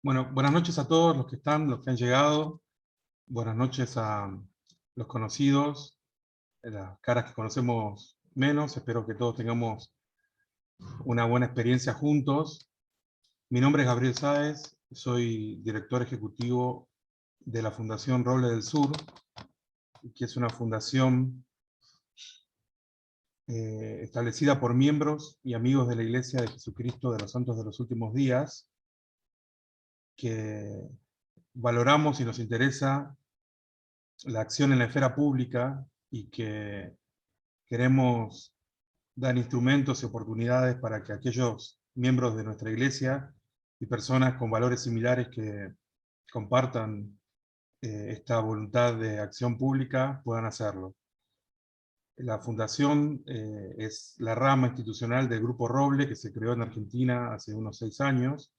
Bueno, buenas noches a todos los que están, los que han llegado. Buenas noches a los conocidos, las caras que conocemos menos. Espero que todos tengamos una buena experiencia juntos. Mi nombre es Gabriel Sáez, soy director ejecutivo de la Fundación Roble del Sur, que es una fundación establecida por miembros y amigos de la Iglesia de Jesucristo de los Santos de los Últimos Días, que valoramos y nos interesa la acción en la esfera pública y que queremos dar instrumentos y oportunidades para que aquellos miembros de nuestra iglesia y personas con valores similares que compartan esta voluntad de acción pública puedan hacerlo. La fundación es la rama institucional del Grupo Roble, que se creó en Argentina hace unos 6 años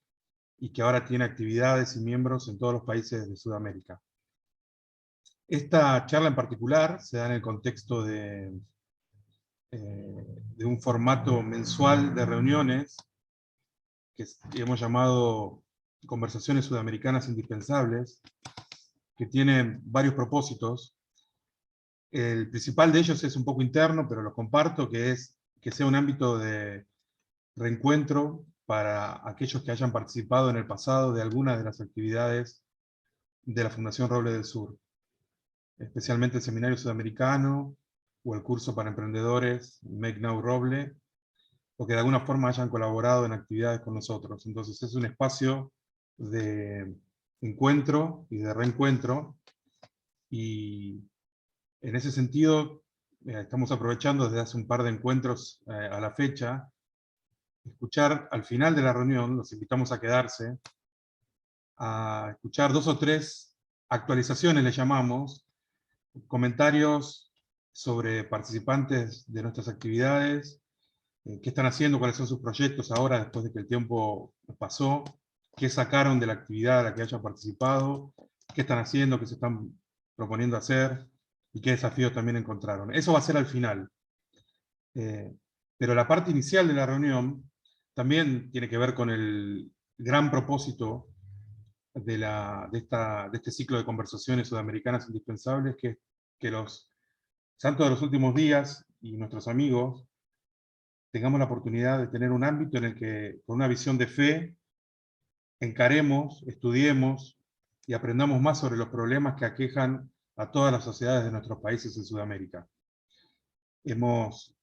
y que ahora tiene actividades y miembros en todos los países de Sudamérica. Esta charla en particular se da en el contexto de un formato mensual de reuniones que hemos llamado Conversaciones Sudamericanas Indispensables, que tienen varios propósitos. El principal de ellos es un poco interno, pero lo comparto, que es que sea un ámbito de reencuentro para aquellos que hayan participado en el pasado de algunas de las actividades de la Fundación Roble del Sur, especialmente el Seminario Sudamericano o el curso para emprendedores Make Now Roble, o que de alguna forma hayan colaborado en actividades con nosotros. Entonces es un espacio de encuentro y de reencuentro, y en ese sentido estamos aprovechando desde hace un par de encuentros a la fecha, escuchar al final de la reunión, los invitamos a quedarse, a escuchar 2 o 3 actualizaciones, le llamamos, comentarios sobre participantes de nuestras actividades, qué están haciendo, cuáles son sus proyectos ahora después de que el tiempo pasó, qué sacaron de la actividad a la que hayan participado, qué están haciendo, qué se están proponiendo hacer y qué desafíos también encontraron. Eso va a ser al final. Pero la parte inicial de la reunión también tiene que ver con el gran propósito de este ciclo de conversaciones sudamericanas indispensables, que es que los santos de los últimos días y nuestros amigos tengamos la oportunidad de tener un ámbito en el que, con una visión de fe, encaremos, estudiemos y aprendamos más sobre los problemas que aquejan a todas las sociedades de nuestros países en Sudamérica. Hemos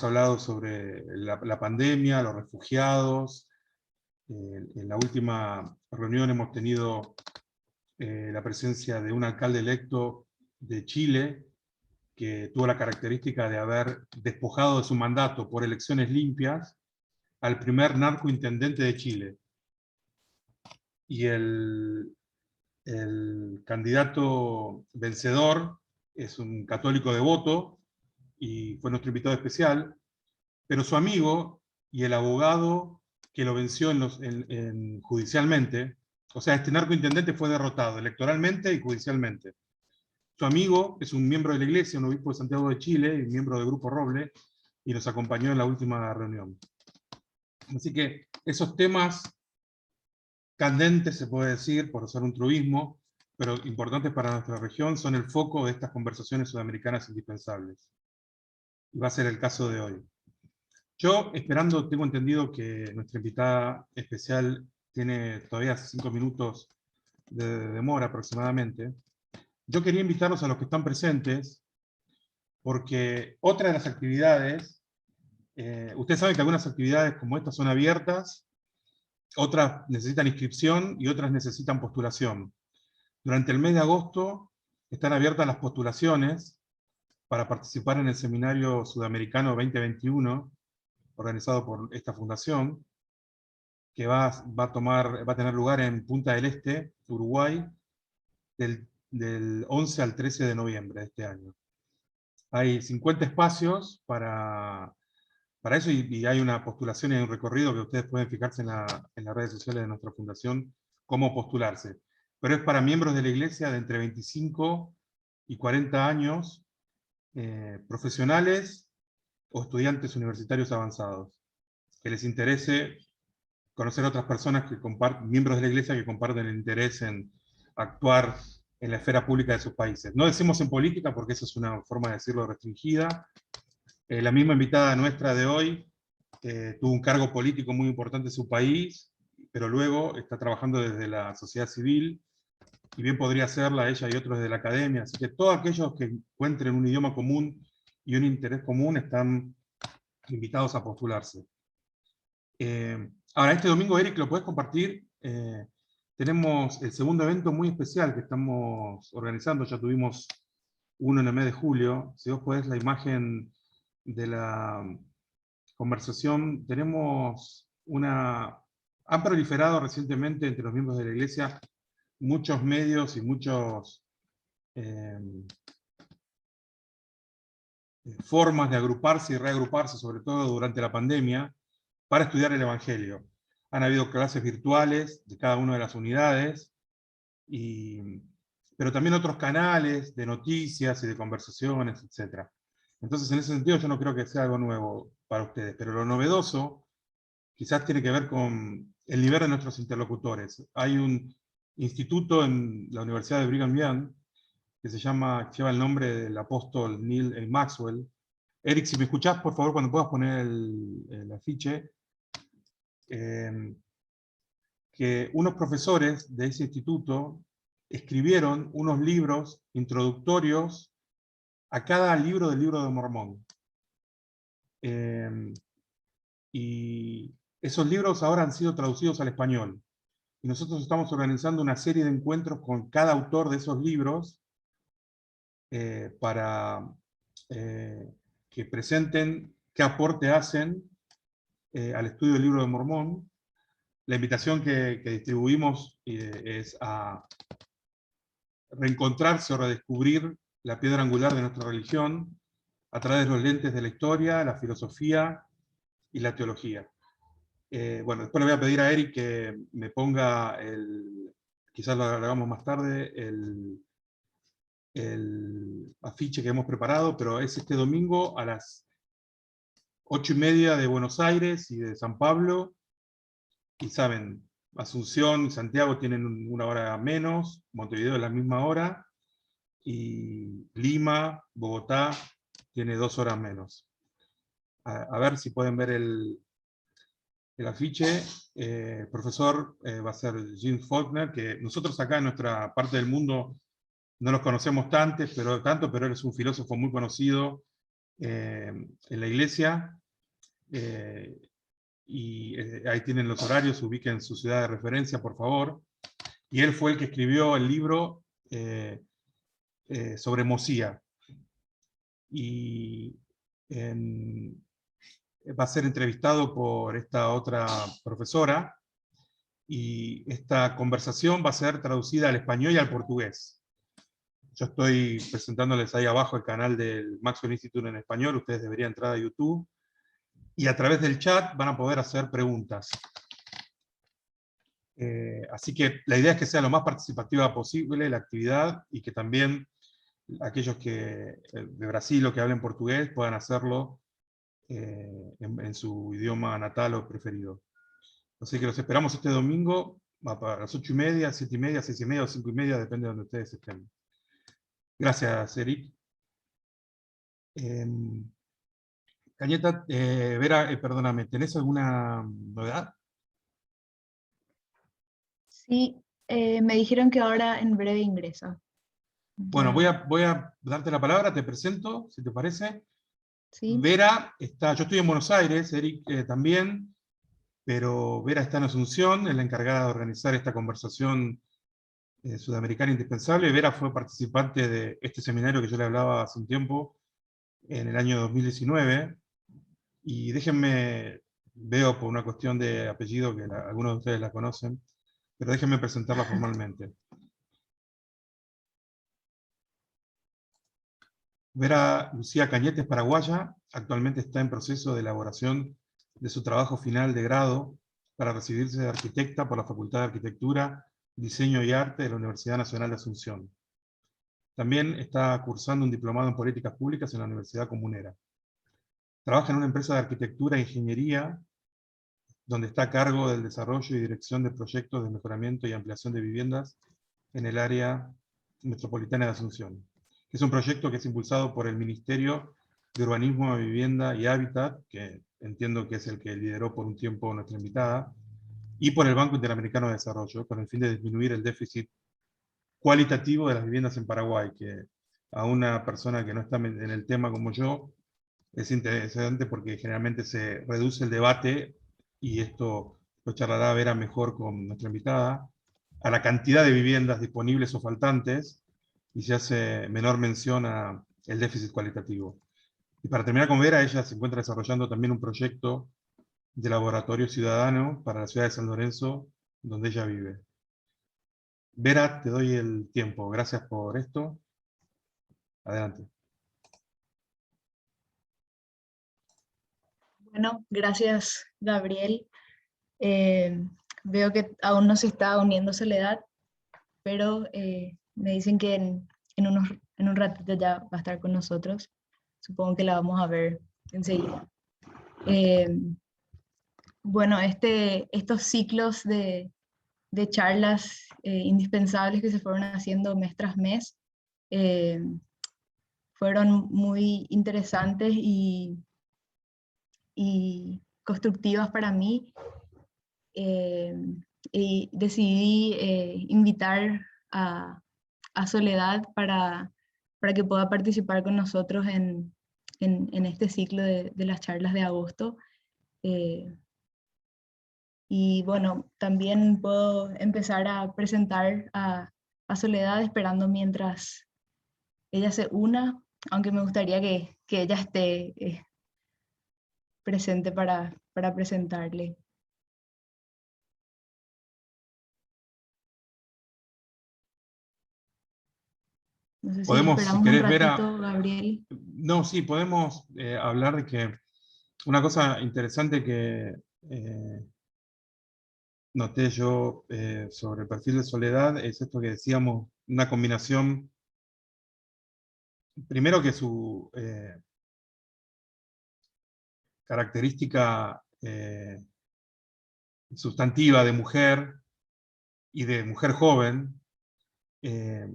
hablado sobre la pandemia, los refugiados. En la última reunión hemos tenido la presencia de un alcalde electo de Chile, que tuvo la característica de haber despojado de su mandato por elecciones limpias al primer narcointendente de Chile. Y el candidato vencedor es un católico devoto y fue nuestro invitado especial, pero su amigo y el abogado que lo venció judicialmente, o sea, este narcointendente fue derrotado electoralmente y judicialmente. Su amigo es un miembro de la iglesia, un obispo de Santiago de Chile, y miembro del Grupo Roble, y nos acompañó en la última reunión. Así que esos temas candentes, se puede decir, por hacer un truismo, pero importantes para nuestra región, son el foco de estas conversaciones sudamericanas indispensables. Y va a ser el caso de hoy. Yo, esperando, tengo entendido que nuestra invitada especial tiene todavía 5 minutos de demora aproximadamente. Yo quería invitarlos a los que están presentes, porque otra de las actividades, ustedes saben que algunas actividades como estas son abiertas, otras necesitan inscripción y otras necesitan postulación. Durante el mes de agosto están abiertas las postulaciones para participar en el Seminario Sudamericano 2021, organizado por esta fundación, que va a tener lugar en Punta del Este, Uruguay, del 11 al 13 de noviembre de este año. Hay 50 espacios para eso, y hay una postulación y un recorrido que ustedes pueden fijarse en las redes sociales de nuestra fundación, cómo postularse. Pero es para miembros de la iglesia de entre 25 y 40 años, profesionales o estudiantes universitarios avanzados, que les interese conocer a otras personas que comparten, miembros de la Iglesia que comparten el interés en actuar en la esfera pública de sus países. No decimos en política porque eso es una forma de decirlo restringida. La misma invitada nuestra de hoy tuvo un cargo político muy importante en su país, pero luego está trabajando desde la sociedad civil, y bien podría hacerla ella y otros desde la academia. Así que todos aquellos que encuentren un idioma común y un interés común están invitados a postularse. Ahora, este domingo, Eric, ¿lo puedes compartir? Tenemos el segundo evento muy especial que estamos organizando, ya tuvimos uno en el mes de julio. Si vos podés la imagen de la conversación, tenemos una... Han proliferado recientemente entre los miembros de la Iglesia muchos medios y muchos formas de agruparse y reagruparse, sobre todo durante la pandemia, para estudiar el Evangelio. Han habido clases virtuales de cada una de las unidades, pero también otros canales de noticias y de conversaciones, etc. Entonces, en ese sentido, yo no creo que sea algo nuevo para ustedes, pero lo novedoso quizás tiene que ver con el nivel de nuestros interlocutores. Hay un instituto en la Universidad de Brigham Young que lleva el nombre del apóstol Neil A. Maxwell. Eric, si me escuchás, por favor, cuando puedas poner el afiche, que unos profesores de ese instituto escribieron unos libros introductorios a cada libro del Libro de Mormón. Y esos libros ahora han sido traducidos al español. Y nosotros estamos organizando una serie de encuentros con cada autor de esos libros para que presenten qué aporte hacen al estudio del Libro de Mormón. La invitación que distribuimos es a reencontrarse o redescubrir la piedra angular de nuestra religión a través de los lentes de la historia, la filosofía y la teología. Bueno, después le voy a pedir a Eric que me ponga quizás lo hagamos más tarde, el afiche que hemos preparado, pero es este domingo a las 8:30 de Buenos Aires y de San Pablo. Y saben, Asunción y Santiago tienen una hora menos, Montevideo es la misma hora, y Lima, Bogotá, tiene 2 horas menos. A ver si pueden ver el afiche. El profesor va a ser Jim Faulkner, que nosotros acá en nuestra parte del mundo no los conocemos tanto, pero él es un filósofo muy conocido en la Iglesia. Ahí tienen los horarios, ubiquen su ciudad de referencia, por favor. Y él fue el que escribió el libro sobre Mosía. Y va a ser entrevistado por esta otra profesora, y esta conversación va a ser traducida al español y al portugués. Yo estoy presentándoles ahí abajo el canal del Maxwell Institute en español, ustedes deberían entrar a YouTube, y a través del chat van a poder hacer preguntas. Así que la idea es que sea lo más participativa posible la actividad, y que también aquellos de Brasil o que hablen portugués puedan hacerlo en su idioma natal o preferido. Así que los esperamos este domingo a las 8:30, 7:30, 6:30 o 5:30, depende de donde ustedes estén. Gracias, Eric. Cañeta, Vera, perdóname, ¿tenés alguna novedad? Sí, me dijeron que ahora en breve ingresa. Bueno, voy a darte la palabra, te presento, si te parece. Sí. Vera está, yo estoy en Buenos Aires, Eric también, pero Vera está en Asunción, es la encargada de organizar esta conversación sudamericana indispensable. Vera fue participante de este seminario que yo le hablaba hace un tiempo, en el año 2019, y déjenme, veo por una cuestión de apellido que algunos de ustedes la conocen, pero déjenme presentarla formalmente. Vera Lucía Cañete es paraguaya, actualmente está en proceso de elaboración de su trabajo final de grado para recibirse de arquitecta por la Facultad de Arquitectura, Diseño y Arte de la Universidad Nacional de Asunción. También está cursando un diplomado en Políticas Públicas en la Universidad Comunera. Trabaja en una empresa de arquitectura e ingeniería donde está a cargo del desarrollo y dirección de proyectos de mejoramiento y ampliación de viviendas en el área metropolitana de Asunción. Es un proyecto que es impulsado por el Ministerio de Urbanismo, Vivienda y Hábitat, que entiendo que es el que lideró por un tiempo nuestra invitada, y por el Banco Interamericano de Desarrollo, con el fin de disminuir el déficit cualitativo de las viviendas en Paraguay, que a una persona que no está en el tema como yo, es interesante porque generalmente se reduce el debate, y esto lo charlará Vera mejor con nuestra invitada, a la cantidad de viviendas disponibles o faltantes, y se hace menor mención a el déficit cualitativo. Y para terminar con Vera, ella se encuentra desarrollando también un proyecto de laboratorio ciudadano para la ciudad de San Lorenzo, donde ella vive. Vera, te doy el tiempo. Gracias por esto. Adelante. Bueno, gracias, Gabriel. Veo que aún no se está uniendo Soledad, pero me dicen que en un ratito ya va a estar con nosotros. Supongo que la vamos a ver enseguida. Eh, bueno, estos ciclos de charlas indispensables que se fueron haciendo mes tras mes eh, fueron muy interesantes y constructivas para mí. eh, y decidí invitar a Soledad para que pueda participar con nosotros en este ciclo de las charlas de agosto. Eh, y bueno, también puedo empezar a presentar a Soledad esperando mientras ella se una, aunque me gustaría que ella esté presente para presentarle. No sé si Podemos, si esperamos un querés, ratito, Vera. Gabriel. No, sí, podemos hablar de que una cosa interesante que noté yo sobre el perfil de Soledad es esto que decíamos, una combinación, primero que su característica sustantiva de mujer y de mujer joven, eh,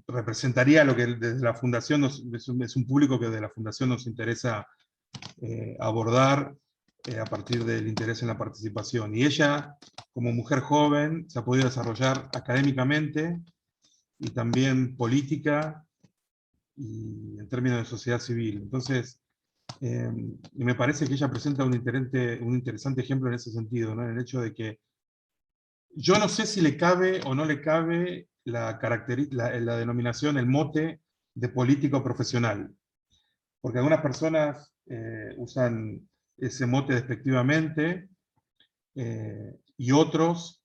representaría lo que desde la Fundación es un público que desde la Fundación nos interesa abordar a partir del interés en la participación. Y ella, como mujer joven, se ha podido desarrollar académicamente y también política y en términos de sociedad civil. Entonces, me parece que ella presenta un interesante ejemplo en ese sentido, ¿no? En el hecho de que yo no sé si le cabe o no le cabe la denominación, el mote de político profesional, porque algunas personas usan ese mote despectivamente, y otros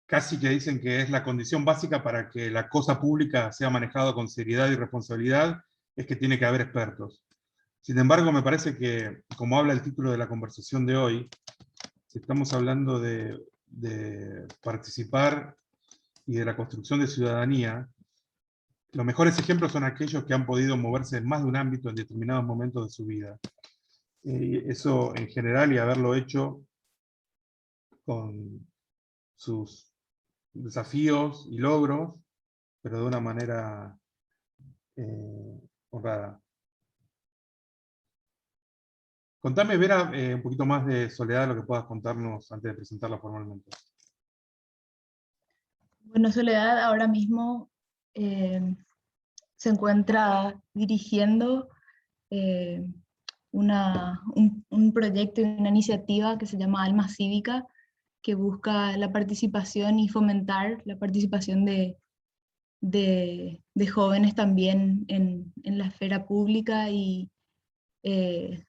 casi que dicen que es la condición básica para que la cosa pública sea manejada con seriedad y responsabilidad, es que tiene que haber expertos. Sin embargo, me parece que, como habla el título de la conversación de hoy, si estamos hablando de participar y de la construcción de ciudadanía, los mejores ejemplos son aquellos que han podido moverse en más de un ámbito en determinados momentos de su vida. Eso en general, y haberlo hecho con sus desafíos y logros, pero de una manera honrada. Contame, Vera, un poquito más de Soledad, lo que puedas contarnos antes de presentarla formalmente. Bueno, Soledad ahora mismo eh, se encuentra dirigiendo eh, un proyecto y una iniciativa que se llama Alma Cívica, que busca la participación y fomentar la participación de jóvenes también en la esfera pública y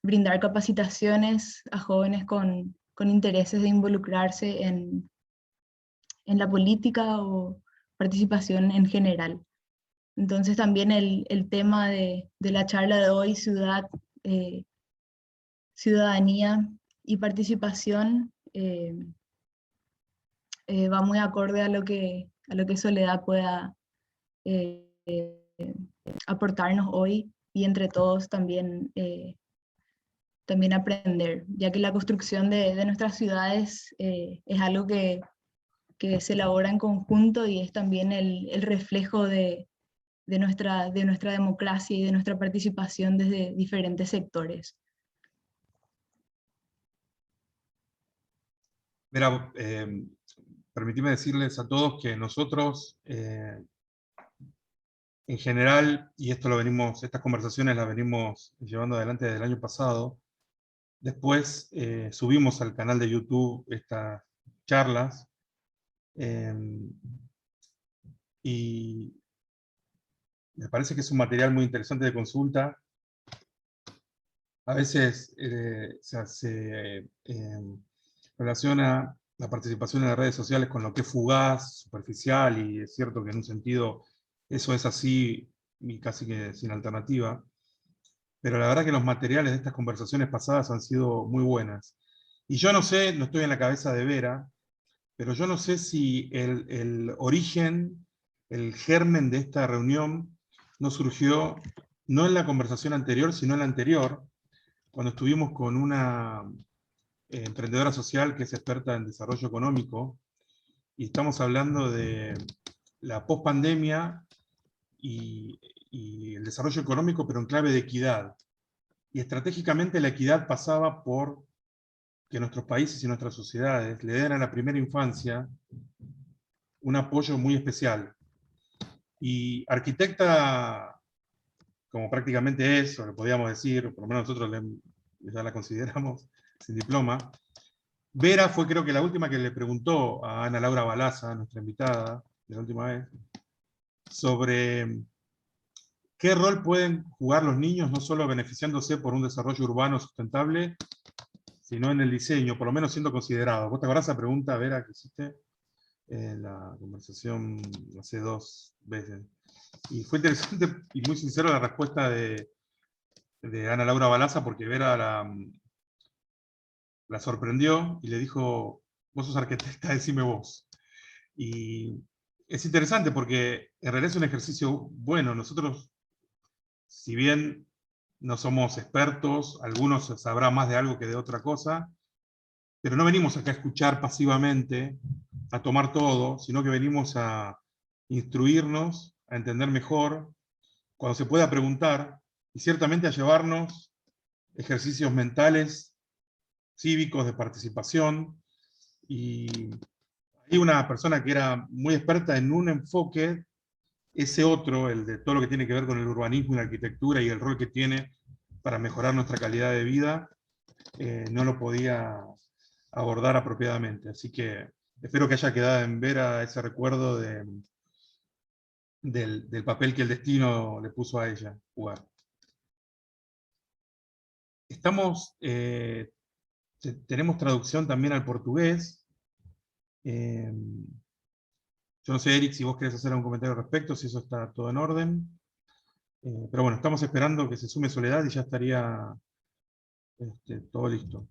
brindar capacitaciones a jóvenes con intereses de involucrarse en la política o participación en general. Entonces también el tema de la charla de hoy, ciudadanía y participación, va muy acorde a lo que Soledad pueda eh, aportarnos hoy y entre todos también también aprender, ya que la construcción de nuestras ciudades es algo que se elabora en conjunto y es también el reflejo de nuestra democracia y de nuestra participación desde diferentes sectores. Mira, permitime decirles a todos que nosotros, en general, y estas conversaciones las venimos llevando adelante desde el año pasado, después subimos al canal de YouTube estas charlas, y me parece que es un material muy interesante de consulta. A veces se relaciona la participación en las redes sociales con lo que es fugaz, superficial, y es cierto que en un sentido eso es así y casi que sin alternativa. Pero la verdad que los materiales de estas conversaciones pasadas han sido muy buenas. Y yo no sé, no estoy en la cabeza de Vera, pero yo no sé si el origen, el germen de esta reunión no surgió no en la conversación anterior, sino en la anterior, cuando estuvimos con una emprendedora social que es experta en desarrollo económico, y estamos hablando de la pospandemia y el desarrollo económico, pero en clave de equidad. Y estratégicamente la equidad pasaba por que nuestros países y nuestras sociedades le den a la primera infancia un apoyo muy especial. Y arquitecta, como prácticamente es, o lo podríamos decir, por lo menos nosotros ya la consideramos sin diploma, Vera fue, creo que, la última que le preguntó a Ana Laura Balaza, nuestra invitada de la última vez, sobre qué rol pueden jugar los niños, no solo beneficiándose por un desarrollo urbano sustentable, sino en el diseño, por lo menos siendo considerados. ¿Vos te acordás esa pregunta, Vera, que hiciste en la conversación hace 2 veces? Y fue interesante y muy sincera la respuesta de Ana Laura Balaza, porque Vera la sorprendió y le dijo: vos sos arquitecta, decime vos. Y es interesante porque en realidad es un ejercicio bueno. Nosotros, si bien no somos expertos, algunos sabrán más de algo que de otra cosa, pero no venimos acá a escuchar pasivamente, a tomar todo, sino que venimos a instruirnos, a entender mejor, cuando se pueda preguntar, y ciertamente a llevarnos ejercicios mentales, cívicos, de participación. Y hay una persona que era muy experta en un enfoque, ese otro, el de todo lo que tiene que ver con el urbanismo y la arquitectura y el rol que tiene para mejorar nuestra calidad de vida, no lo podía abordar apropiadamente. Así que espero que haya quedado en Vera ese recuerdo del papel que el destino le puso a ella jugar. Tenemos traducción también al portugués. Yo no sé, Eric, si vos querés hacer algún comentario al respecto, si eso está todo en orden. Pero bueno, estamos esperando que se sume Soledad y ya estaría todo listo.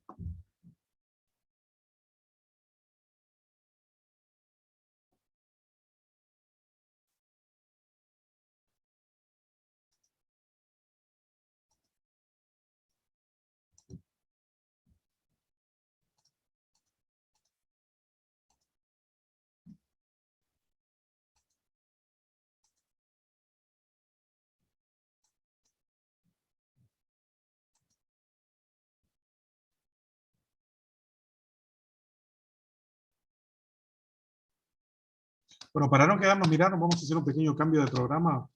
Bueno, para no quedarnos mirando, vamos a hacer un pequeño cambio de programa.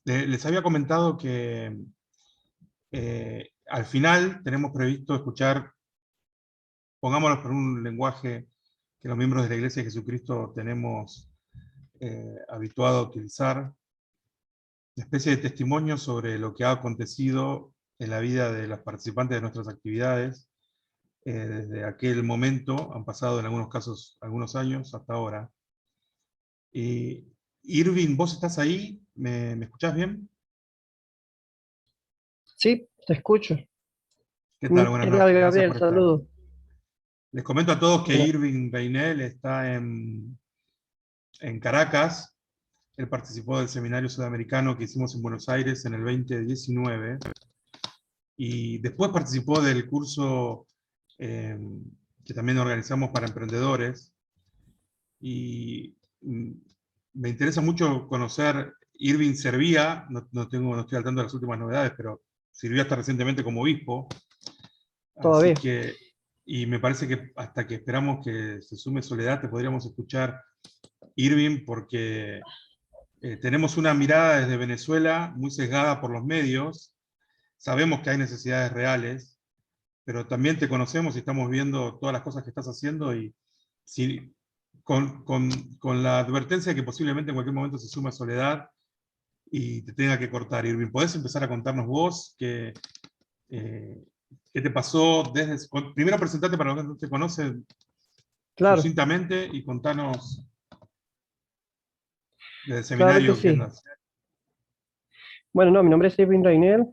Les había comentado que al final tenemos previsto escuchar, pongámoslo por un lenguaje que los miembros de la Iglesia de Jesucristo tenemos habituado a utilizar, una especie de testimonio sobre lo que ha acontecido en la vida de los participantes de nuestras actividades. Desde aquel momento, han pasado en algunos casos algunos años hasta ahora. Irving, ¿vos estás ahí? ¿Me escuchás bien? Sí, te escucho. ¿Qué tal? Buenas ¿Qué tal, noches, gracias Gabriel? por estar. Saludos. Les comento a todos que Hola. Irving Reinel está en Caracas. Él participó del seminario sudamericano que hicimos en Buenos Aires en el 2019. y después participó del curso que también organizamos para emprendedores, y me interesa mucho conocer. Irving servía, no estoy al tanto de las últimas novedades, pero sirvió hasta recientemente como obispo, así Todavía. que, y me parece que hasta que esperamos que se sume Soledad, te podríamos escuchar, Irving, porque tenemos una mirada desde Venezuela muy sesgada por los medios. Sabemos que hay necesidades reales, pero también te conocemos y estamos viendo todas las cosas que estás haciendo, y si, con la advertencia de que posiblemente en cualquier momento se sume Soledad y te tenga que cortar. Irving, ¿podés empezar a contarnos vos qué te pasó desde... Primero presentate para los que no te conocen Claro, sucintamente, y contanos del claro que seminario que sí. andas. Bueno, no, mi nombre es Irving Rainel.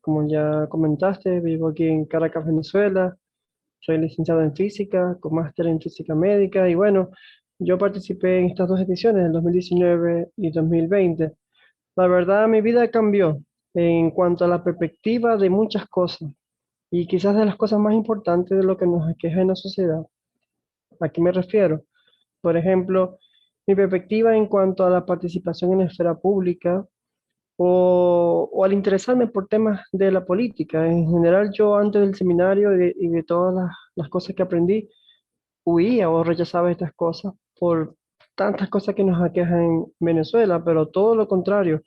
Como ya comentaste, vivo aquí en Caracas, Venezuela. Soy licenciado en física, con máster en física médica. Y bueno, yo participé en estas dos ediciones, en 2019 y 2020. La verdad, mi vida cambió en cuanto a la perspectiva de muchas cosas. Y quizás de las cosas más importantes de lo que nos aqueja en la sociedad. ¿A qué me refiero? Por ejemplo, mi perspectiva en cuanto a la participación en la esfera pública o al interesarme por temas de la política. En general, yo antes del seminario y de todas las cosas que aprendí, huía o rechazaba estas cosas por tantas cosas que nos aquejan en Venezuela, pero todo lo contrario.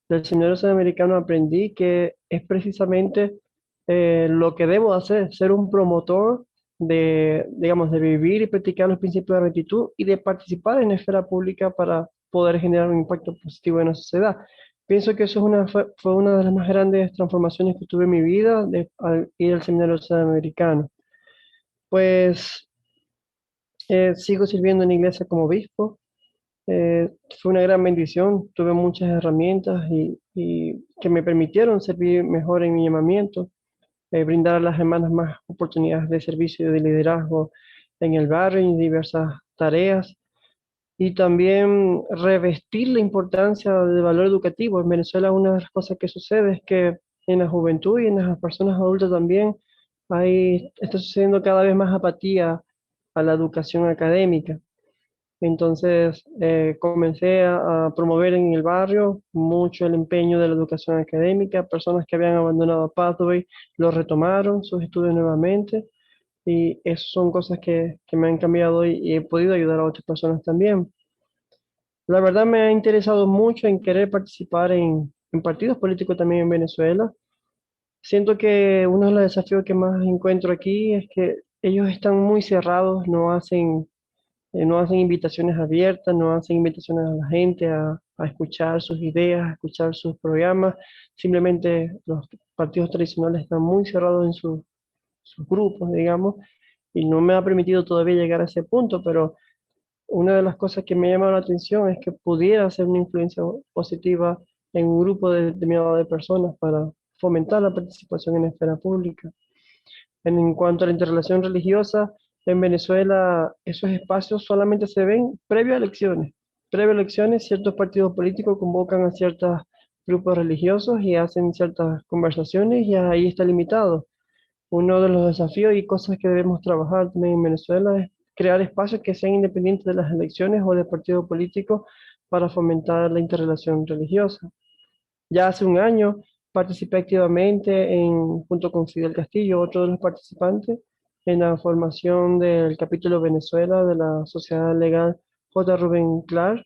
Del seminario sudamericano aprendí que es precisamente lo que debo hacer, ser un promotor de, digamos, de vivir y practicar los principios de rectitud y de participar en la esfera pública para poder generar un impacto positivo en la sociedad. Pienso que eso fue una de las más grandes transformaciones que tuve en mi vida al ir al seminario sudamericano. Pues sigo sirviendo en la iglesia como obispo. Fue una gran bendición, tuve muchas herramientas y que me permitieron servir mejor en mi llamamiento, brindar a las hermanas más oportunidades de servicio y de liderazgo en el barrio y en diversas tareas, y también revestir la importancia del valor educativo. En Venezuela una de las cosas que sucede es que en la juventud y en las personas adultas también está sucediendo cada vez más apatía a la educación académica. Entonces comencé a promover en el barrio mucho el empeño de la educación académica. Personas que habían abandonado Pathway lo retomaron, sus estudios nuevamente, y eso son cosas que me han cambiado y he podido ayudar a otras personas también. La verdad me ha interesado mucho en querer participar en partidos políticos también en Venezuela. Siento que uno de los desafíos que más encuentro aquí es que ellos están muy cerrados, no hacen invitaciones abiertas, no hacen invitaciones a la gente a escuchar sus ideas, a escuchar sus programas. Simplemente los partidos tradicionales están muy cerrados en sus grupos, digamos, y no me ha permitido todavía llegar a ese punto, pero una de las cosas que me ha llamado la atención es que pudiera ser una influencia positiva en un grupo determinado de personas para fomentar la participación en la esfera pública. En cuanto a la interrelación religiosa, en Venezuela esos espacios solamente se ven previo a elecciones. Previo a elecciones, ciertos partidos políticos convocan a ciertos grupos religiosos y hacen ciertas conversaciones, y ahí está limitado. Uno de los desafíos y cosas que debemos trabajar también en Venezuela es crear espacios que sean independientes de las elecciones o de partidos políticos para fomentar la interrelación religiosa. Ya hace un año participé activamente junto con Fidel Castillo, otro de los participantes, en la formación del capítulo Venezuela de la Sociedad Legal J. Rubén Clark.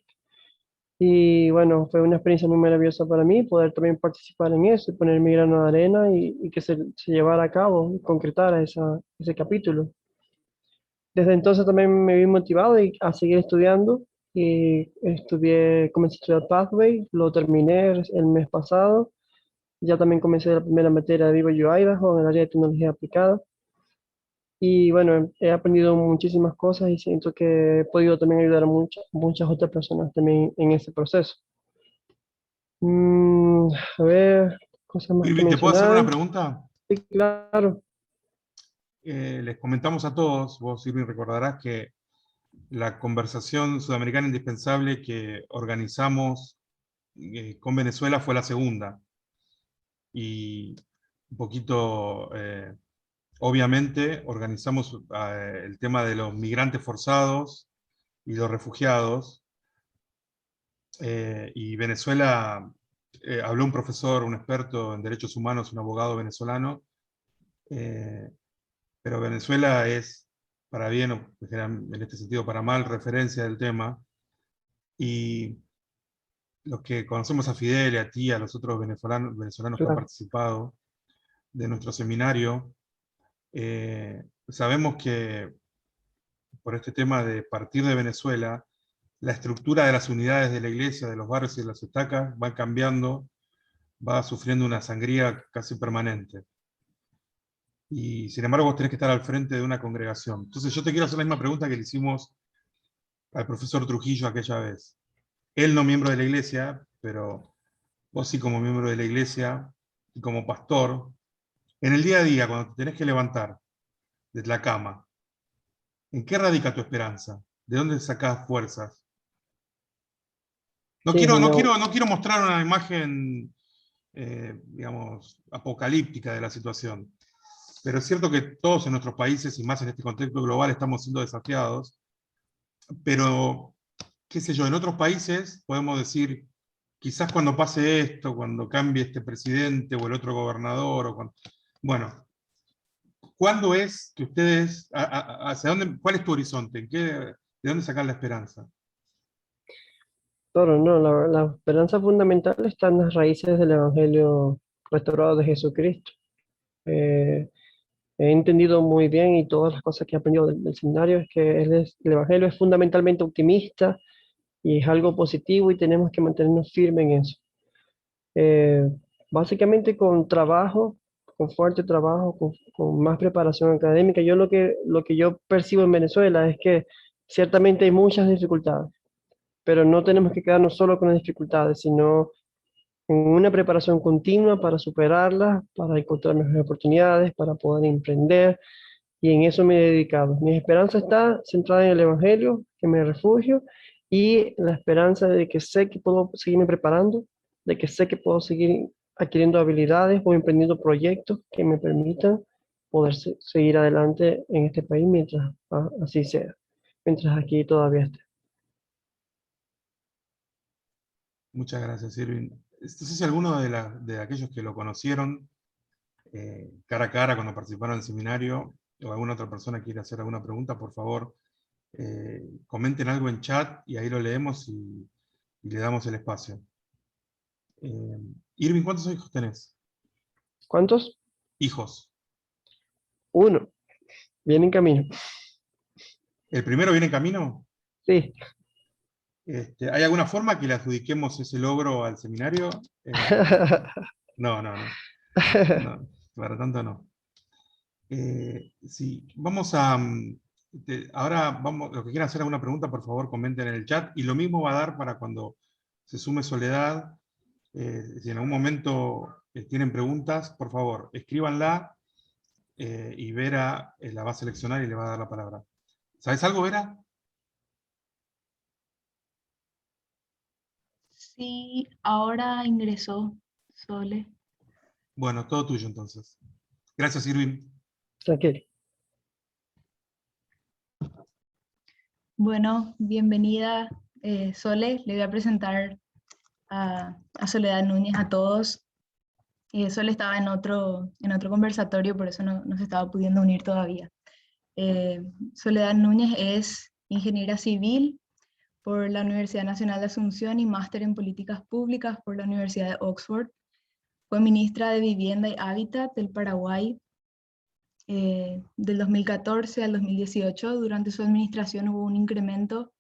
Y bueno, fue una experiencia muy maravillosa para mí poder también participar en eso y poner mi grano de arena y que se llevara a cabo y concretara ese capítulo. Desde entonces también me vi motivado a seguir estudiando, y comencé a estudiar Pathway, lo terminé el mes pasado. Ya también comencé la primera materia de Vivo Idaho en el área de tecnología aplicada. Y bueno, he aprendido muchísimas cosas y siento que he podido también ayudar a muchas otras personas también en ese proceso. Mm, a ver, cosas más que Irving, ¿te puedo hacer una mencionar. pregunta? Sí, claro. Les comentamos a todos, vos, Irving, recordarás que la conversación sudamericana indispensable que organizamos con Venezuela fue la segunda. Y un poquito, obviamente, organizamos el tema de los migrantes forzados y los refugiados. Y Venezuela, habló un profesor, un experto en derechos humanos, un abogado venezolano, pero Venezuela es, para bien o en este sentido para mal, referencia del tema. Y los que conocemos a Fidel, a ti, a los otros venezolanos que han Claro, participado de nuestro seminario, sabemos que por este tema de partir de Venezuela, la estructura de las unidades de la iglesia, de los barrios y de las estacas va cambiando, va sufriendo una sangría casi permanente. Y sin embargo vos tenés que estar al frente de una congregación. Entonces yo te quiero hacer la misma pregunta que le hicimos al profesor Trujillo aquella vez. Él no miembro de la iglesia, pero vos sí como miembro de la iglesia y como pastor, en el día a día, cuando te tenés que levantar de la cama, ¿en qué radica tu esperanza? ¿De dónde sacás fuerzas? sí, no, No quiero mostrar una imagen, digamos, apocalíptica de la situación, pero es cierto que todos en nuestros países, y más en este contexto global, estamos siendo desafiados, pero, qué sé yo, en otros países podemos decir, quizás cuando pase esto, cuando cambie este presidente o el otro gobernador, bueno, ¿cuándo es que ustedes, hacia dónde, cuál es tu horizonte? ¿De dónde sacar la esperanza? claro, no, la esperanza fundamental está en las raíces del Evangelio restaurado de Jesucristo. Eh, He entendido muy bien y todas las cosas que he aprendido del seminario es que el Evangelio es fundamentalmente optimista y es algo positivo y tenemos que mantenernos firmes en eso. Eh, Básicamente con trabajo, con fuerte trabajo, con más preparación académica. Yo lo que yo percibo en Venezuela es que ciertamente hay muchas dificultades, pero no tenemos que quedarnos solo con las dificultades, sino con una preparación continua para superarlas, para encontrar mejores oportunidades, para poder emprender, y en eso me he dedicado. Mi esperanza está centrada en el Evangelio, que me refugio, y la esperanza de que sé que puedo seguirme preparando, de que sé que puedo seguir adquiriendo habilidades o emprendiendo proyectos que me permitan poder seguir adelante en este país mientras así sea, mientras aquí todavía esté. Muchas gracias, Irving. No sé si alguno de aquellos que lo conocieron cara a cara cuando participaron en el seminario o alguna otra persona quiere hacer alguna pregunta, por favor, comenten algo en chat y ahí lo leemos y le damos el espacio. Irving, ¿cuántos hijos tenés? ¿Cuántos? Hijos. Uno. Viene en camino. ¿El primero viene en camino? Sí. ¿Hay alguna forma que le adjudiquemos ese logro al seminario? No, no, no. No, para tanto no. Sí, vamos a... ahora vamos, los que quieran hacer alguna pregunta, por favor, comenten en el chat. Y lo mismo va a dar para cuando se sume Soledad. Si en algún momento tienen preguntas, por favor, escríbanla y Vera la va a seleccionar y le va a dar la palabra. ¿Sabes algo, Vera? Sí, ahora ingresó Sole. Bueno, todo tuyo entonces. Gracias, Irving. Tranquilo. Bueno, bienvenida, Sole. Le voy a presentar a Soledad Núñez a todos. Sole estaba en otro conversatorio, por eso no se estaba pudiendo unir todavía. Soledad Núñez es ingeniera civil por la Universidad Nacional de Asunción y máster en políticas públicas por la Universidad de Oxford. Fue ministra de Vivienda y Hábitat del Paraguay del 2014 al 2018. Durante su administración hubo un incremento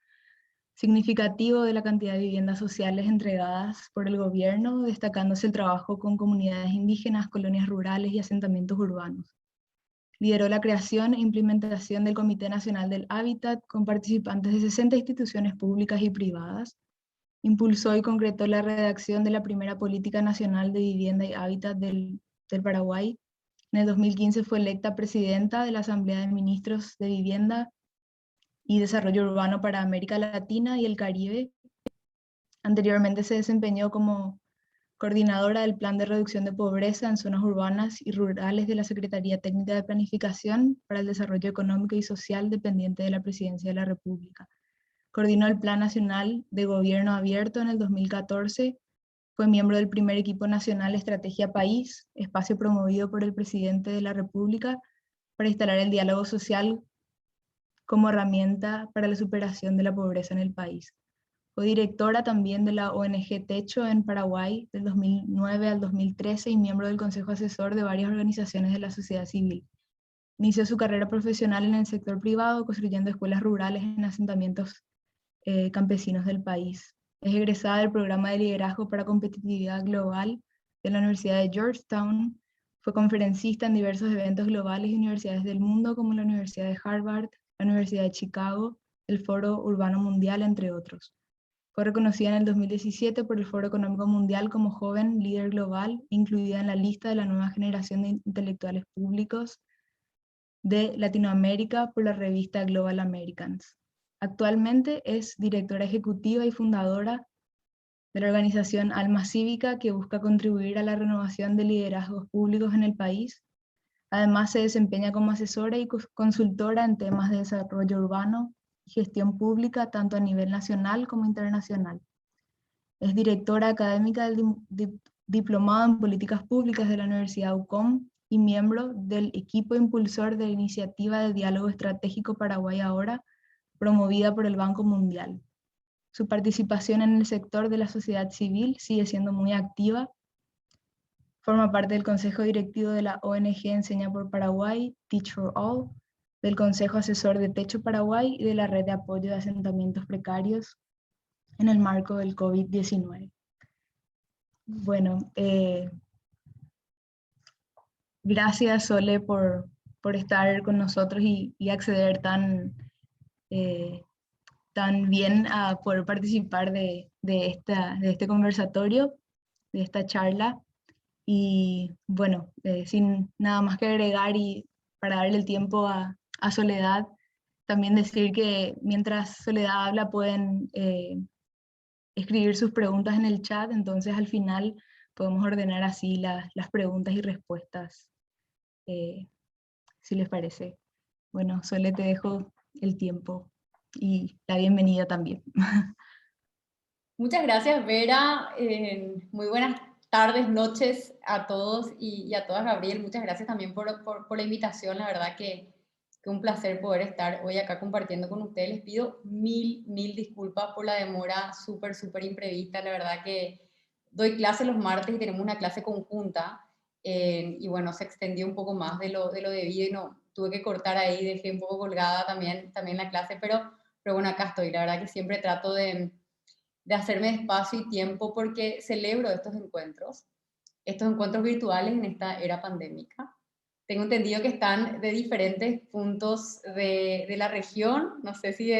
significativo de la cantidad de viviendas sociales entregadas por el gobierno, destacándose el trabajo con comunidades indígenas, colonias rurales y asentamientos urbanos. Lideró la creación e implementación del Comité Nacional del Hábitat con participantes de 60 instituciones públicas y privadas. Impulsó y concretó la redacción de la primera Política Nacional de Vivienda y Hábitat del Paraguay. En el 2015 fue electa presidenta de la Asamblea de Ministros de Vivienda y Desarrollo Urbano para América Latina y el Caribe. Anteriormente se desempeñó como coordinadora del Plan de Reducción de Pobreza en Zonas Urbanas y Rurales de la Secretaría Técnica de Planificación para el Desarrollo Económico y Social dependiente de la Presidencia de la República. Coordinó el Plan Nacional de Gobierno Abierto en el 2014, fue miembro del primer equipo nacional Estrategia País, espacio promovido por el Presidente de la República para instalar el diálogo social como herramienta para la superación de la pobreza en el país. Fue directora también de la ONG Techo en Paraguay del 2009 al 2013 y miembro del Consejo Asesor de varias organizaciones de la sociedad civil. Inició su carrera profesional en el sector privado, construyendo escuelas rurales en asentamientos campesinos del país. Es egresada del programa de liderazgo para competitividad global de la Universidad de Georgetown. Fue conferencista en diversos eventos globales y universidades del mundo, como la Universidad de Harvard, la Universidad de Chicago, el Foro Urbano Mundial, entre otros. Fue reconocida en el 2017 por el Foro Económico Mundial como joven líder global, incluida en la lista de la nueva generación de intelectuales públicos de Latinoamérica por la revista Global Americans. Actualmente es directora ejecutiva y fundadora de la organización Alma Cívica, que busca contribuir a la renovación de liderazgos públicos en el país. Además se desempeña como asesora y consultora en temas de desarrollo urbano y gestión pública, tanto a nivel nacional como internacional. Es directora académica del Diplomado en Políticas Públicas de la Universidad UCOM y miembro del equipo impulsor de la Iniciativa de Diálogo Estratégico Paraguay Ahora, promovida por el Banco Mundial. Su participación en el sector de la sociedad civil sigue siendo muy activa. Forma parte del Consejo Directivo de la ONG Enseña por Paraguay, Teach for All, del Consejo Asesor de Techo Paraguay y de la Red de Apoyo de Asentamientos Precarios en el marco del COVID-19. Bueno, gracias Sole por estar con nosotros y acceder tan bien a poder participar de este conversatorio, de esta charla. Y bueno, sin nada más que agregar y para darle el tiempo a Soledad, también decir que mientras Soledad habla pueden escribir sus preguntas en el chat, entonces al final podemos ordenar así las preguntas y respuestas, si les parece. Bueno, Sole, te dejo el tiempo y la bienvenida también. Muchas gracias, Vera. Muy buenas tardes, noches a todos y a todas, Gabriel. Muchas gracias también por la invitación. La verdad que un placer poder estar hoy acá compartiendo con ustedes. Les pido mil disculpas por la demora súper imprevista. La verdad que doy clase los martes y tenemos una clase conjunta. Y bueno, se extendió un poco más de lo debido y no, tuve que cortar ahí, dejé un poco colgada también la clase, pero bueno, acá estoy. La verdad que siempre trato de hacerme espacio y tiempo porque celebro estos encuentros virtuales en esta era pandémica. Tengo entendido que están de diferentes puntos de la región, no sé si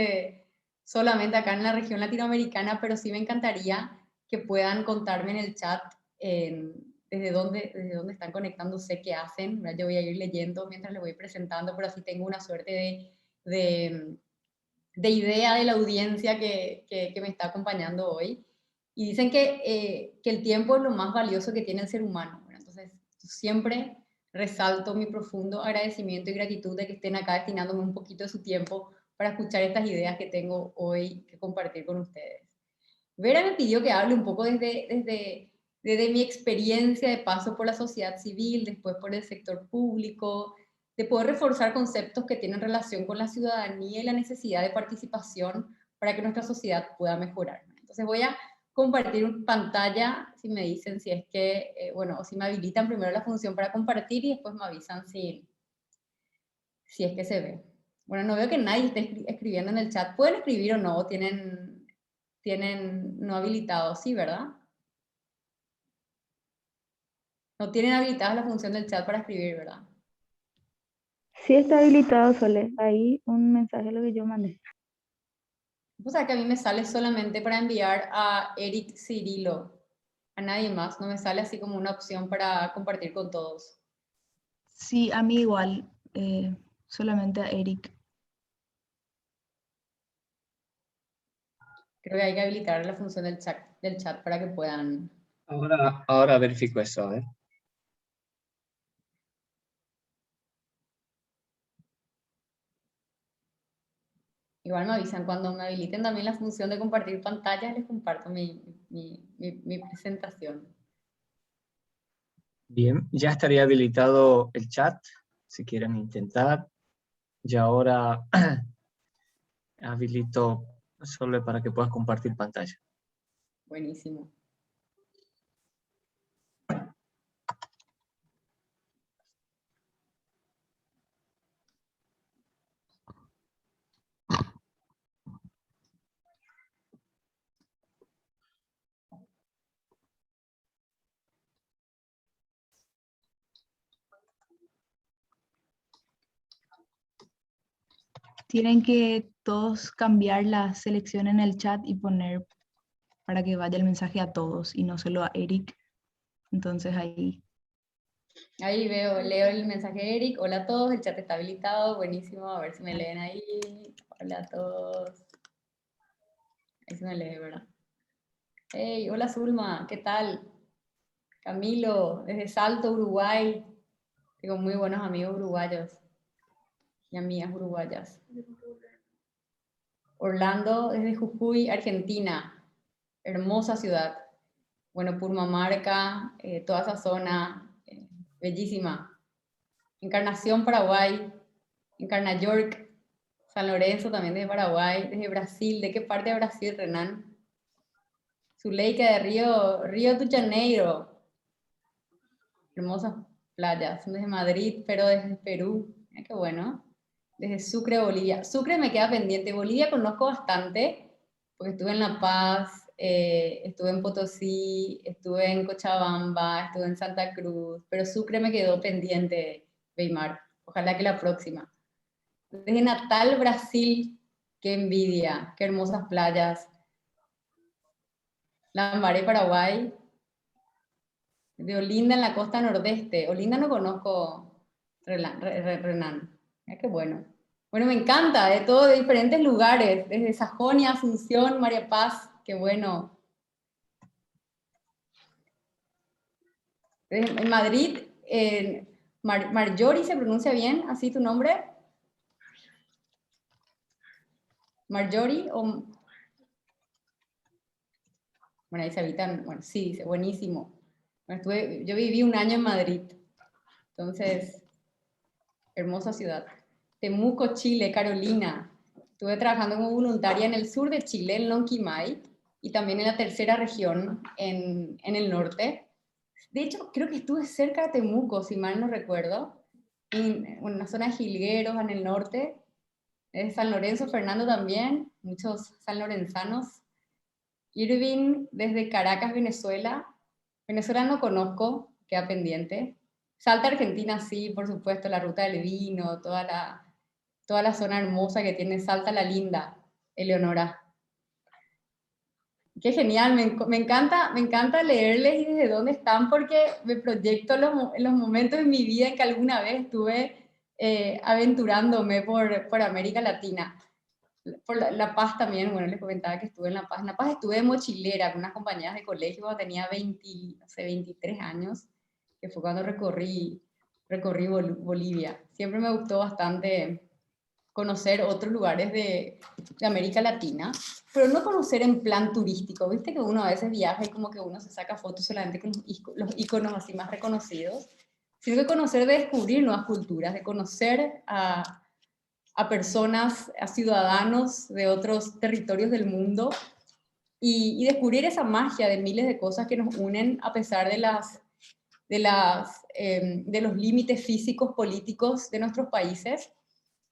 solamente acá en la región latinoamericana, pero sí me encantaría que puedan contarme en el chat desde dónde están conectándose, qué hacen. Yo voy a ir leyendo mientras les voy presentando, pero así tengo una suerte de idea de la audiencia que me está acompañando hoy. Y dicen que el tiempo es lo más valioso que tiene el ser humano. Bueno, entonces, siempre resalto mi profundo agradecimiento y gratitud de que estén acá destinándome un poquito de su tiempo para escuchar estas ideas que tengo hoy que compartir con ustedes. Vera me pidió que hable un poco desde mi experiencia de paso por la sociedad civil, después por el sector público, de poder reforzar conceptos que tienen relación con la ciudadanía y la necesidad de participación para que nuestra sociedad pueda mejorar. Entonces voy a compartir pantalla, si me dicen si es que, bueno, o si me habilitan primero la función para compartir y después me avisan si es que se ve. Bueno, no veo que nadie esté escribiendo en el chat. ¿Pueden escribir o no? Tienen no habilitado, sí, ¿verdad? No tienen habilitada la función del chat para escribir, ¿verdad? Sí está habilitado, Sole. Ahí un mensaje lo que yo mandé. O sea, que a mí me sale solamente para enviar a Eric Cirilo. A nadie más. No me sale así como una opción para compartir con todos. Sí, a mí igual. Solamente a Eric. Creo que hay que habilitar la función del chat para que puedan Ahora verifico eso, a ver. Igual me avisan, cuando me habiliten también la función de compartir pantallas, les comparto mi presentación. Bien, ya estaría habilitado el chat, si quieren intentar. Y ahora habilito solo para que puedas compartir pantalla. Buenísimo. Tienen que todos cambiar la selección en el chat y poner para que vaya el mensaje a todos y no solo a Eric. Entonces ahí. Ahí leo el mensaje de Eric. Hola a todos, el chat está habilitado. Buenísimo, a ver si me leen ahí. Hola a todos. Ahí se me lee, ¿verdad? Hey, hola Zulma, ¿qué tal? Camilo, desde Salto, Uruguay. Tengo muy buenos amigos uruguayos y amigas uruguayas. Orlando, desde Jujuy, Argentina. Hermosa ciudad. Bueno, Purmamarca, toda esa zona, bellísima. Encarnación, Paraguay. Encarna York, San Lorenzo también desde Paraguay, desde Brasil. ¿De qué parte de Brasil, Renan? Zuleika de Río de Janeiro. Hermosas playas. Desde Madrid, pero desde Perú. Mira qué bueno. Desde Sucre, Bolivia. Sucre me queda pendiente. Bolivia conozco bastante, porque estuve en La Paz, estuve en Potosí, estuve en Cochabamba, estuve en Santa Cruz, pero Sucre me quedó pendiente, Weimar. Ojalá que la próxima. Desde Natal, Brasil, qué envidia, qué hermosas playas. Lambaré, Paraguay. De Olinda en la costa nordeste. Olinda no conozco, Renan. Mira qué bueno. Bueno, me encanta, de todo, de diferentes lugares, desde Sajonia, Asunción, María Paz, qué bueno. En Madrid, Marjorie, ¿se pronuncia bien así tu nombre? Marjorie o... Bueno, ahí se habitan, bueno, sí, dice, buenísimo. Bueno, yo viví un año en Madrid, entonces, hermosa ciudad. Temuco, Chile, Carolina. Estuve trabajando como voluntaria en el sur de Chile, en Lonquimay, y también en la tercera región, en el norte. De hecho, creo que estuve cerca de Temuco, si mal no recuerdo, en una zona de Jilgueros, en el norte. San Lorenzo, Fernando también, muchos sanlorenzanos. Irving, desde Caracas, Venezuela. Venezuela no conozco, queda pendiente. Salta, Argentina, sí, por supuesto, la ruta del vino, toda la zona hermosa que tiene Salta la Linda, Eleonora. Qué genial, me encanta leerles y desde dónde están, porque me proyecto en los momentos de mi vida en que alguna vez estuve aventurándome por América Latina. Por La Paz también, bueno, les comentaba que estuve en La Paz. En La Paz estuve de mochilera con unas compañeras de colegio cuando tenía 23 años, que fue cuando recorrí Bolivia. Siempre me gustó bastante conocer otros lugares de América Latina, pero no conocer en plan turístico. Viste que uno a veces viaja y como que uno se saca fotos solamente con los íconos así más reconocidos, sino que conocer, de descubrir nuevas culturas, de conocer a personas, a ciudadanos de otros territorios del mundo y descubrir esa magia de miles de cosas que nos unen a pesar de los límites físicos, políticos de nuestros países.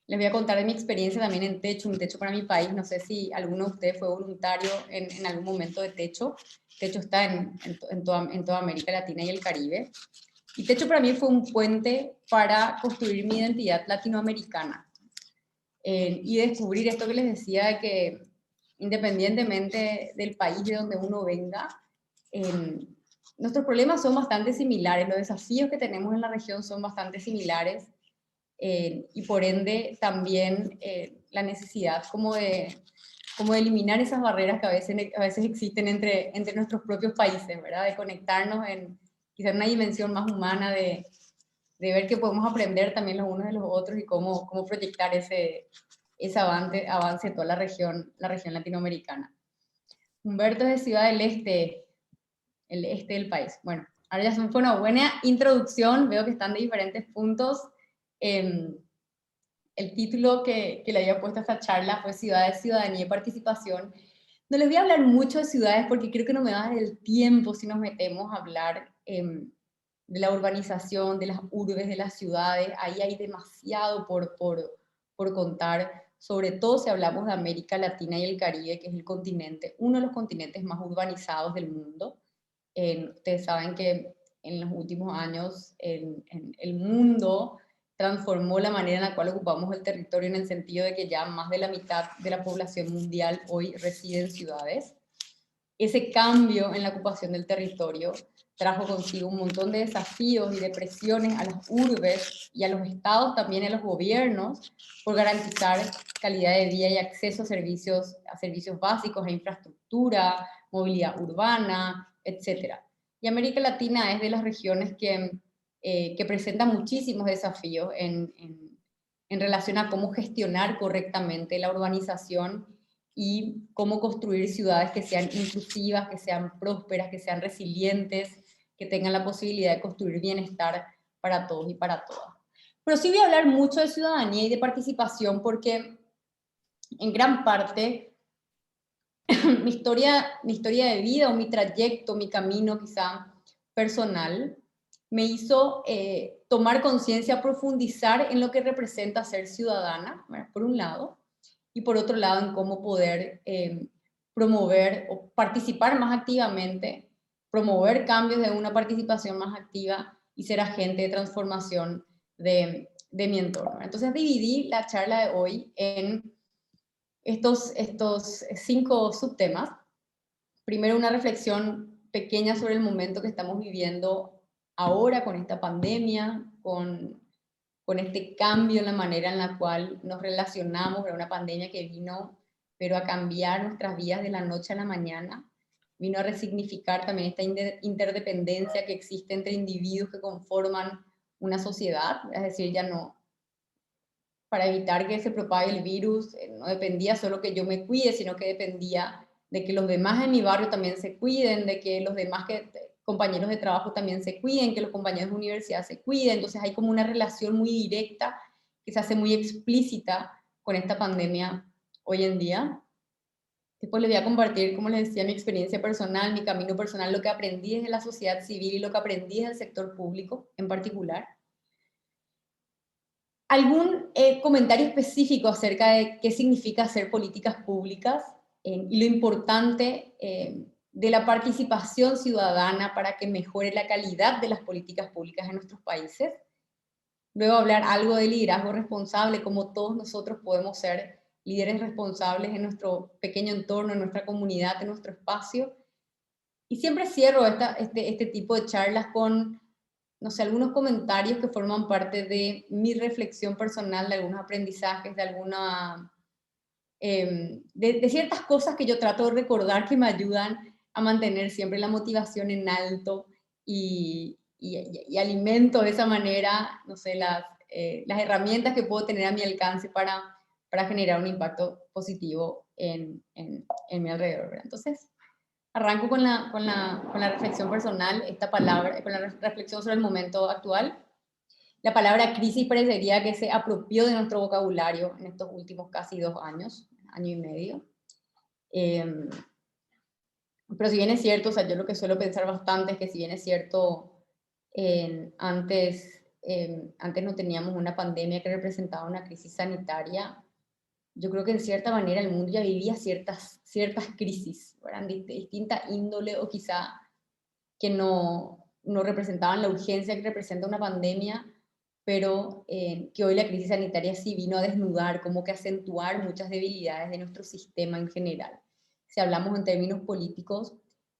Les voy a contar de mi experiencia también en Techo, un Techo para mi país. No sé si alguno de ustedes fue voluntario en algún momento de Techo. Techo está en toda América Latina y el Caribe. Y Techo para mí fue un puente para construir mi identidad latinoamericana. Y descubrir esto que les decía, de que independientemente del país de donde uno venga, nuestros problemas son bastante similares, los desafíos que tenemos en la región son bastante similares, y por ende también la necesidad como de como de eliminar esas barreras que a veces existen entre nuestros propios países, ¿verdad? De conectarnos en quizás una dimensión más humana de ver que podemos aprender también los unos de los otros y cómo proyectar ese avance de toda la región latinoamericana. Humberto es de Ciudad del Este, el este del país. Bueno, ahora ya fue una buena introducción, veo que están de diferentes puntos. El título que le había puesto a esta charla fue Ciudades, Ciudadanía y Participación. No les voy a hablar mucho de ciudades porque creo que no me va a dar el tiempo si nos metemos a hablar de la urbanización, de las urbes, de las ciudades. Ahí hay demasiado por contar, sobre todo si hablamos de América Latina y el Caribe, que es el continente, uno de los continentes más urbanizados del mundo. Ustedes saben que en los últimos años el mundo transformó la manera en la cual ocupamos el territorio, en el sentido de que ya más de la mitad de la población mundial hoy reside en ciudades. Ese cambio en la ocupación del territorio trajo consigo un montón de desafíos y de presiones a las urbes y a los estados, también a los gobiernos, por garantizar calidad de vida y acceso a servicios básicos, a infraestructura, movilidad urbana, etc. Y América Latina es de las regiones que presenta muchísimos desafíos en relación a cómo gestionar correctamente la urbanización y cómo construir ciudades que sean inclusivas, que sean prósperas, que sean resilientes, que tengan la posibilidad de construir bienestar para todos y para todas. Pero sí voy a hablar mucho de ciudadanía y de participación porque en gran parte mi historia de vida o mi trayecto, mi camino quizá personal, me hizo tomar conciencia, profundizar en lo que representa ser ciudadana, por un lado, y por otro lado en cómo poder promover o participar más activamente, promover cambios de una participación más activa y ser agente de transformación de mi entorno. Entonces dividí la charla de hoy en estos 5 subtemas. Primero, una reflexión pequeña sobre el momento que estamos viviendo ahora con esta pandemia, con este cambio en la manera en la cual nos relacionamos. Era una pandemia que vino, pero a cambiar nuestras vidas de la noche a la mañana. Vino a resignificar también esta interdependencia que existe entre individuos que conforman una sociedad. Es decir, ya no, para evitar que se propague el virus, no dependía solo que yo me cuide, sino que dependía de que los demás en mi barrio también se cuiden, de que los demás compañeros de trabajo también se cuiden, que los compañeros de universidad se cuiden. Entonces hay como una relación muy directa que se hace muy explícita con esta pandemia hoy en día. Después les voy a compartir, como les decía, mi experiencia personal, mi camino personal, lo que aprendí desde la sociedad civil y lo que aprendí desde el sector público en particular. Algún comentario específico acerca de qué significa hacer políticas públicas y lo importante de la participación ciudadana para que mejore la calidad de las políticas públicas en nuestros países. Luego hablar algo de liderazgo responsable, cómo todos nosotros podemos ser líderes responsables en nuestro pequeño entorno, en nuestra comunidad, en nuestro espacio. Y siempre cierro este tipo de charlas con, no sé, algunos comentarios que forman parte de mi reflexión personal, de algunos aprendizajes, de ciertas cosas que yo trato de recordar que me ayudan a mantener siempre la motivación en alto y alimento de esa manera, no sé, las herramientas que puedo tener a mi alcance para generar un impacto positivo en mi alrededor, ¿verdad? Entonces, arranco con la reflexión personal, con la reflexión sobre el momento actual. La palabra crisis parecería que se apropió de nuestro vocabulario en estos últimos casi 2 años, año y medio. Pero si bien es cierto, o sea, yo lo que suelo pensar bastante es que si bien es cierto, antes no teníamos una pandemia que representaba una crisis sanitaria, yo creo que en cierta manera el mundo ya vivía ciertas crisis, ¿verdad? De distinta índole, o quizá que no representaban la urgencia que representa una pandemia, pero que hoy la crisis sanitaria sí vino a desnudar, como que acentuar muchas debilidades de nuestro sistema en general. Si hablamos en términos políticos,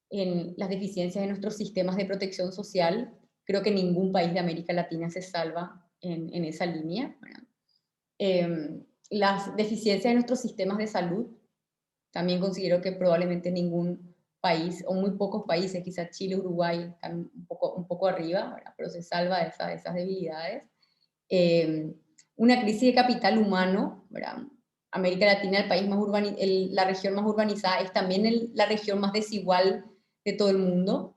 en las deficiencias de nuestros sistemas de protección social, creo que ningún país de América Latina se salva en esa línea, ¿verdad? Las deficiencias de nuestros sistemas de salud, También considero que probablemente ningún país, o muy pocos países, quizás Chile, Uruguay, están un poco arriba, ¿verdad? Pero se salva de esas debilidades. Una crisis de capital humano, ¿verdad? América Latina, el país más la región más urbanizada, es también la región más desigual de todo el mundo.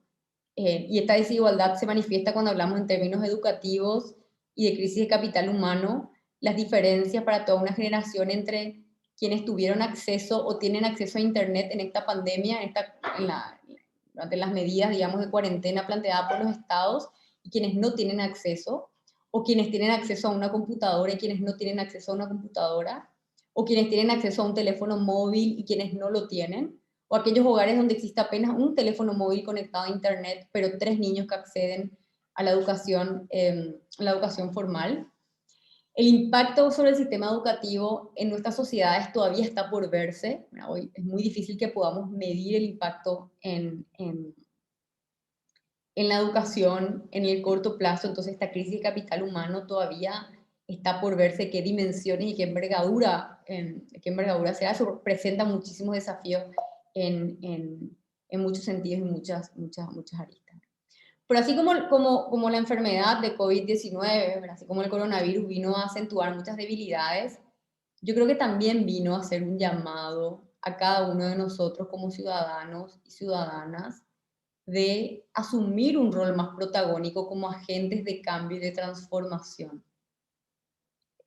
Y esta desigualdad se manifiesta cuando hablamos en términos educativos y de crisis de capital humano, las diferencias para toda una generación quienes tuvieron acceso o tienen acceso a Internet en esta pandemia, durante las medidas, digamos, de cuarentena planteadas por los estados, y quienes no tienen acceso, o quienes tienen acceso a una computadora y quienes no tienen acceso a una computadora, o quienes tienen acceso a un teléfono móvil y quienes no lo tienen, o aquellos hogares donde existe apenas un teléfono móvil conectado a Internet, pero 3 niños que acceden a la educación formal. El impacto sobre el sistema educativo en nuestras sociedades todavía está por verse. Hoy es muy difícil que podamos medir el impacto en la educación en el corto plazo. Entonces esta crisis de capital humano todavía está por verse qué dimensiones y qué envergadura será. Eso presenta muchísimos desafíos en muchos sentidos y muchas aristas. Pero así como la enfermedad de COVID-19, así como el coronavirus vino a acentuar muchas debilidades, yo creo que también vino a hacer un llamado a cada uno de nosotros como ciudadanos y ciudadanas de asumir un rol más protagónico como agentes de cambio y de transformación.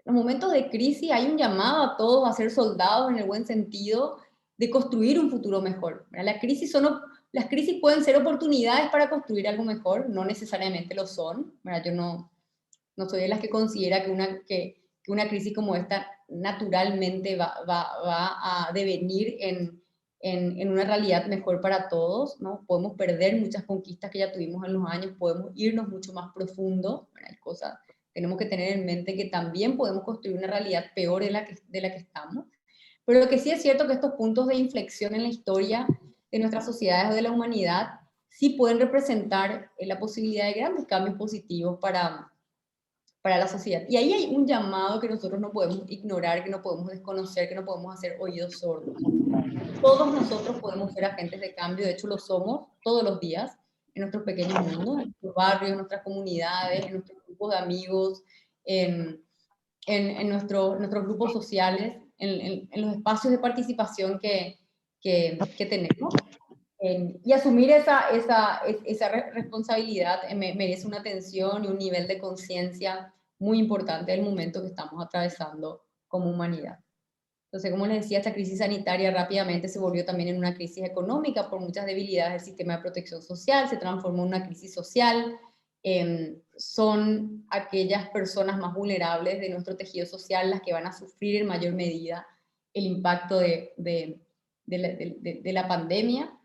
En los momentos de crisis hay un llamado a todos a ser soldados en el buen sentido de construir un futuro mejor. Las crisis pueden ser oportunidades para construir algo mejor, no necesariamente lo son. Yo no soy de las que considera que una crisis como esta naturalmente va a devenir en una realidad mejor para todos, ¿no? Podemos perder muchas conquistas que ya tuvimos en los años, podemos irnos mucho más profundo, tenemos que tener en mente que también podemos construir una realidad peor de la que estamos. Pero lo que sí es cierto es que estos puntos de inflexión en la historia de nuestras sociedades o de la humanidad sí pueden representar la posibilidad de grandes cambios positivos para la sociedad. Y ahí hay un llamado que nosotros no podemos ignorar, que no podemos desconocer, que no podemos hacer oídos sordos. Todos nosotros podemos ser agentes de cambio, de hecho lo somos todos los días, en nuestros pequeños mundos, en nuestros barrios, en nuestras comunidades, en nuestros grupos de amigos, en nuestros grupos sociales, en los espacios de participación que tenemos. Y asumir esa responsabilidad merece una atención y un nivel de conciencia muy importante del momento que estamos atravesando como humanidad. Entonces, como les decía, esta crisis sanitaria rápidamente se volvió también en una crisis económica por muchas debilidades del sistema de protección social, se transformó en una crisis social. Son aquellas personas más vulnerables de nuestro tejido social las que van a sufrir en mayor medida el impacto de la pandemia.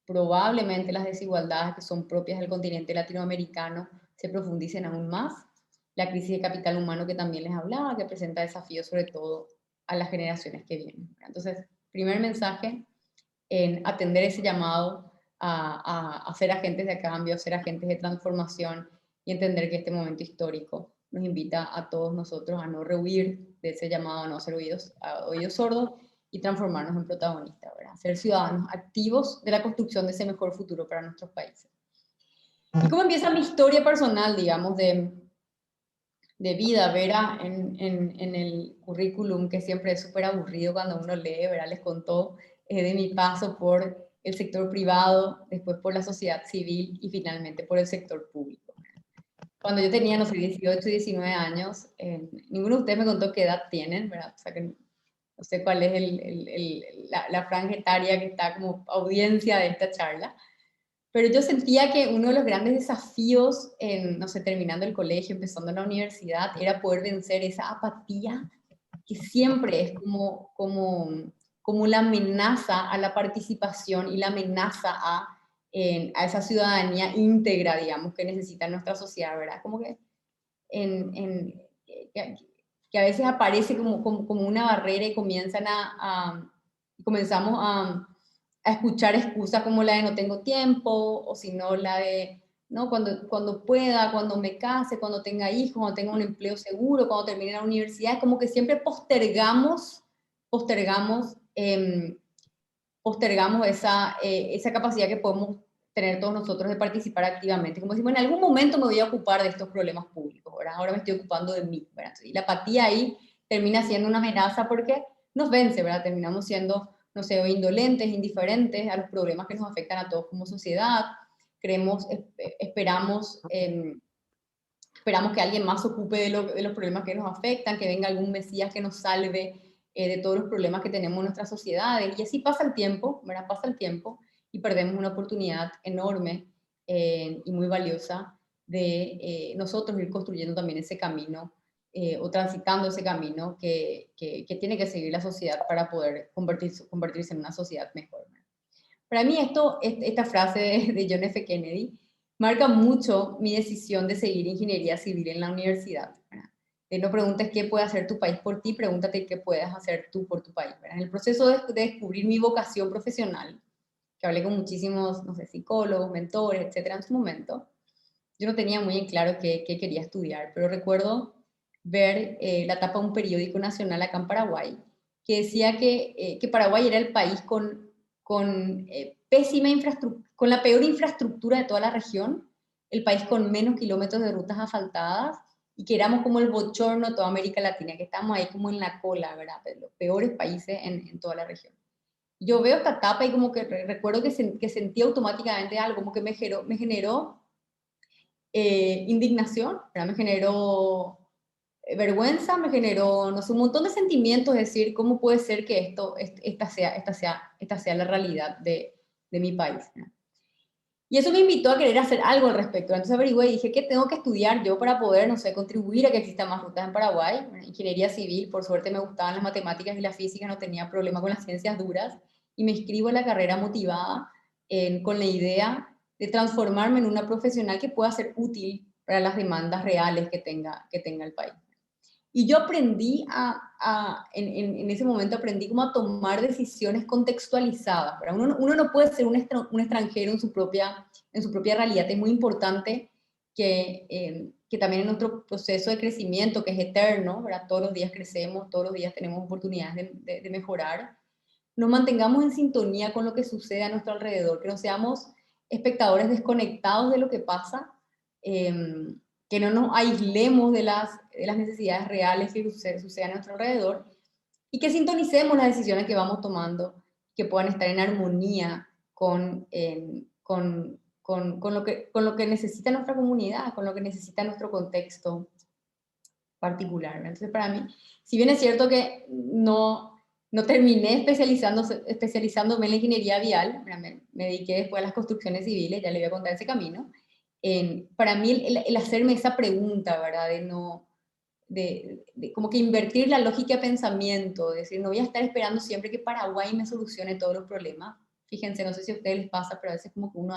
Probablemente las desigualdades que son propias del continente latinoamericano se profundicen aún más. La crisis de capital humano que también les hablaba, que presenta desafíos sobre todo a las generaciones que vienen. Entonces, primer mensaje, en atender ese llamado a ser agentes de cambio, a ser agentes de transformación y entender que este momento histórico nos invita a todos nosotros a no rehuir de ese llamado, a no hacer oídos sordos y transformarnos en protagonistas, ¿verdad? Ser ciudadanos activos de la construcción de ese mejor futuro para nuestros países. ¿Y cómo empieza mi historia personal, digamos, de vida, Vera, en el currículum, que siempre es súper aburrido cuando uno lee, Vera les contó de mi paso por el sector privado, después por la sociedad civil y finalmente por el sector público. Cuando yo tenía, no sé, 18, 19 años, ninguno de ustedes me contó qué edad tienen, ¿verdad? O sea, que no sé cuál es la franja etaria que está como audiencia de esta charla. Pero yo sentía que uno de los grandes desafíos, no sé, terminando el colegio, empezando la universidad, era poder vencer esa apatía que siempre es como la amenaza a la participación y la amenaza a esa ciudadanía íntegra, digamos, que necesita nuestra sociedad, ¿verdad? Como que que a veces aparece como una barrera y comenzamos a escuchar excusas como la de no tengo tiempo, o si no la de ¿no? Cuando pueda, cuando me case, cuando tenga hijos, cuando tenga un empleo seguro, cuando termine la universidad, es como que siempre postergamos postergamos esa capacidad que podemos tener todos nosotros de participar activamente. Como decimos, en algún momento me voy a ocupar de estos problemas públicos, ¿verdad? Ahora me estoy ocupando de mí, ¿verdad? Y la apatía ahí termina siendo una amenaza porque nos vence, ¿verdad? Terminamos siendo, no sé, indolentes, indiferentes a los problemas que nos afectan a todos como sociedad. Esperamos que alguien más se ocupe de los problemas que nos afectan, que venga algún mesías que nos salve de todos los problemas que tenemos en nuestras sociedades. Y así pasa el tiempo, ¿verdad? Pasa el tiempo y perdemos una oportunidad enorme y muy valiosa de nosotros ir construyendo también ese camino o transitando ese camino que tiene que seguir la sociedad para poder convertirse en una sociedad mejor, ¿verdad? Para mí esta frase de John F. Kennedy marca mucho mi decisión de seguir ingeniería civil en la universidad, ¿verdad? No preguntes qué puede hacer tu país por ti, pregúntate qué puedes hacer tú por tu país, ¿verdad? En el proceso de descubrir mi vocación profesional, que hablé con muchísimos, no sé, psicólogos, mentores, etcétera, en su momento, yo no tenía muy en claro qué quería estudiar, pero recuerdo ver la tapa de un periódico nacional acá en Paraguay, que decía que Paraguay era el país con pésima infraestructura, con la peor infraestructura de toda la región, el país con menos kilómetros de rutas asfaltadas, y que éramos como el bochorno de toda América Latina, que estamos ahí como en la cola, ¿verdad? De los peores países en toda la región. Yo veo esta tapa y como que recuerdo que sentí automáticamente algo, como que me generó indignación, ¿verdad? Me generó vergüenza, me generó, no sé, un montón de sentimientos, es decir, ¿cómo puede ser que esta sea la realidad de mi país, ¿no? Y eso me invitó a querer hacer algo al respecto. Entonces averigué y dije, ¿qué tengo que estudiar yo para poder, no sé, contribuir a que existan más rutas en Paraguay? Ingeniería civil, por suerte me gustaban las matemáticas y la física, no tenía problema con las ciencias duras, y me inscribo en la carrera motivada con la idea de transformarme en una profesional que pueda ser útil para las demandas reales que tenga el país. Y yo aprendí en ese momento aprendí como a tomar decisiones contextualizadas. Uno no puede ser un extranjero en su propia realidad. Es muy importante que también en nuestro proceso de crecimiento, que es eterno, ¿verdad? Todos los días crecemos, todos los días tenemos oportunidades de mejorar, nos mantengamos en sintonía con lo que sucede a nuestro alrededor, que no seamos espectadores desconectados de lo que pasa, que no nos aislemos de las necesidades reales que suceden a nuestro alrededor, y que sintonicemos las decisiones que vamos tomando, que puedan estar en armonía con lo que necesita nuestra comunidad, con lo que necesita nuestro contexto particular. Entonces, para mí, si bien es cierto que no terminé especializándome en la ingeniería vial, me dediqué después a las construcciones civiles, ya le voy a contar ese camino. Para mí el hacerme esa pregunta, ¿verdad? De como que invertir la lógica de pensamiento, es decir, no voy a estar esperando siempre que Paraguay me solucione todos los problemas. Fíjense, no sé si a ustedes les pasa, pero a veces como que uno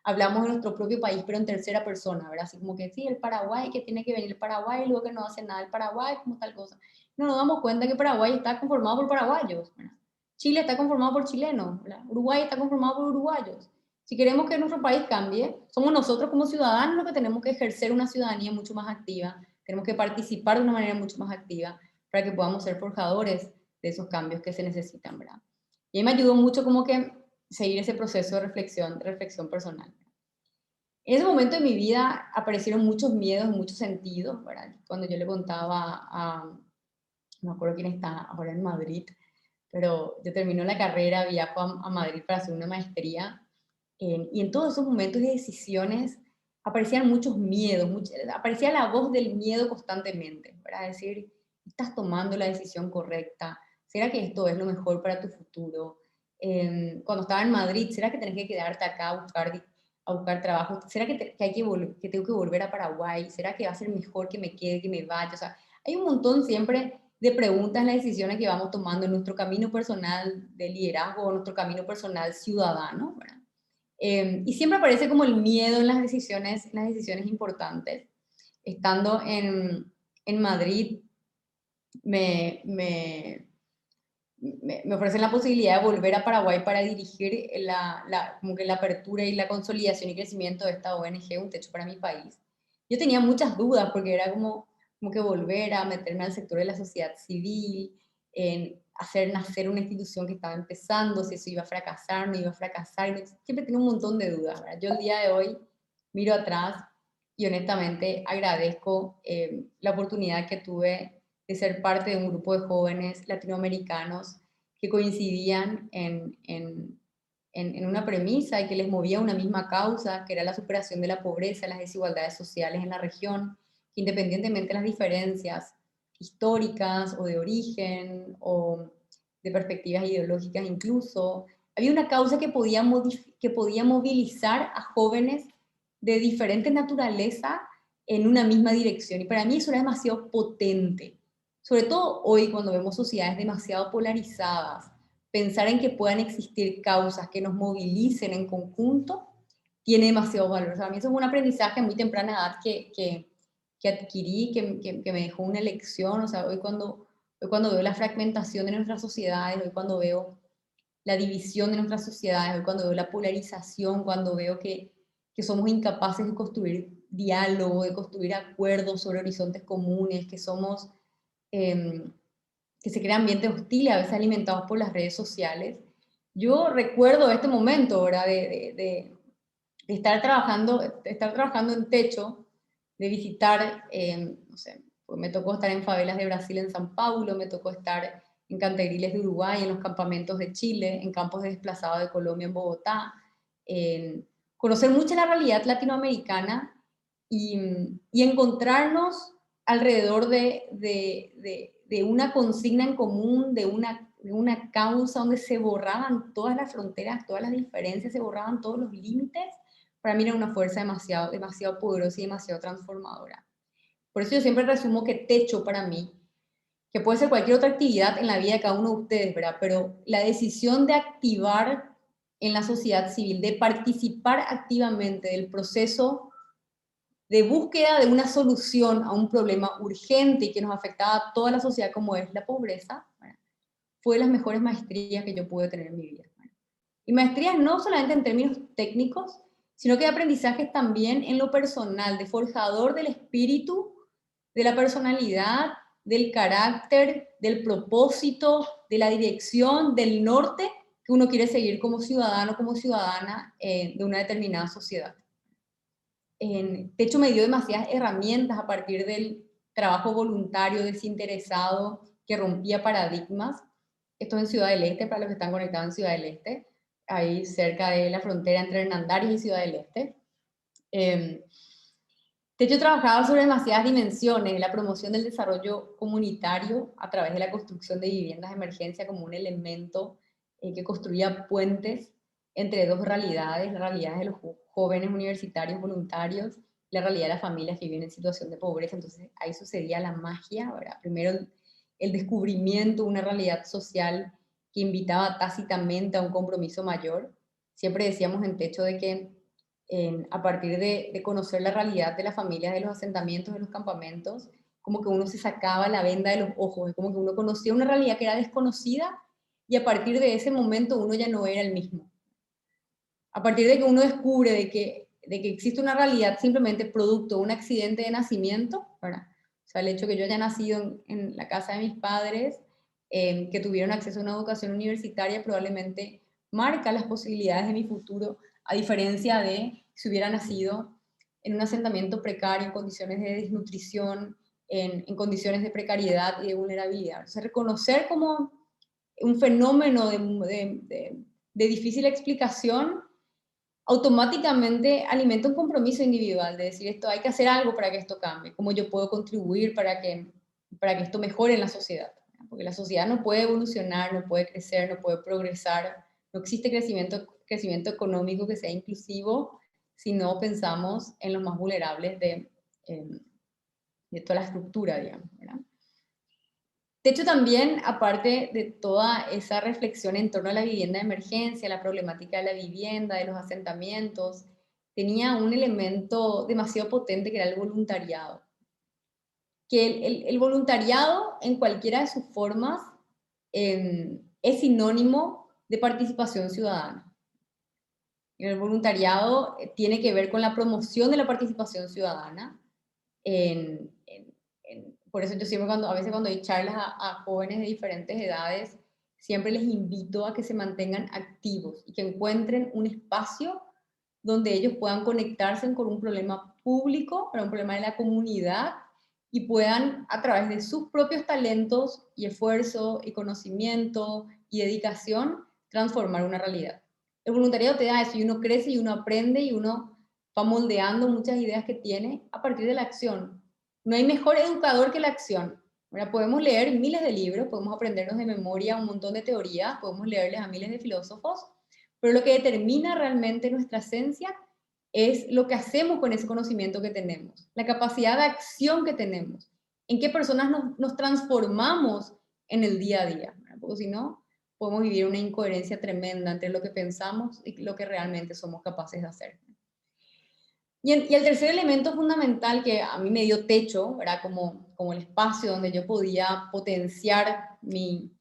hablamos de nuestro propio país, pero en tercera persona, ¿verdad? Así como que sí, el Paraguay, que tiene que venir el Paraguay, y luego que no hace nada el Paraguay, como tal cosa. No nos damos cuenta que Paraguay está conformado por paraguayos, ¿verdad? Chile está conformado por chilenos, ¿verdad? Uruguay está conformado por uruguayos. Si queremos que nuestro país cambie, somos nosotros como ciudadanos los que tenemos que ejercer una ciudadanía mucho más activa, tenemos que participar de una manera mucho más activa para que podamos ser forjadores de esos cambios que se necesitan, ¿verdad? Y a mí me ayudó mucho como que seguir ese proceso de reflexión personal. En ese momento de mi vida aparecieron muchos miedos, muchos sentidos, ¿verdad? Cuando yo le contaba no me acuerdo quién está ahora en Madrid, pero yo termino la carrera, viajo a Madrid para hacer una maestría, y en todos esos momentos de decisiones aparecían muchos miedos, aparecía la voz del miedo constantemente, ¿verdad? Es decir, ¿estás tomando la decisión correcta? ¿Será que esto es lo mejor para tu futuro? Cuando estaba en Madrid, ¿será que tenés que quedarte acá a buscar trabajo? ¿Será que tengo que volver a Paraguay? ¿Será que va a ser mejor que me quede, que me vaya? O sea, hay un montón siempre de preguntas en las decisiones que vamos tomando en nuestro camino personal de liderazgo o nuestro camino personal ciudadano, ¿verdad? Y siempre aparece como el miedo en las decisiones importantes. Estando en Madrid, me ofrecen la posibilidad de volver a Paraguay para dirigir como que la apertura y la consolidación y crecimiento de esta ONG, Un Techo para mi País. Yo tenía muchas dudas porque era como que volver a meterme al sector de la sociedad civil, hacer nacer una institución que estaba empezando, si eso iba a fracasar, no iba a fracasar, y siempre tenía un montón de dudas, ¿verdad? Yo el día de hoy miro atrás y honestamente agradezco la oportunidad que tuve de ser parte de un grupo de jóvenes latinoamericanos que coincidían en una premisa y que les movía una misma causa, que era la superación de la pobreza, las desigualdades sociales en la región, que independientemente de las diferencias históricas o de origen o de perspectivas ideológicas incluso, había una causa que podía movilizar a jóvenes de diferente naturaleza en una misma dirección. Y para mí eso era demasiado potente. Sobre todo hoy cuando vemos sociedades demasiado polarizadas, pensar en que puedan existir causas que nos movilicen en conjunto tiene demasiado valor. O sea, a mí eso es un aprendizaje a muy temprana edad que adquirí, que me dejó una lección. O sea, hoy cuando veo la fragmentación de nuestras sociedades, hoy cuando veo la división de nuestras sociedades, hoy cuando veo la polarización, cuando veo que somos incapaces de construir diálogo, de construir acuerdos sobre horizontes comunes, que somos, que se crean ambientes hostiles, a veces alimentados por las redes sociales. Yo recuerdo este momento, ¿verdad? De estar trabajando en Techo, de visitar, no sé, pues me tocó estar en favelas de Brasil, en San Paulo, me tocó estar en Cantegriles de Uruguay, en los campamentos de Chile, en campos de desplazados de Colombia, en Bogotá, conocer mucho la realidad latinoamericana y encontrarnos alrededor de una consigna en común, de una causa donde se borraban todas las fronteras, todas las diferencias, se borraban todos los límites. Para mí era una fuerza demasiado, demasiado poderosa y demasiado transformadora. Por eso yo siempre resumo que Techo para mí, que puede ser cualquier otra actividad en la vida de cada uno de ustedes, ¿verdad? Pero la decisión de activar en la sociedad civil, de participar activamente del proceso de búsqueda de una solución a un problema urgente y que nos afectaba a toda la sociedad como es la pobreza, ¿verdad? Fue de las mejores maestrías que yo pude tener en mi vida, ¿verdad? Y maestrías no solamente en términos técnicos, sino que de aprendizajes también en lo personal, de forjador del espíritu, de la personalidad, del carácter, del propósito, de la dirección, del norte que uno quiere seguir como ciudadano, como ciudadana de una determinada sociedad. Techo me dio demasiadas herramientas a partir del trabajo voluntario, desinteresado, que rompía paradigmas. Esto es en Ciudad del Este, para los que están conectados en Ciudad del Este, ahí cerca de la frontera entre Hernandarias y Ciudad del Este. Techo trabajaba sobre demasiadas dimensiones, la promoción del desarrollo comunitario a través de la construcción de viviendas de emergencia como un elemento que construía puentes entre dos realidades, la realidad de los jóvenes universitarios voluntarios, la realidad de las familias que viven en situación de pobreza. Entonces ahí sucedía la magia, ¿verdad? Primero el descubrimiento de una realidad social que invitaba tácitamente a un compromiso mayor. Siempre decíamos en Techo de que a partir de conocer la realidad de las familias, de los asentamientos, de los campamentos, como que uno se sacaba la venda de los ojos, como que uno conocía una realidad que era desconocida y a partir de ese momento uno ya no era el mismo. A partir de que uno descubre de que existe una realidad simplemente producto de un accidente de nacimiento, ¿verdad? O sea, el hecho que yo haya nacido en la casa de mis padres, que tuvieron acceso a una educación universitaria, probablemente marca las posibilidades de mi futuro, a diferencia de si hubiera nacido en un asentamiento precario, en condiciones de desnutrición, en condiciones de precariedad y de vulnerabilidad. O sea, reconocer como un fenómeno de difícil explicación automáticamente alimenta un compromiso individual de decir esto, hay que hacer algo para que esto cambie, cómo yo puedo contribuir para que esto mejore en la sociedad, porque la sociedad no puede evolucionar, no puede crecer, no puede progresar, no existe crecimiento económico que sea inclusivo si no pensamos en los más vulnerables de toda la estructura, digamos, ¿verdad? De hecho, también, aparte de toda esa reflexión en torno a la vivienda de emergencia, la problemática de la vivienda, de los asentamientos, tenía un elemento demasiado potente que era el voluntariado. Que el voluntariado, en cualquiera de sus formas, es sinónimo de participación ciudadana. El voluntariado tiene que ver con la promoción de la participación ciudadana. Por eso yo siempre a veces cuando doy charlas a jóvenes de diferentes edades, siempre les invito a que se mantengan activos y que encuentren un espacio donde ellos puedan conectarse con un problema público, con un problema de la comunidad, y puedan, a través de sus propios talentos y esfuerzo y conocimiento y dedicación, transformar una realidad. El voluntariado te da eso, y uno crece y uno aprende y uno va moldeando muchas ideas que tiene a partir de la acción. No hay mejor educador que la acción. Ahora, podemos leer miles de libros, podemos aprendernos de memoria un montón de teorías, podemos leerles a miles de filósofos, pero lo que determina realmente nuestra esencia es lo que hacemos con ese conocimiento que tenemos, la capacidad de acción que tenemos, en qué personas nos transformamos en el día a día, ¿verdad? Porque si no, podemos vivir una incoherencia tremenda entre lo que pensamos y lo que realmente somos capaces de hacer. Y el tercer elemento fundamental que a mí me dio techo, era como el espacio donde yo podía potenciar mi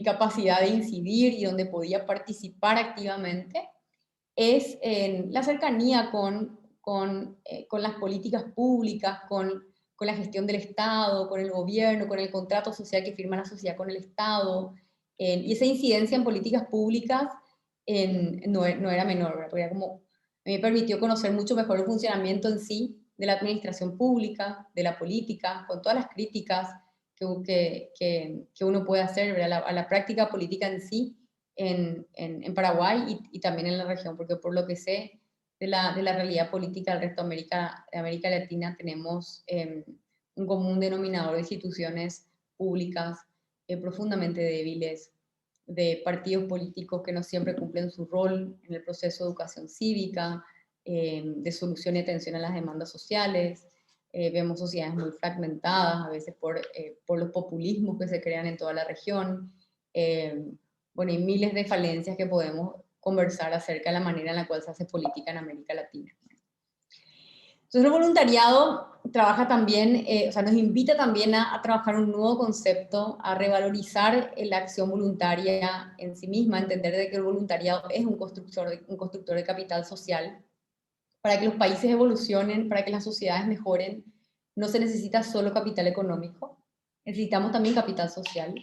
capacidad de incidir y donde podía participar activamente, es en la cercanía con las políticas públicas, con la gestión del Estado, con el gobierno, con el contrato social que firma la sociedad con el Estado, y esa incidencia en políticas públicas no era menor, ¿verdad? Porque era como, me permitió conocer mucho mejor el funcionamiento en sí de la administración pública, de la política, con todas las críticas que uno puede hacer, ¿verdad? A la práctica política en sí, en Paraguay y también en la región, porque por lo que sé de la realidad política del resto de América Latina, tenemos un común denominador de instituciones públicas profundamente débiles, de partidos políticos que no siempre cumplen su rol en el proceso de educación cívica, de solución y atención a las demandas sociales. Vemos sociedades muy fragmentadas, a veces por los populismos que se crean en toda la región. Bueno, y miles de falencias que podemos conversar acerca de la manera en la cual se hace política en América Latina. Entonces el voluntariado trabaja también, nos invita también a trabajar un nuevo concepto, a revalorizar la acción voluntaria en sí misma, a entender de que el voluntariado es un constructor de capital social. Para que los países evolucionen, para que las sociedades mejoren, no se necesita solo capital económico, necesitamos también capital social.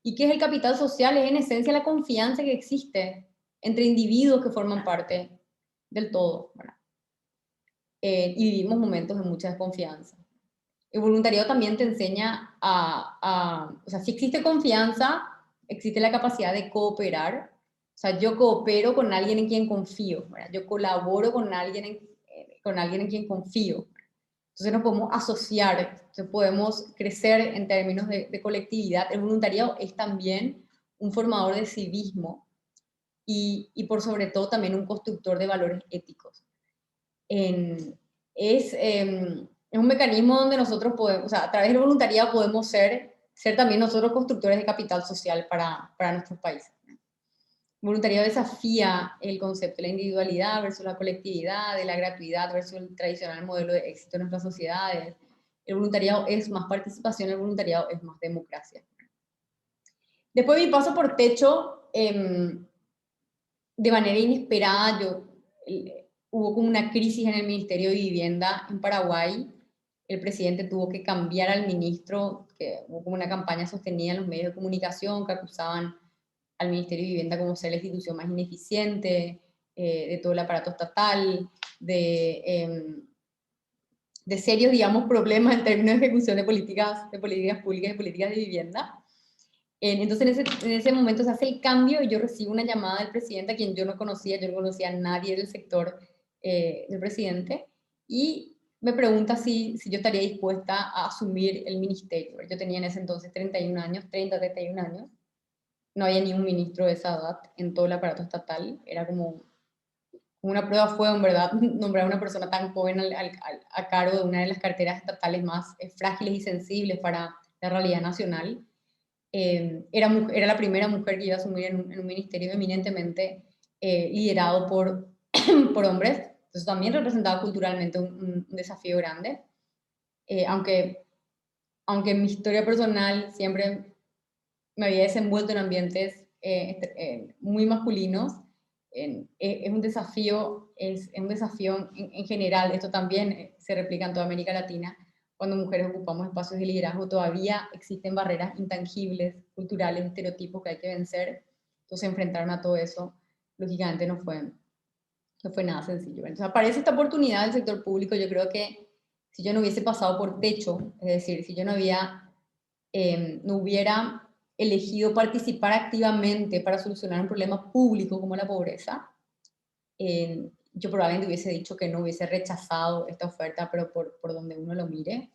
¿Y qué es el capital social? Es en esencia la confianza que existe entre individuos que forman parte del todo, ¿verdad? Y vivimos momentos de mucha desconfianza. El voluntariado también te enseña o sea, si existe confianza, existe la capacidad de cooperar. O sea, yo coopero con alguien en quien confío, ¿verdad? Yo colaboro con alguien en quien confío. Entonces nos podemos asociar, entonces podemos crecer en términos de colectividad. El voluntariado es también un formador de civismo y por sobre todo también un constructor de valores éticos. Es un mecanismo donde nosotros podemos, o sea, a través del voluntariado podemos ser también nosotros constructores de capital social para nuestros países. El voluntariado desafía el concepto de la individualidad versus la colectividad, de la gratuidad versus el tradicional modelo de éxito en nuestras sociedades. El voluntariado es más participación, el voluntariado es más democracia. Después de mi paso por Techo, de manera inesperada, hubo como una crisis en el Ministerio de Vivienda en Paraguay. El presidente tuvo que cambiar al ministro, que hubo como una campaña sostenida en los medios de comunicación que acusaban al Ministerio de Vivienda como ser la institución más ineficiente de todo el aparato estatal, de serios, digamos, problemas en términos de ejecución de políticas públicas y políticas de vivienda. Entonces en ese momento se hace el cambio y yo recibo una llamada del presidente a quien yo no conocía a nadie del sector del presidente, y me pregunta si yo estaría dispuesta a asumir el ministerio. Yo tenía en ese entonces 31 años, no había ni un ministro de esa edad en todo el aparato estatal, era como una prueba fue, en verdad, nombrar a una persona tan joven a cargo de una de las carteras estatales más frágiles y sensibles para la realidad nacional. Era la primera mujer que iba a asumir en un ministerio eminentemente liderado por hombres, entonces también representaba culturalmente un desafío grande, aunque en mi historia personal siempre me había desenvuelto en ambientes muy masculinos. Es un desafío en general, esto también se replica en toda América Latina, cuando mujeres ocupamos espacios de liderazgo, todavía existen barreras intangibles, culturales, estereotipos que hay que vencer. Entonces, enfrentarme a todo eso, lógicamente, no fue nada sencillo. Entonces, aparece esta oportunidad del sector público. Yo creo que si yo no hubiese pasado por techo, es decir, si yo no hubiera elegido participar activamente para solucionar un problema público como la pobreza, yo probablemente hubiese dicho que no, hubiese rechazado esta oferta, pero por donde uno lo mire.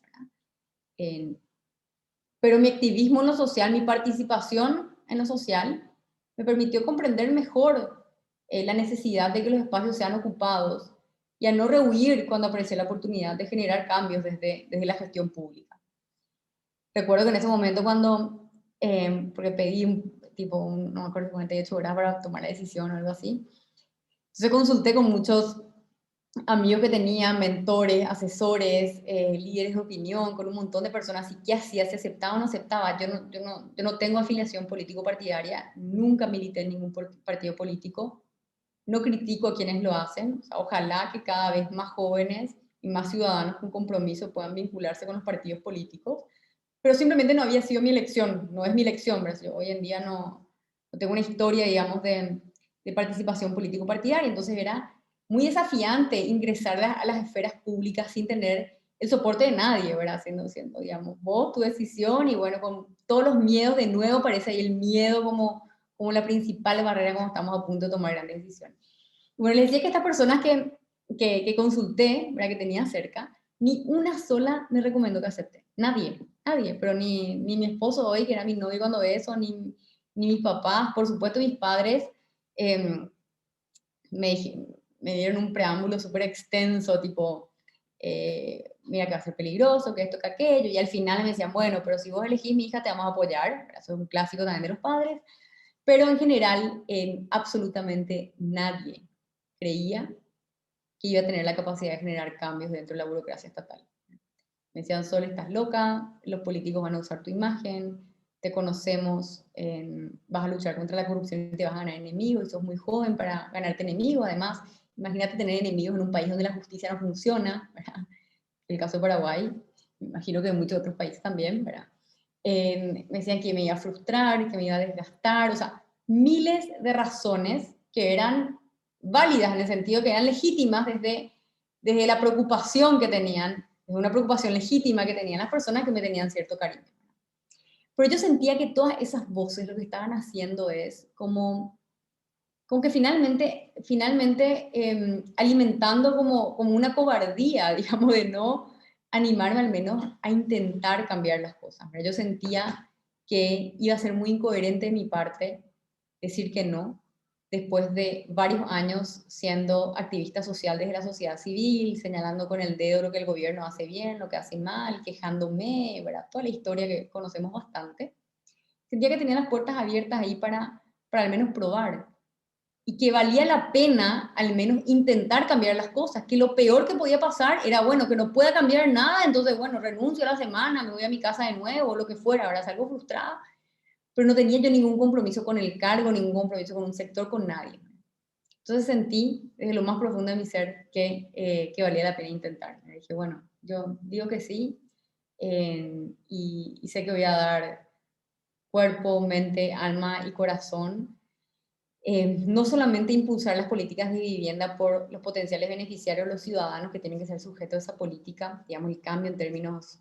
Pero mi activismo en lo social, mi participación en lo social, me permitió comprender mejor la necesidad de que los espacios sean ocupados y a no rehuir cuando apareció la oportunidad de generar cambios desde la gestión pública. Recuerdo que en ese momento cuando, porque pedí no me acuerdo, 48 horas para tomar la decisión o algo así, entonces consulté con muchos amigos que tenía, mentores, asesores, líderes de opinión, con un montón de personas, y qué hacía, si aceptaba o no aceptaba. Yo no tengo afiliación político-partidaria, nunca milité en ningún partido político, no critico a quienes lo hacen, o sea, ojalá que cada vez más jóvenes y más ciudadanos con compromiso puedan vincularse con los partidos políticos, pero simplemente no había sido mi elección, no es mi elección, ¿verdad? Yo hoy en día no tengo una historia, digamos, de participación político-partidaria, entonces era muy desafiante ingresar a las esferas públicas sin tener el soporte de nadie, ¿verdad? Siendo, digamos, vos, tu decisión, y bueno, con todos los miedos, de nuevo aparece ahí el miedo como la principal barrera cuando estamos a punto de tomar grandes decisiones. Y bueno, les decía que estas personas que consulté, ¿verdad? Que tenía cerca, ni una sola me recomendó que acepte. Nadie, pero ni mi esposo hoy, que era mi novio cuando ve eso, ni mis papás, por supuesto mis padres, me dieron un preámbulo súper extenso, tipo, mira que va a ser peligroso, que esto, que aquello, y al final me decían, bueno, pero si vos elegís, mi hija, te vamos a apoyar. Eso es un clásico también de los padres, pero en general, absolutamente nadie creía que iba a tener la capacidad de generar cambios dentro de la burocracia estatal. Me decían, Sol, estás loca, los políticos van a usar tu imagen, te conocemos, vas a luchar contra la corrupción y te vas a ganar enemigos, y sos muy joven para ganarte enemigos. Además, imagínate tener enemigos en un país donde la justicia no funciona, ¿verdad? El caso de Paraguay, me imagino que en muchos otros países también, ¿verdad? Me decían que me iba a frustrar, que me iba a desgastar, o sea, miles de razones que eran válidas en el sentido que eran legítimas desde la preocupación que tenían, desde una preocupación legítima que tenían las personas que me tenían cierto cariño. Pero yo sentía que todas esas voces lo que estaban haciendo es como que finalmente alimentando como una cobardía, digamos, de no animarme al menos a intentar cambiar las cosas. Yo sentía que iba a ser muy incoherente de mi parte decir que no, después de varios años siendo activista social desde la sociedad civil, señalando con el dedo lo que el gobierno hace bien, lo que hace mal, quejándome, ¿verdad? Toda la historia que conocemos bastante. Sentía que tenía las puertas abiertas ahí para al menos probar, y que valía la pena al menos intentar cambiar las cosas, que lo peor que podía pasar era, bueno, que no pueda cambiar nada, entonces, bueno, renuncio a la semana, me voy a mi casa de nuevo, lo que fuera, ahora salgo frustrada, pero no tenía yo ningún compromiso con el cargo, ningún compromiso con un sector, con nadie. Entonces sentí desde lo más profundo de mi ser que valía la pena intentar. Me dije, bueno, yo digo que sí, y sé que voy a dar cuerpo, mente, alma y corazón, no solamente impulsar las políticas de vivienda por los potenciales beneficiarios, los ciudadanos que tienen que ser sujetos a esa política, digamos, el cambio en términos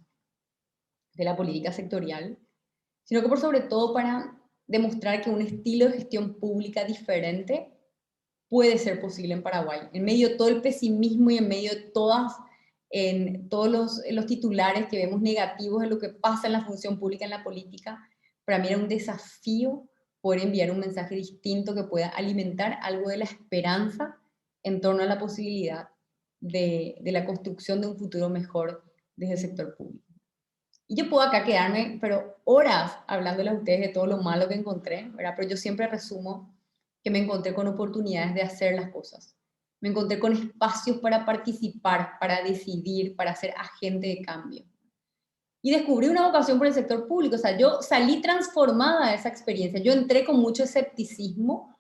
de la política sectorial, sino que por sobre todo para demostrar que un estilo de gestión pública diferente puede ser posible en Paraguay. En medio de todo el pesimismo y en medio de todos los titulares que vemos negativos de lo que pasa en la función pública, en la política, para mí era un desafío poder enviar un mensaje distinto que pueda alimentar algo de la esperanza en torno a la posibilidad de la construcción de un futuro mejor desde el sector público. Y yo puedo acá quedarme, pero horas hablándoles a ustedes de todo lo malo que encontré, ¿verdad? Pero yo siempre resumo que me encontré con oportunidades de hacer las cosas. Me encontré con espacios para participar, para decidir, para ser agente de cambio. Y descubrí una vocación por el sector público. O sea, yo salí transformada de esa experiencia. Yo entré con mucho escepticismo,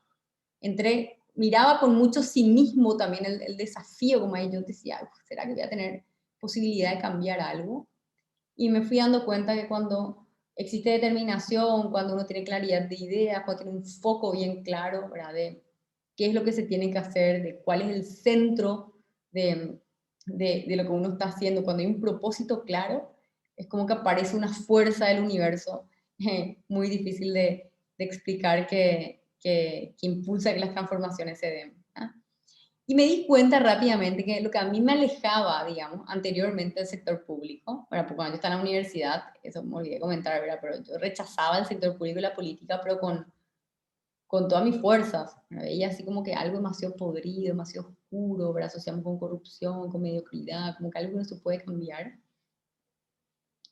miraba con mucho cinismo también el desafío, como ahí yo decía, ¿será que voy a tener posibilidad de cambiar algo? Y me fui dando cuenta que cuando existe determinación, cuando uno tiene claridad de ideas, cuando tiene un foco bien claro, ¿verdad? De qué es lo que se tiene que hacer, de cuál es el centro de lo que uno está haciendo, cuando hay un propósito claro, es como que aparece una fuerza del universo muy difícil de explicar que impulsa que las transformaciones se den. ¿Ah? Y me di cuenta rápidamente que lo que a mí me alejaba, digamos, anteriormente del sector público, bueno, porque cuando yo estaba en la universidad, eso me olvidé comentar, ¿verdad? Pero yo rechazaba el sector público y la política, pero con todas mis fuerzas. Me veía así como que algo demasiado podrido, demasiado oscuro, ¿verdad? Asociamos con corrupción, con mediocridad, como que algo que no se puede cambiar.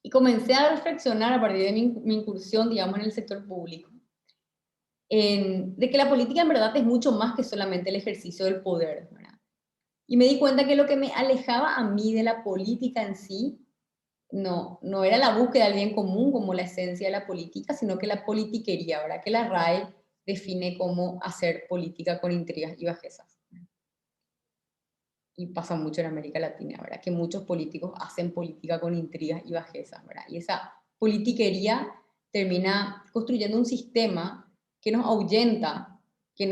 Y comencé a reflexionar a partir de mi incursión, digamos, en el sector público, de que la política en verdad es mucho más que solamente el ejercicio del poder, ¿verdad? Y me di cuenta que lo que me alejaba a mí de la política en sí no era la búsqueda del bien común como la esencia de la política, sino que la politiquería, ¿verdad? Que la RAE define como hacer política con intrigas y bajezas. Y pasa mucho en América Latina, ¿verdad? Que muchos políticos hacen política con intrigas y bajezas, ¿verdad? Y esa politiquería termina construyendo un sistema que nos ahuyenta, que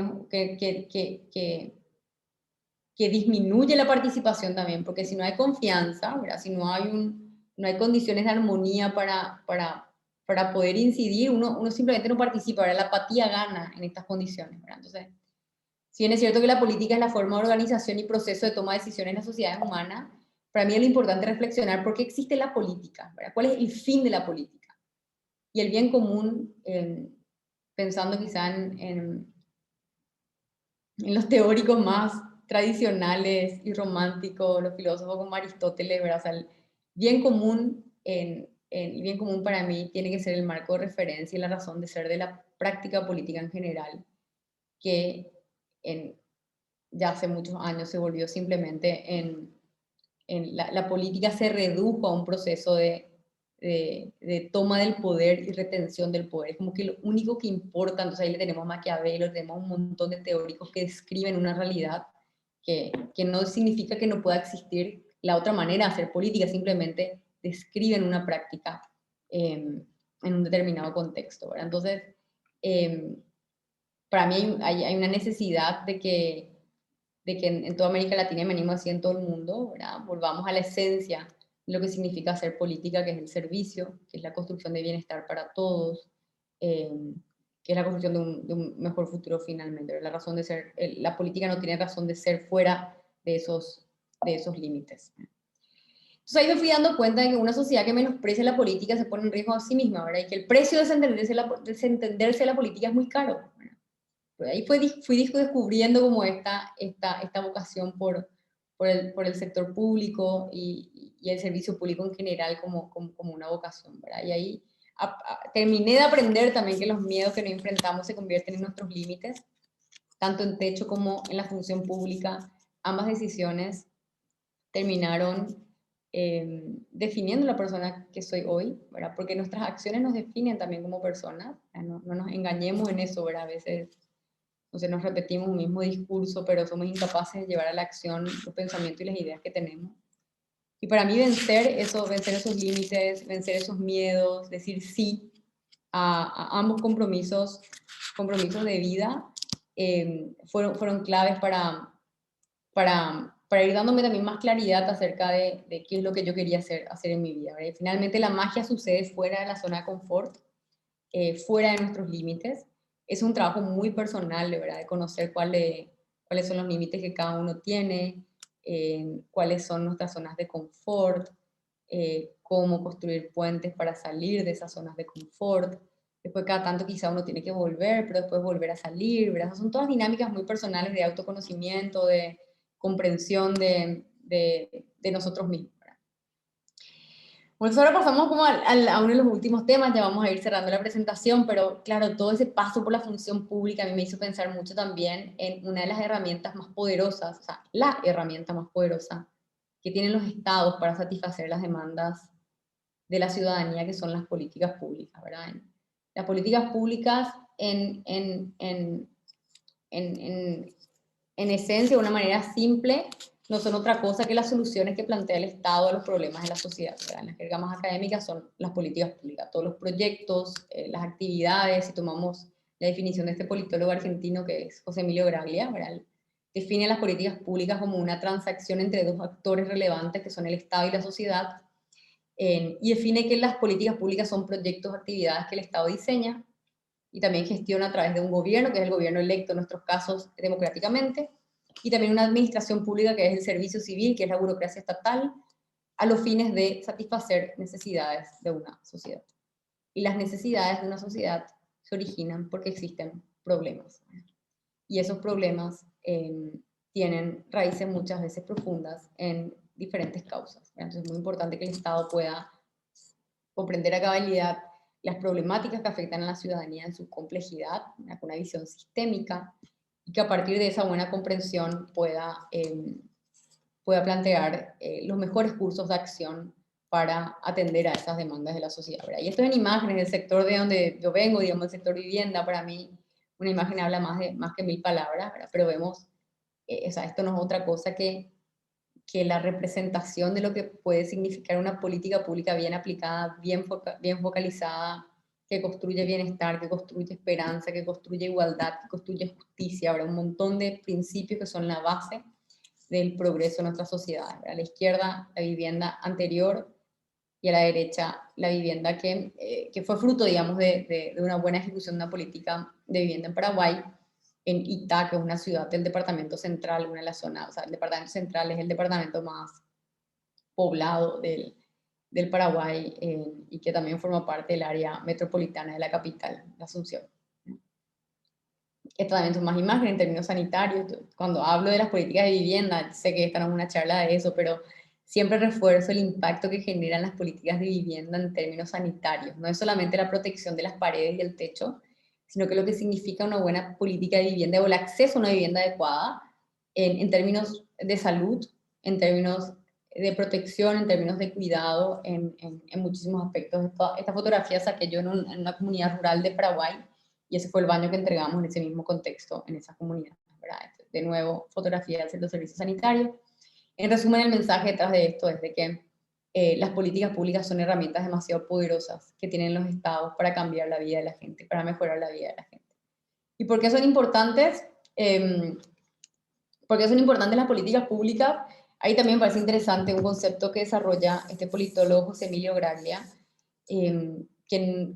disminuye la participación también, porque si no hay confianza, ¿verdad? Si no hay condiciones de armonía para poder incidir, uno simplemente no participa, ¿verdad? La apatía gana en estas condiciones, ¿verdad? Entonces, si bien es cierto que la política es la forma de organización y proceso de toma de decisiones en las sociedades humanas, para mí es lo importante reflexionar por qué existe la política, ¿verdad? ¿Cuál es el fin de la política? Y el bien común, pensando quizá en los teóricos más tradicionales y románticos, los filósofos como Aristóteles, ¿verdad? O sea, el bien común, el bien común para mí tiene que ser el marco de referencia y la razón de ser de la práctica política en general, que ya hace muchos años se volvió simplemente la política se redujo a un proceso de toma del poder y retención del poder. Es como que lo único que importa, entonces ahí le tenemos a Maquiavelo, tenemos un montón de teóricos que describen una realidad que no significa que no pueda existir la otra manera de hacer política, simplemente describen una práctica en un determinado contexto, ¿verdad? Entonces, para mí hay una necesidad de que en toda América Latina y me animo así en todo el mundo, ¿verdad? Volvamos a la esencia de lo que significa hacer política, que es el servicio, que es la construcción de bienestar para todos, que es la construcción de un mejor futuro finalmente. La razón de ser, la política no tiene razón de ser fuera de esos límites. Entonces ahí me fui dando cuenta de que una sociedad que menosprecia la política se pone en riesgo a sí misma, ¿verdad? Y que el precio de desentenderse la política es muy caro, ¿verdad? Pues ahí fui descubriendo como esta vocación por el sector público y el servicio público en general como una vocación, ¿verdad? Y ahí terminé de aprender también que los miedos que nos enfrentamos se convierten en nuestros límites, tanto en techo como en la función pública. Ambas decisiones terminaron definiendo la persona que soy hoy, ¿verdad? Porque nuestras acciones nos definen también como personas, no nos engañemos en eso, ¿verdad? A veces nos repetimos un mismo discurso, pero somos incapaces de llevar a la acción los pensamientos y las ideas que tenemos. Y para mí vencer esos límites, vencer esos miedos, decir sí a ambos compromisos de vida, fueron claves para ir dándome también más claridad acerca de qué es lo que yo quería hacer en mi vida, ¿verdad? Y finalmente la magia sucede fuera de la zona de confort, fuera de nuestros límites. Es un trabajo muy personal, de verdad, de conocer cuáles son los límites que cada uno tiene, cuáles son nuestras zonas de confort, cómo construir puentes para salir de esas zonas de confort. Después cada tanto quizá uno tiene que volver, pero después volver a salir, ¿verdad? Esas son todas dinámicas muy personales de autoconocimiento, de comprensión de nosotros mismos. Bueno, ahora pasamos como a uno de los últimos temas, ya vamos a ir cerrando la presentación, pero claro, todo ese paso por la función pública a mí me hizo pensar mucho también en una de las herramientas más poderosas, o sea, la herramienta más poderosa que tienen los estados para satisfacer las demandas de la ciudadanía, que son las políticas públicas, ¿verdad? Las políticas públicas en esencia, de una manera simple, no son otra cosa que las soluciones que plantea el Estado a los problemas de la sociedad, ¿verdad? En la jerga más académica son las políticas públicas, todos los proyectos, las actividades. Si tomamos la definición de este politólogo argentino que es José Emilio Graglia, ¿verdad? Define las políticas públicas como una transacción entre dos actores relevantes que son el Estado y la sociedad, y define que las políticas públicas son proyectos o actividades que el Estado diseña y también gestiona a través de un gobierno, que es el gobierno electo en nuestros casos democráticamente, y también una administración pública que es el servicio civil, que es la burocracia estatal, a los fines de satisfacer necesidades de una sociedad. Y las necesidades de una sociedad se originan porque existen problemas. Y esos problemas tienen raíces muchas veces profundas en diferentes causas. Entonces es muy importante que el Estado pueda comprender a cabalidad las problemáticas que afectan a la ciudadanía en su complejidad, con una visión sistémica, y que a partir de esa buena comprensión pueda plantear los mejores cursos de acción para atender a esas demandas de la sociedad, ¿verdad? Y esto en imágenes del sector de donde yo vengo, digamos, el sector vivienda. Para mí una imagen habla más que 1000 palabras, ¿verdad? Pero vemos, o sea, esto no es otra cosa que la representación de lo que puede significar una política pública bien aplicada, bien focalizada, que construye bienestar, que construye esperanza, que construye igualdad, que construye justicia. Habrá un montón de principios que son la base del progreso de nuestra sociedad. A la izquierda, la vivienda anterior, y a la derecha, la vivienda que fue fruto, digamos, de una buena ejecución de una política de vivienda en Paraguay, en Itá, que es una ciudad del departamento central, una de las zonas, o sea, el departamento central es el departamento más poblado del Paraguay, y que también forma parte del área metropolitana de la capital, de Asunción. Estas también son más imágenes en términos sanitarios. Cuando hablo de las políticas de vivienda, sé que esta no es una charla de eso, pero siempre refuerzo el impacto que generan las políticas de vivienda en términos sanitarios. No es solamente la protección de las paredes y el techo, sino que lo que significa una buena política de vivienda o el acceso a una vivienda adecuada en términos de salud, en términos de protección, en términos de cuidado, en muchísimos aspectos. Esta fotografía saqué yo en una comunidad rural de Paraguay, y ese fue el baño que entregamos en ese mismo contexto, en esa comunidad, ¿verdad? De nuevo, fotografías de los servicios sanitarios. En resumen, el mensaje detrás de esto es de que las políticas públicas son herramientas demasiado poderosas que tienen los estados para cambiar la vida de la gente, para mejorar la vida de la gente. ¿Y por qué son importantes? ¿Por qué son importantes las políticas públicas? Ahí también me parece interesante un concepto que desarrolla este politólogo José Emilio Graglia, que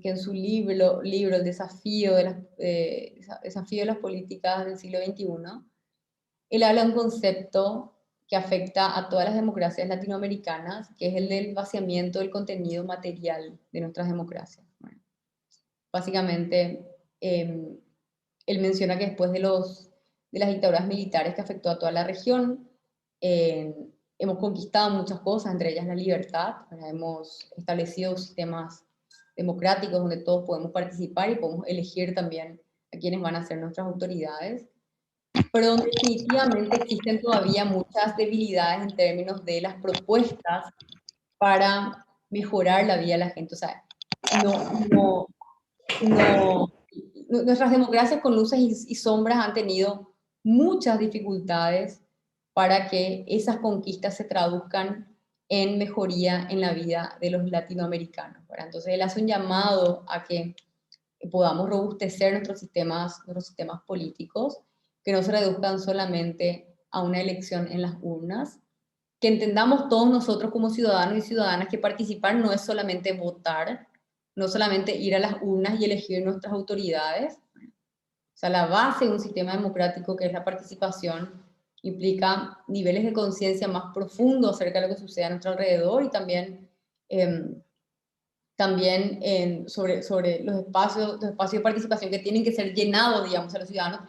en su libro El desafío de las políticas del siglo XXI, él habla de un concepto que afecta a todas las democracias latinoamericanas, que es el del vaciamiento del contenido material de nuestras democracias. Bueno, básicamente, él menciona que después de las dictaduras militares que afectó a toda la región, hemos conquistado muchas cosas, entre ellas la libertad. Hemos establecido sistemas democráticos donde todos podemos participar y podemos elegir también a quienes van a ser nuestras autoridades, pero donde definitivamente existen todavía muchas debilidades en términos de las propuestas para mejorar la vida de la gente. O sea, nuestras democracias con luces y sombras han tenido muchas dificultades para que esas conquistas se traduzcan en mejoría en la vida de los latinoamericanos, ¿verdad? Entonces él hace un llamado a que podamos robustecer nuestros sistemas políticos, que no se reduzcan solamente a una elección en las urnas, que entendamos todos nosotros como ciudadanos y ciudadanas que participar no es solamente votar, no solamente ir a las urnas y elegir nuestras autoridades. O sea, la base de un sistema democrático, que es la participación, implica niveles de conciencia más profundos acerca de lo que sucede a nuestro alrededor, y también sobre los espacios de participación que tienen que ser llenados, digamos, a los ciudadanos.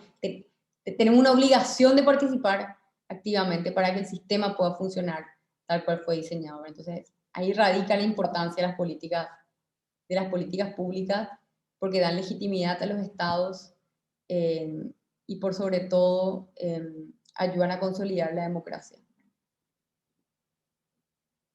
Tenemos una obligación de participar activamente para que el sistema pueda funcionar tal cual fue diseñado. Entonces, ahí radica la importancia de las políticas públicas, porque dan legitimidad a los estados, y por sobre todo ayudan a consolidar la democracia.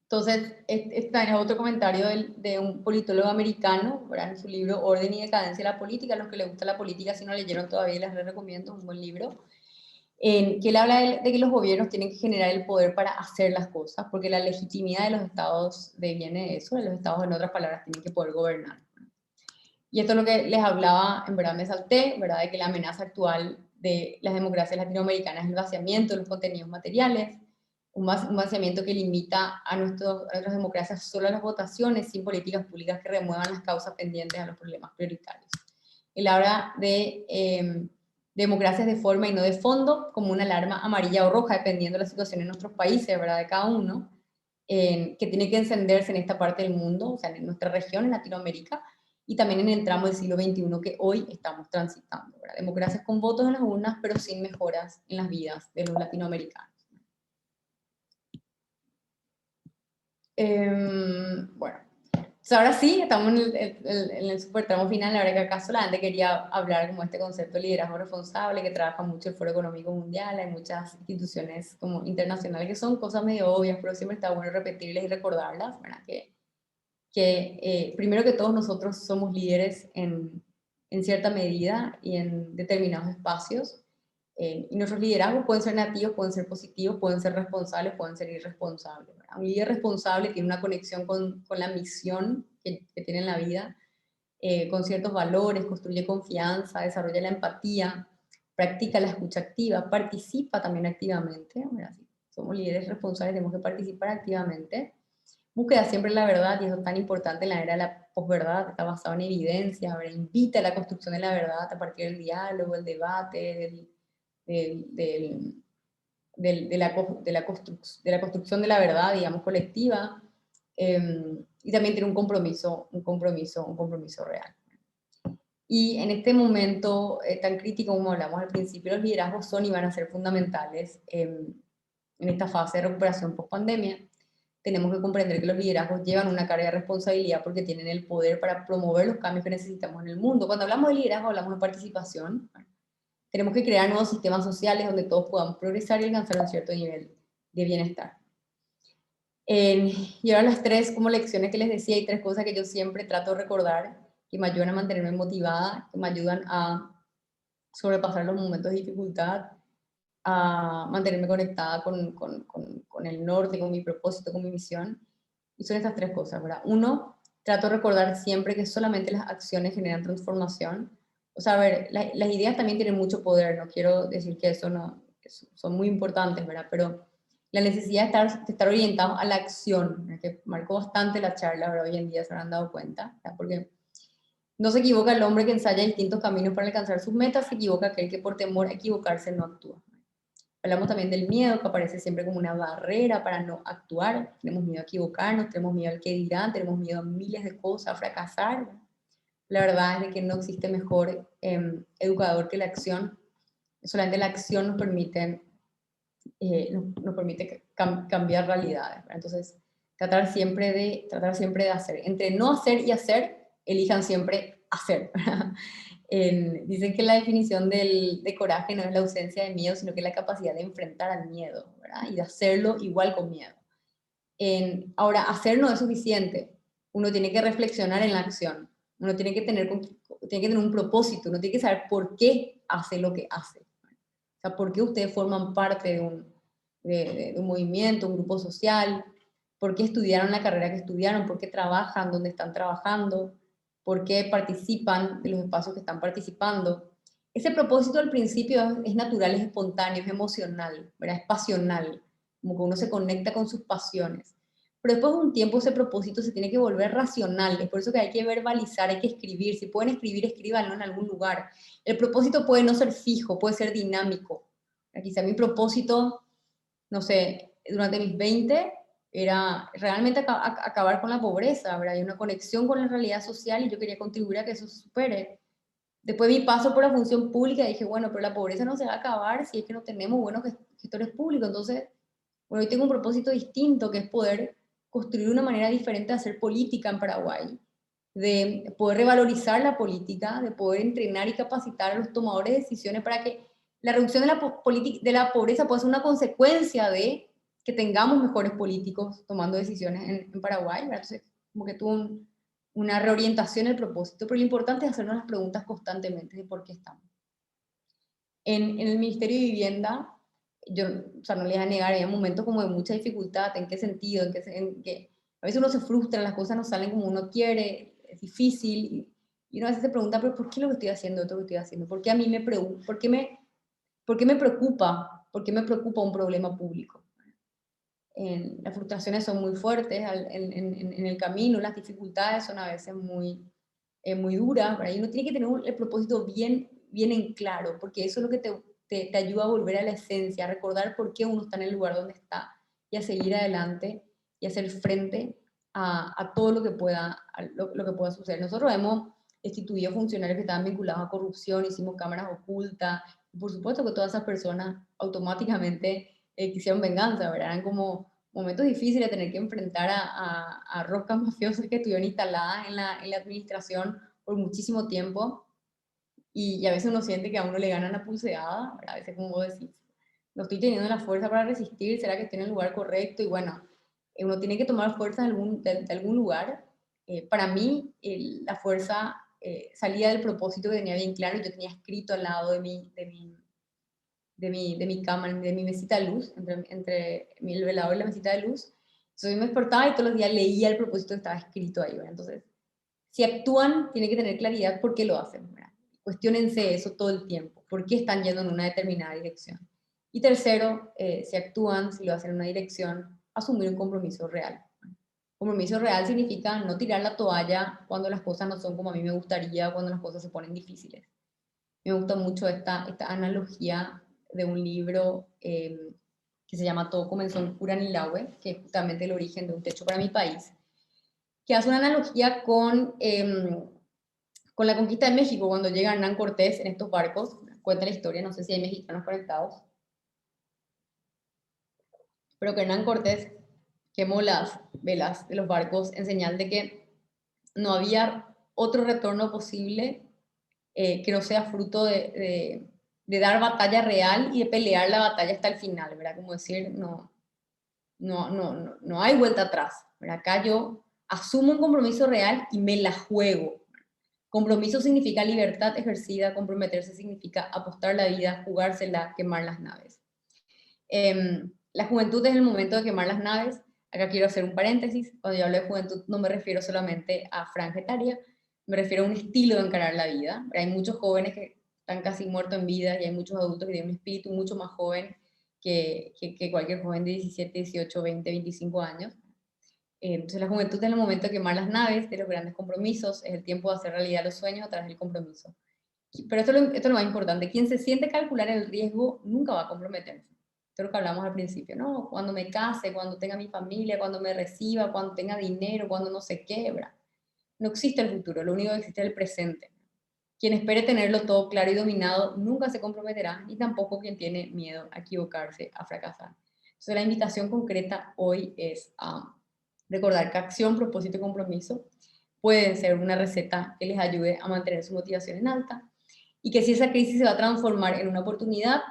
Entonces, este es otro comentario de un politólogo americano, ¿verdad? En su libro Orden y decadencia de la política. A los que les gusta la política, si no leyeron todavía, les recomiendo, es un buen libro. en que él habla de que los gobiernos tienen que generar el poder para hacer las cosas, porque la legitimidad de los estados viene de eso, de los estados, en otras palabras, tienen que poder gobernar. Y esto es lo que les hablaba, en verdad me salté, ¿verdad? De que la amenaza actual de las democracias latinoamericanas es el vaciamiento de los contenidos materiales, un vaciamiento que limita a nuestras democracias solo a las votaciones, sin políticas públicas que remuevan las causas pendientes a los problemas prioritarios. Él habla de democracias de forma y no de fondo, como una alarma amarilla o roja, dependiendo de la situación en nuestros países, ¿verdad? De cada uno, que tiene que encenderse en esta parte del mundo, o sea, en nuestra región, en Latinoamérica, y también en el tramo del siglo XXI que hoy estamos transitando, ¿verdad? Democracias con votos en las urnas, pero sin mejoras en las vidas de los latinoamericanos. Bueno, pues ahora sí, estamos en el super tramo final. La verdad que acá solamente quería hablar como este concepto de liderazgo responsable que trabaja mucho el Foro Económico Mundial. Hay muchas instituciones como internacionales que son cosas medio obvias, pero siempre está bueno repetirles y recordarlas, ¿verdad? Que primero que todos nosotros somos líderes en cierta medida y en determinados espacios. Y nuestros liderazgos pueden ser nativos, pueden ser positivos, pueden ser responsables, pueden ser irresponsables, ¿verdad? Un líder responsable tiene una conexión con la misión que tiene en la vida, con ciertos valores, construye confianza, desarrolla la empatía, practica la escucha activa, participa también activamente, ¿verdad? Si somos líderes responsables, tenemos que participar activamente. Búsqueda siempre la verdad, y eso es tan importante en la era de la posverdad, está basado en evidencia, ¿verdad? Invita a la construcción de la verdad a partir del diálogo, el debate, de la construcción de la verdad, digamos, colectiva, y también tiene un compromiso real. Y en este momento tan crítico como hablamos al principio, los liderazgos son y van a ser fundamentales en esta fase de recuperación post-pandemia. Tenemos que comprender que los liderazgos llevan una carga de responsabilidad porque tienen el poder para promover los cambios que necesitamos en el mundo. Cuando hablamos de liderazgo, hablamos de participación. Tenemos que crear nuevos sistemas sociales donde todos podamos progresar y alcanzar un cierto nivel de bienestar. Y ahora las tres como lecciones que les decía, hay tres cosas que yo siempre trato de recordar, que me ayudan a mantenerme motivada, que me ayudan a sobrepasar los momentos de dificultad, a mantenerme conectada con el norte, con mi propósito, con mi misión. Y son estas tres cosas, ¿verdad? Uno, trato de recordar siempre que solamente las acciones generan transformación. O sea, a ver, las ideas también tienen mucho poder, no quiero decir que eso no, que son muy importantes, ¿verdad? Pero la necesidad de estar orientados a la acción, ¿verdad? Que marcó bastante la charla, ¿verdad? Hoy en día se habrán dado cuenta, ¿verdad? Porque no se equivoca el hombre que ensaya distintos caminos para alcanzar sus metas, se equivoca aquel que por temor a equivocarse no actúa. Hablamos también del miedo, que aparece siempre como una barrera para no actuar. Tenemos miedo a equivocarnos, tenemos miedo al que dirán, tenemos miedo a miles de cosas, a fracasar. La verdad es de que no existe mejor educador que la acción. Solamente la acción nos permite cambiar realidades, ¿verdad? Entonces, tratar siempre de hacer. Entre no hacer y hacer, elijan siempre hacer. Dicen que la definición de coraje no es la ausencia de miedo, sino que es la capacidad de enfrentar al miedo, ¿verdad? Y de hacerlo igual con miedo. Ahora, hacer no es suficiente. Uno tiene que reflexionar en la acción. Uno tiene que tener un propósito. Uno tiene que saber por qué hace lo que hace. O sea, por qué ustedes forman parte de un movimiento, un grupo social, por qué estudiaron la carrera que estudiaron, por qué trabajan donde están trabajando, por qué participan de los espacios que están participando. Ese propósito al principio es natural, es espontáneo, es emocional, ¿verdad? Es pasional, como que uno se conecta con sus pasiones. Pero después de un tiempo ese propósito se tiene que volver racional, es por eso que hay que verbalizar, hay que escribir. Si pueden escribir, escríbanlo en algún lugar. El propósito puede no ser fijo, puede ser dinámico. Quizá mi propósito, no sé, durante mis 20 era realmente acabar con la pobreza, ¿verdad? Hay una conexión con la realidad social y yo quería contribuir a que eso se supere. Después de mi paso por la función pública dije, bueno, pero la pobreza no se va a acabar si es que no tenemos buenos gestores públicos. Entonces, bueno, hoy tengo un propósito distinto, que es poder construir una manera diferente de hacer política en Paraguay, de poder revalorizar la política, de poder entrenar y capacitar a los tomadores de decisiones para que la reducción de la pobreza pueda ser una consecuencia de que tengamos mejores políticos tomando decisiones en Paraguay, ¿verdad? Entonces, como que tuvo una reorientación en el propósito, pero lo importante es hacernos las preguntas constantemente de por qué estamos. En el Ministerio de Vivienda, yo, o sea, no les voy a negar, hay momentos como de mucha dificultad. ¿En qué sentido? En que a veces uno se frustra, las cosas no salen como uno quiere, es difícil, y uno a veces se pregunta, pero ¿por qué lo que estoy haciendo, esto que estoy haciendo? ¿Por qué a mí me preocupa? ¿Por qué me preocupa? ¿Por qué me preocupa un problema público? Las frustraciones son muy fuertes en el camino, las dificultades son a veces muy, muy duras, ¿verdad? Y uno tiene que tener el propósito bien, bien en claro, porque eso es lo que te ayuda a volver a la esencia, a recordar por qué uno está en el lugar donde está y a seguir adelante y hacer frente a todo lo que pueda, lo que pueda suceder. Nosotros hemos destituido funcionarios que estaban vinculados a corrupción, hicimos cámaras ocultas, y por supuesto que todas esas personas automáticamente quisieron venganza, ¿verdad? Eran como momentos difíciles de tener que enfrentar a roscas mafiosas que estuvieron instaladas en la administración por muchísimo tiempo, y a veces uno siente que a uno le ganan la pulseada, ¿verdad? A veces como vos decís, no estoy teniendo la fuerza para resistir, ¿será que estoy en el lugar correcto? Y bueno, uno tiene que tomar fuerza de algún lugar. Para mí, la fuerza salía del propósito que tenía bien claro, yo tenía escrito al lado de mi cama, de mi mesita de luz, entre el velador y la mesita de luz. Entonces me despertaba y todos los días leía el propósito que estaba escrito ahí, ¿verdad? Entonces, si actúan, tienen que tener claridad por qué lo hacen, ¿verdad? Cuestiónense eso todo el tiempo, por qué están yendo en una determinada dirección. Y tercero, si actúan, si lo hacen en una dirección, asumir un compromiso real. Compromiso real significa no tirar la toalla cuando las cosas no son como a mí me gustaría, cuando las cosas se ponen difíciles. Me gusta mucho esta analogía de un libro que se llama Todo comenzó en Curanilahue, que es justamente el origen de Un techo para mi país, que hace una analogía con la conquista de México, cuando llega Hernán Cortés en estos barcos. Cuenta la historia, no sé si hay mexicanos conectados, pero que Hernán Cortés quemó las velas de los barcos en señal de que no había otro retorno posible que no sea fruto de dar batalla real y de pelear la batalla hasta el final, ¿verdad? Como decir, no hay vuelta atrás, ¿verdad? Acá yo asumo un compromiso real y me la juego. Compromiso significa libertad ejercida, comprometerse significa apostar la vida, jugársela, quemar las naves. La juventud es el momento de quemar las naves. Acá quiero hacer un paréntesis. Cuando yo hablo de juventud no me refiero solamente a franja etaria, me refiero a un estilo de encarar la vida. Hay muchos jóvenes que están casi muertos en vida y hay muchos adultos que tienen un espíritu mucho más joven que cualquier joven de 17, 18, 20, 25 años. Entonces la juventud es el momento de quemar las naves, de los grandes compromisos, es el tiempo de hacer realidad los sueños a través del compromiso. Pero esto es lo más importante, quien se siente calcular el riesgo nunca va a comprometerse. Esto es lo que hablamos al principio, ¿no? Cuando me case, cuando tenga mi familia, cuando me reciba, cuando tenga dinero, cuando no se quebra. No existe el futuro, lo único que existe es el presente. Quien espere tenerlo todo claro y dominado nunca se comprometerá, y tampoco quien tiene miedo a equivocarse, a fracasar. Entonces la invitación concreta hoy es a recordar que acción, propósito y compromiso pueden ser una receta que les ayude a mantener su motivación en alta, y que si esa crisis se va a transformar en una oportunidad,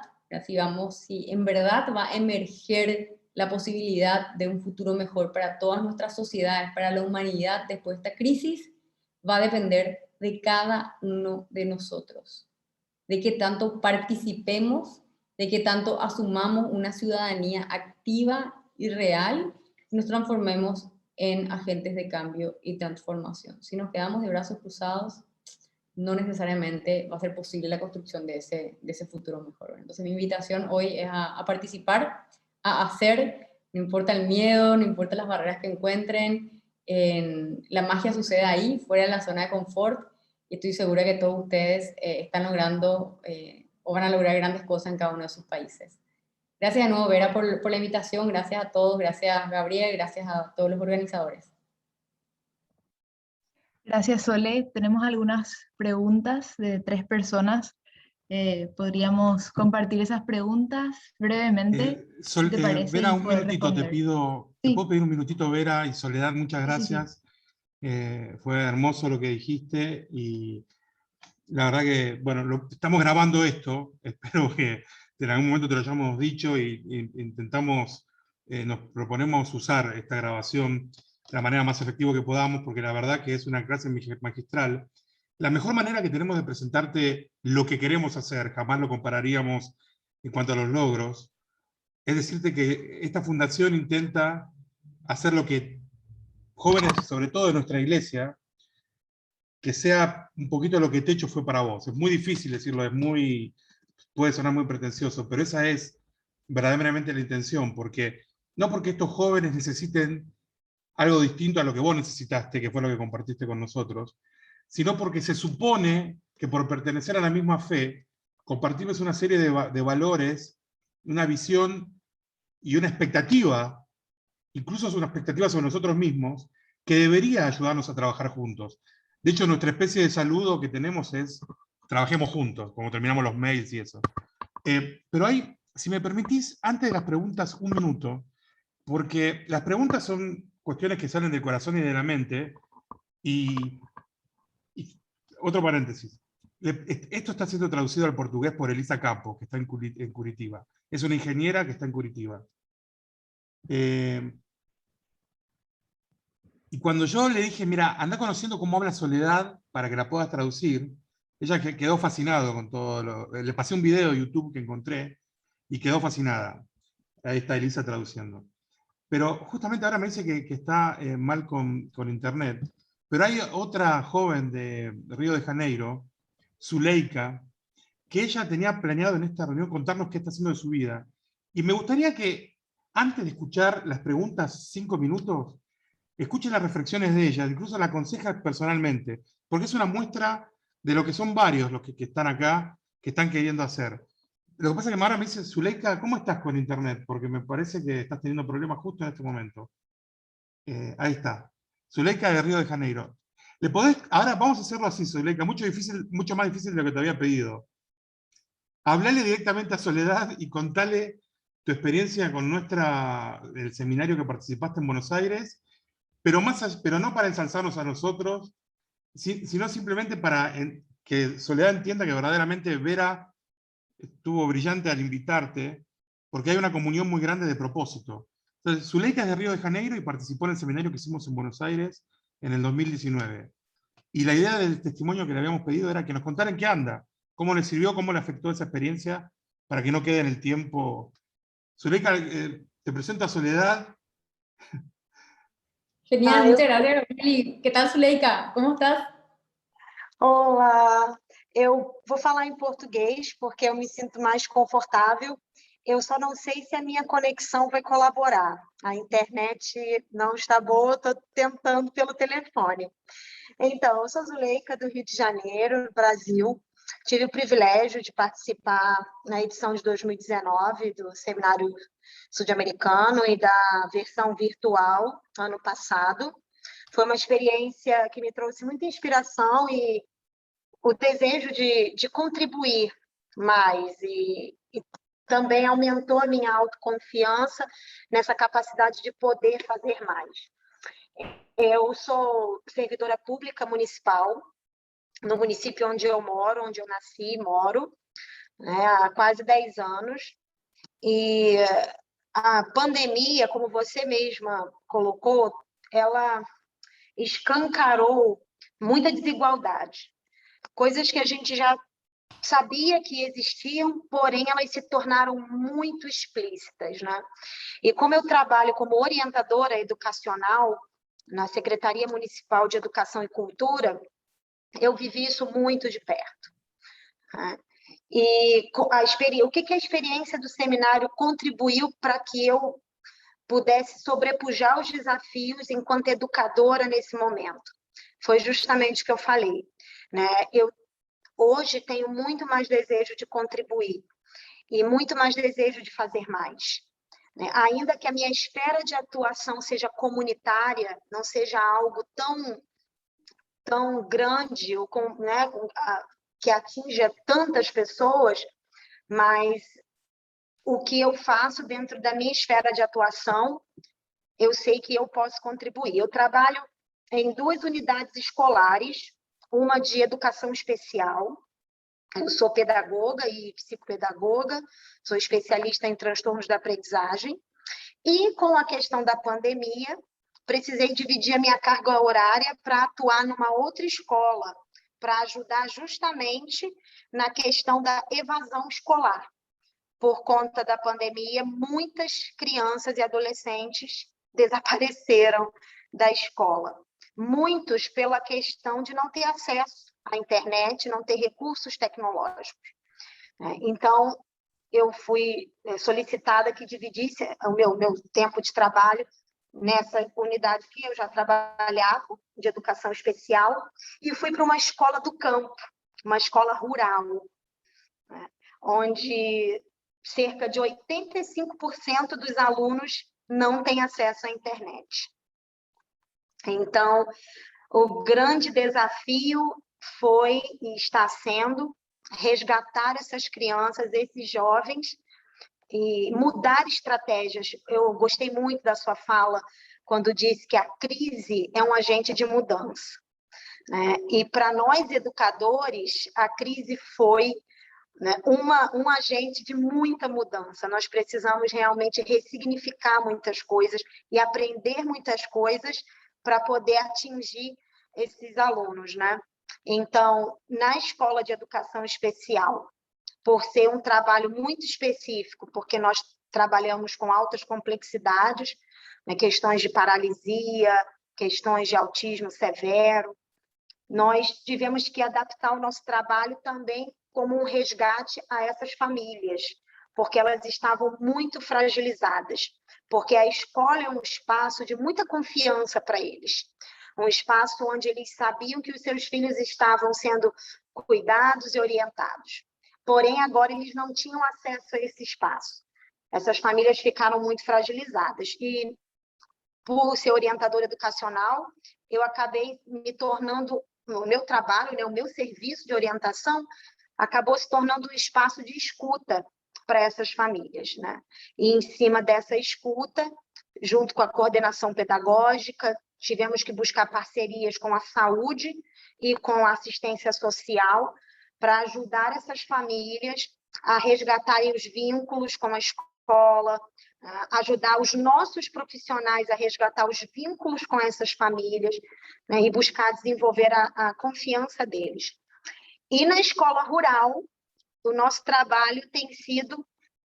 si en verdad va a emerger la posibilidad de un futuro mejor para todas nuestras sociedades, para la humanidad después de esta crisis, va a depender de cada uno de nosotros, de que tanto participemos, de que tanto asumamos una ciudadanía activa y real, y nos transformemos en agentes de cambio y transformación. Si nos quedamos de brazos cruzados, no necesariamente va a ser posible la construcción de ese futuro mejor. Entonces mi invitación hoy es a participar, a hacer, no importa el miedo, no importa las barreras que encuentren, la magia sucede ahí, fuera de la zona de confort, y estoy segura que todos ustedes están logrando o van a lograr grandes cosas en cada uno de sus países. Gracias de nuevo, Vera, por la invitación, gracias a todos, gracias Gabriel, gracias a todos los organizadores. Gracias, Sole. Tenemos algunas preguntas de 3 personas. Podríamos compartir esas preguntas brevemente. Sol, ¿Te parece? Vera, Y un poder minutito, te responder. pido, ¿te Sí. puedo pedir un minutito, Vera y Soledad? Muchas Sí, sí, gracias. Fue hermoso lo que dijiste, y la verdad que, bueno, estamos grabando esto, espero que en algún momento te lo hayamos dicho, y intentamos, nos proponemos usar esta grabación de la manera más efectiva que podamos, porque la verdad que es una clase magistral, La mejor manera que tenemos de presentarte lo que queremos hacer, jamás lo compararíamos en cuanto a los logros, es decirte que esta fundación intenta hacer lo que jóvenes, sobre todo de nuestra iglesia, que sea un poquito lo que Techo fue para vos. Es muy difícil decirlo, puede sonar muy pretencioso, pero esa es verdaderamente la intención, no porque estos jóvenes necesiten algo distinto a lo que vos necesitaste, que fue lo que compartiste con nosotros, sino porque se supone que por pertenecer a la misma fe, compartimos una serie de valores, una visión y una expectativa, incluso una expectativa sobre nosotros mismos, que debería ayudarnos a trabajar juntos. De hecho, nuestra especie de saludo que tenemos es, trabajemos juntos, como terminamos los mails y eso. Pero hay, si me permitís, antes de las preguntas, un minuto, porque las preguntas son cuestiones que salen del corazón y de la mente, y otro paréntesis. Esto está siendo traducido al portugués por Elisa Campos, que está en Curitiba. Es una ingeniera que está en Curitiba. Y cuando yo le dije, mira, anda conociendo cómo habla Soledad para que la puedas traducir, ella quedó fascinada con todo le pasé un video de YouTube que encontré y quedó fascinada. Ahí está Elisa traduciendo. Pero justamente ahora me dice que está mal con internet. Pero hay otra joven de Río de Janeiro, Zuleika, que ella tenía planeado en esta reunión contarnos qué está haciendo de su vida. Y me gustaría que, antes de escuchar las preguntas 5 minutos, escuchen las reflexiones de ella, incluso la aconseja personalmente, porque es una muestra de lo que son varios los que están acá, que están queriendo hacer. Lo que pasa es que ahora me dice, Zuleika, ¿cómo estás con internet? Porque me parece que estás teniendo problemas justo en este momento. Ahí está. Zuleika de Río de Janeiro. Ahora vamos a hacerlo así, Zuleika, mucho más difícil de lo que te había pedido. Hablale directamente a Soledad y contale tu experiencia con el seminario que participaste en Buenos Aires, pero no para ensalzarnos a nosotros, sino simplemente para que Soledad entienda que verdaderamente Vera estuvo brillante al invitarte, porque hay una comunión muy grande de propósito. Entonces, Zuleika es de Río de Janeiro y participó en el seminario que hicimos en Buenos Aires en el 2019. Y la idea del testimonio que le habíamos pedido era que nos contara en qué anda, cómo le sirvió, cómo le afectó esa experiencia, para que no quede en el tiempo. Zuleika, te presento a Soledad. Genial, muchas gracias, Gabriel. ¿Qué tal, Zuleika? ¿Cómo estás? Olá, eu vou falar em português porque eu me sinto mais confortável. Eu só não sei se a minha conexão vai colaborar. A internet não está boa, estou tentando pelo telefone. Então, eu sou Zuleika, do Rio de Janeiro, Brasil. Tive o privilégio de participar na edição de 2019 do Seminário Sul-Americano e da versão virtual ano passado. Foi uma experiência que me trouxe muita inspiração e o desejo de contribuir mais e também aumentou a minha autoconfiança nessa capacidade de poder fazer mais. Eu sou servidora pública municipal, no município onde eu moro, onde eu nasci e moro, né, há quase 10 anos. E a pandemia, como você mesma colocou, ela escancarou muita desigualdade. Coisas que a gente já sabia que existiam, porém elas se tornaram muito explícitas, né? E como eu trabalho como orientadora educacional na Secretaria Municipal de Educação e Cultura, eu vivi isso muito de perto, né? E o que a experiência do seminário contribuiu para que eu pudesse sobrepujar os desafios enquanto educadora nesse momento? Foi justamente o que eu falei, né? Eu hoje tenho muito mais desejo de contribuir e muito mais desejo de fazer mais, né? Ainda que a minha esfera de atuação seja comunitária, não seja algo tão grande, ou né, que atinja tantas pessoas, mas o que eu faço dentro da minha esfera de atuação, eu sei que eu posso contribuir. Eu trabalho em 2 unidades escolares, uma de educação especial. Eu sou pedagoga e psicopedagoga, sou especialista em transtornos da aprendizagem. E com a questão da pandemia, precisei dividir a minha carga horária para atuar numa outra escola, para ajudar justamente na questão da evasão escolar. Por conta da pandemia, muitas crianças e adolescentes desapareceram da escola. Muitos pela questão de não ter acesso à internet, não ter recursos tecnológicos. Então, eu fui solicitada que dividisse o meu tempo de trabalho nessa unidade que eu já trabalhava, de educação especial, e fui para uma escola do campo, uma escola rural, né, onde cerca de 85% dos alunos não têm acesso à internet. Então, o grande desafio foi e está sendo resgatar essas crianças, esses jovens, e mudar estratégias. Eu gostei muito da sua fala quando disse que a crise é um agente de mudança, né? E para nós, educadores, a crise foi, né, um agente de muita mudança. Nós precisamos realmente ressignificar muitas coisas e aprender muitas coisas para poder atingir esses alunos, né? Então, na escola de educação especial, por ser um trabalho muito específico, porque nós trabalhamos com altas complexidades, né, questões de paralisia, questões de autismo severo, nós tivemos que adaptar o nosso trabalho também como um resgate a essas famílias, porque elas estavam muito fragilizadas, porque a escola é um espaço de muita confiança para eles, um espaço onde eles sabiam que os seus filhos estavam sendo cuidados e orientados. Porém, agora eles não tinham acesso a esse espaço. Essas famílias ficaram muito fragilizadas. E, por ser orientadora educacional, eu acabei me tornando, no meu trabalho, né, o meu serviço de orientação, acabou se tornando um espaço de escuta para essas famílias, né? E, em cima dessa escuta, junto com a coordenação pedagógica, tivemos que buscar parcerias com a saúde e com a assistência social, para ajudar essas famílias a resgatarem os vínculos com a escola, ajudar os nossos profissionais a resgatar os vínculos com essas famílias, né, e buscar desenvolver a confiança deles. E na escola rural, o nosso trabalho tem sido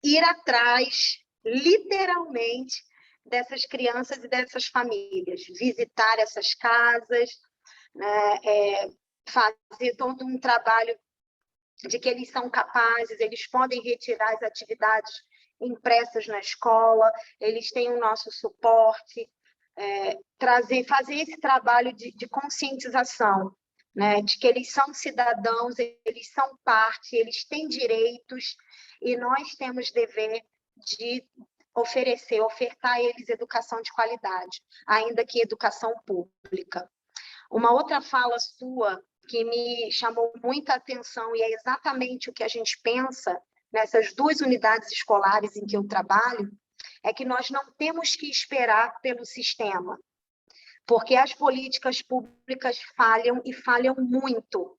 ir atrás, literalmente, dessas crianças e dessas famílias, visitar essas casas, né, fazer todo um trabalho de que eles são capazes, eles podem retirar as atividades impressas na escola, eles têm o nosso suporte, fazer esse trabalho de conscientização, né, de que eles são cidadãos, eles são parte, eles têm direitos, e nós temos dever de ofertar a eles educação de qualidade, ainda que educação pública. Uma outra fala sua que me chamou muita atenção, e é exatamente o que a gente pensa nessas duas unidades escolares em que eu trabalho, é que nós não temos que esperar pelo sistema, porque as políticas públicas falham, e falham muito.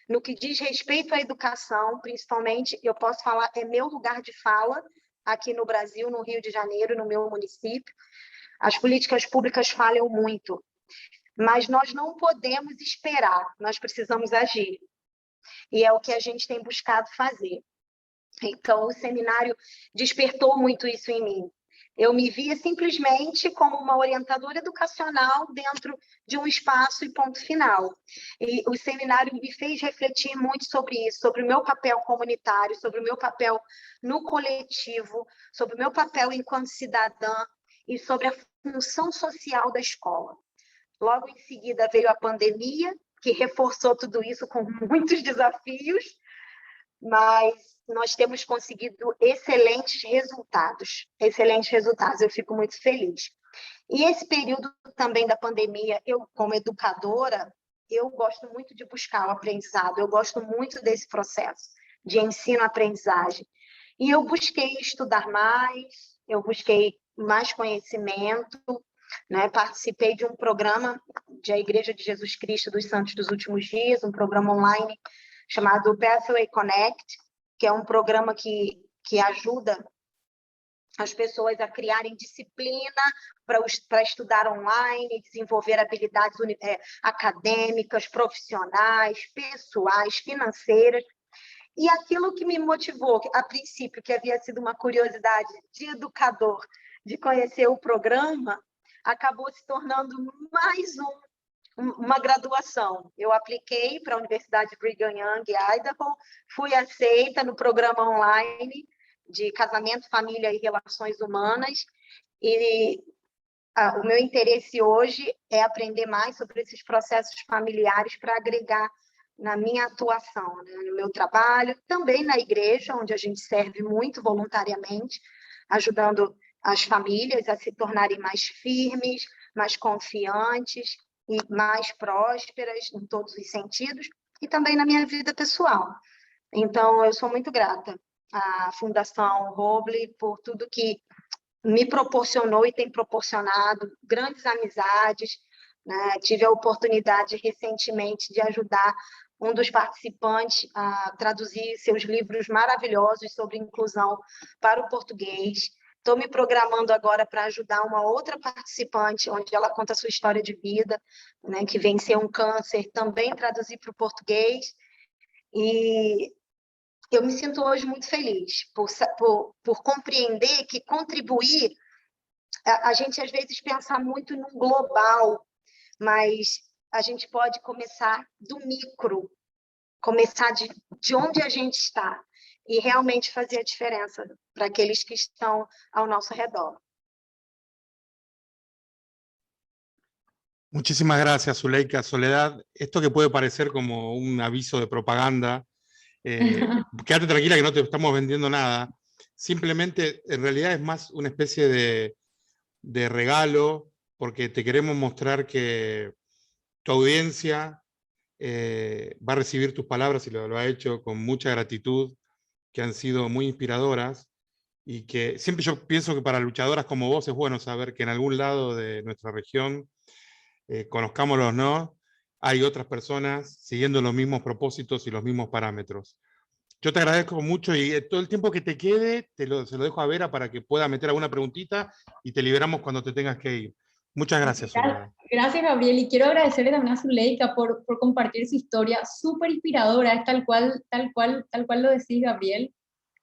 No que diz respeito à educação, principalmente, eu posso falar, é meu lugar de fala, aqui no Brasil, no Rio de Janeiro, no meu município, as políticas públicas falham muito. Mas nós não podemos esperar, nós precisamos agir. E é o que a gente tem buscado fazer. Então, o seminário despertou muito isso em mim. Eu me via simplesmente como uma orientadora educacional dentro de um espaço e ponto final. E o seminário me fez refletir muito sobre isso, sobre o meu papel comunitário, sobre o meu papel no coletivo, sobre o meu papel enquanto cidadã e sobre a função social da escola. Logo em seguida veio a pandemia, que reforçou tudo isso com muitos desafios, mas nós temos conseguido excelentes resultados, eu fico muito feliz. E esse período também da pandemia, eu, como educadora, eu gosto muito de buscar o aprendizado, eu gosto muito desse processo de ensino-aprendizagem. E eu busquei estudar mais, eu busquei mais conhecimento, né? Participei de um programa da Igreja de Jesus Cristo dos Santos dos Últimos Dias, um programa online chamado Pathway Connect, que é um programa que ajuda as pessoas a criarem disciplina para estudar online, desenvolver habilidades acadêmicas, profissionais, pessoais, financeiras. E aquilo que me motivou, a princípio, que havia sido uma curiosidade de educador, de conhecer o programa, acabou se tornando mais uma graduação. Eu apliquei para a Universidade Brigham Young, Idaho, fui aceita no programa online de casamento, família e relações humanas, e o meu interesse hoje é aprender mais sobre esses processos familiares para agregar na minha atuação, né, no meu trabalho, também na igreja, onde a gente serve muito voluntariamente, ajudando as famílias a se tornarem mais firmes, mais confiantes e mais prósperas em todos os sentidos, e também na minha vida pessoal. Então, eu sou muito grata à Fundação Roble por tudo que me proporcionou e tem proporcionado grandes amizades, né? Tive a oportunidade recentemente de ajudar um dos participantes a traduzir seus livros maravilhosos sobre inclusão para o português. Estou me programando agora para ajudar uma outra participante, onde ela conta a sua história de vida, né, que venceu um câncer, também traduzir para o português. E eu me sinto hoje muito feliz por compreender que contribuir, a gente às vezes pensa muito no global, mas a gente pode começar do micro, começar de onde a gente está e realmente fazer a diferença para aqueles que estão ao nosso redor. Muchísimas gracias, Zuleika. Soledad, esto que puede parecer como un aviso de propaganda, quédate tranquila que no te estamos vendiendo nada. Simplemente, en realidad es más una especie de regalo, porque te queremos mostrar que tu audiencia va a recibir tus palabras, y lo ha hecho con mucha gratitud, que han sido muy inspiradoras, y que siempre yo pienso que para luchadoras como vos es bueno saber que en algún lado de nuestra región, conozcámoslos o no, hay otras personas siguiendo los mismos propósitos y los mismos parámetros. Yo te agradezco mucho, y todo el tiempo que te quede se lo dejo a Vera para que pueda meter alguna preguntita y te liberamos cuando te tengas que ir. Muchas gracias, Soledad. Gracias, Gabriel, y quiero agradecerle también a Zuleika por compartir su historia súper inspiradora, es tal cual lo decís, Gabriel.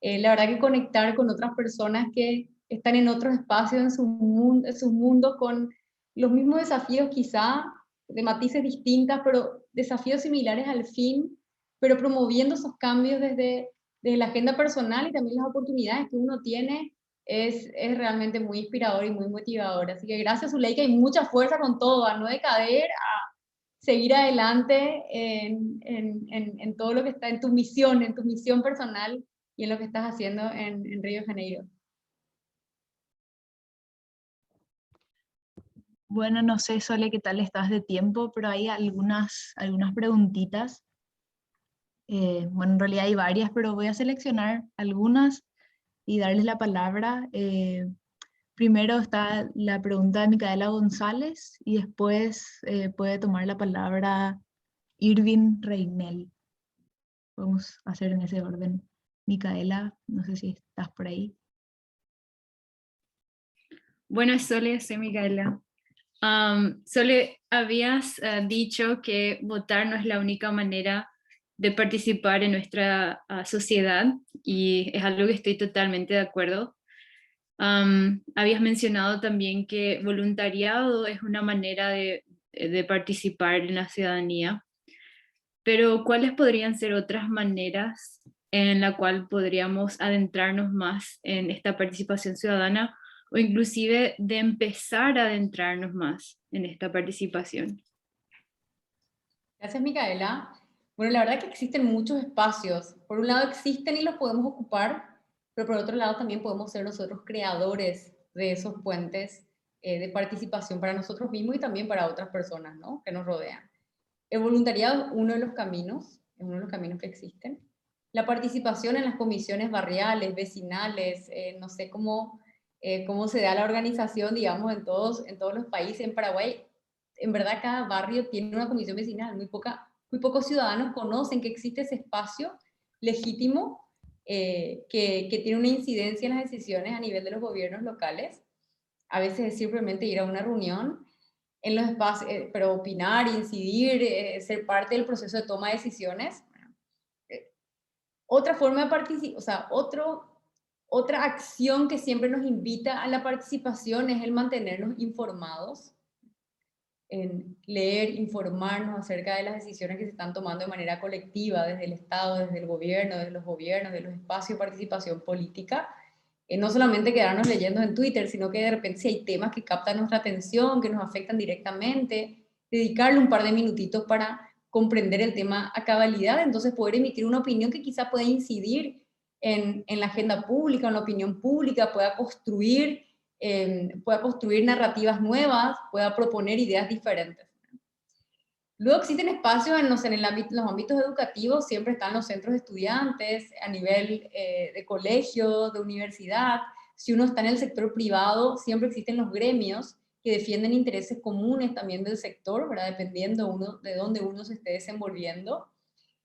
La verdad que conectar con otras personas que están en otros espacios, en sus mundos, con los mismos desafíos quizá, de matices distintas, pero desafíos similares al fin, pero promoviendo esos cambios desde la agenda personal y también las oportunidades que uno tiene, es realmente muy inspirador y muy motivador. Así que gracias, Zuleika, y mucha fuerza con todo, a no decaer, a seguir adelante en todo lo que está en tu misión personal y en lo que estás haciendo en Río de Janeiro. Bueno, no sé, Sole, qué tal estás de tiempo, pero hay algunas preguntitas. Bueno, en realidad hay varias, pero voy a seleccionar algunas y darles la palabra. Primero está la pregunta de Micaela González y después puede tomar la palabra Irving Reinel. Vamos a hacer en ese orden. Micaela, no sé si estás por ahí. Buenas, Sole, soy Micaela. Sole, habías dicho que votar no es la única manera de participar en nuestra sociedad, y es algo que estoy totalmente de acuerdo. Habías mencionado también que voluntariado es una manera de participar en la ciudadanía, pero ¿cuáles podrían ser otras maneras en la cual podríamos adentrarnos más en esta participación ciudadana, o inclusive de empezar a adentrarnos más en esta participación? Gracias, Micaela. Bueno, la verdad que existen muchos espacios. Por un lado existen y los podemos ocupar, pero por otro lado también podemos ser nosotros creadores de esos puentes de participación para nosotros mismos y también para otras personas, ¿no?, que nos rodean. El voluntariado es uno de los caminos que existen. La participación en las comisiones barriales, vecinales, no sé cómo se da la organización, digamos, en todos los países. En Paraguay, en verdad, cada barrio tiene una comisión vecinal. Muy pocos ciudadanos conocen que existe ese espacio legítimo que tiene una incidencia en las decisiones a nivel de los gobiernos locales. a veces es simplemente ir a una reunión en los espacios, pero opinar, incidir, ser parte del proceso de toma de decisiones. Otra forma de participar, o sea, otra acción que siempre nos invita a la participación es el mantenernos informados, en leer, informarnos acerca de las decisiones que se están tomando de manera colectiva desde el Estado, desde el gobierno, desde los gobiernos, de los espacios de participación política. No solamente quedarnos leyendo en Twitter, sino que de repente si hay temas que captan nuestra atención, que nos afectan directamente, dedicarle un par de minutitos para comprender el tema a cabalidad, entonces poder emitir una opinión que quizá pueda incidir en la agenda pública, en la opinión pública, pueda construir narrativas nuevas, pueda proponer ideas diferentes. Luego existen espacios en los ámbitos educativos, siempre están los centros de estudiantes, a nivel de colegio, de universidad. Si uno está en el sector privado, siempre existen los gremios que defienden intereses comunes también del sector, ¿verdad? Dependiendo de dónde uno se esté desenvolviendo.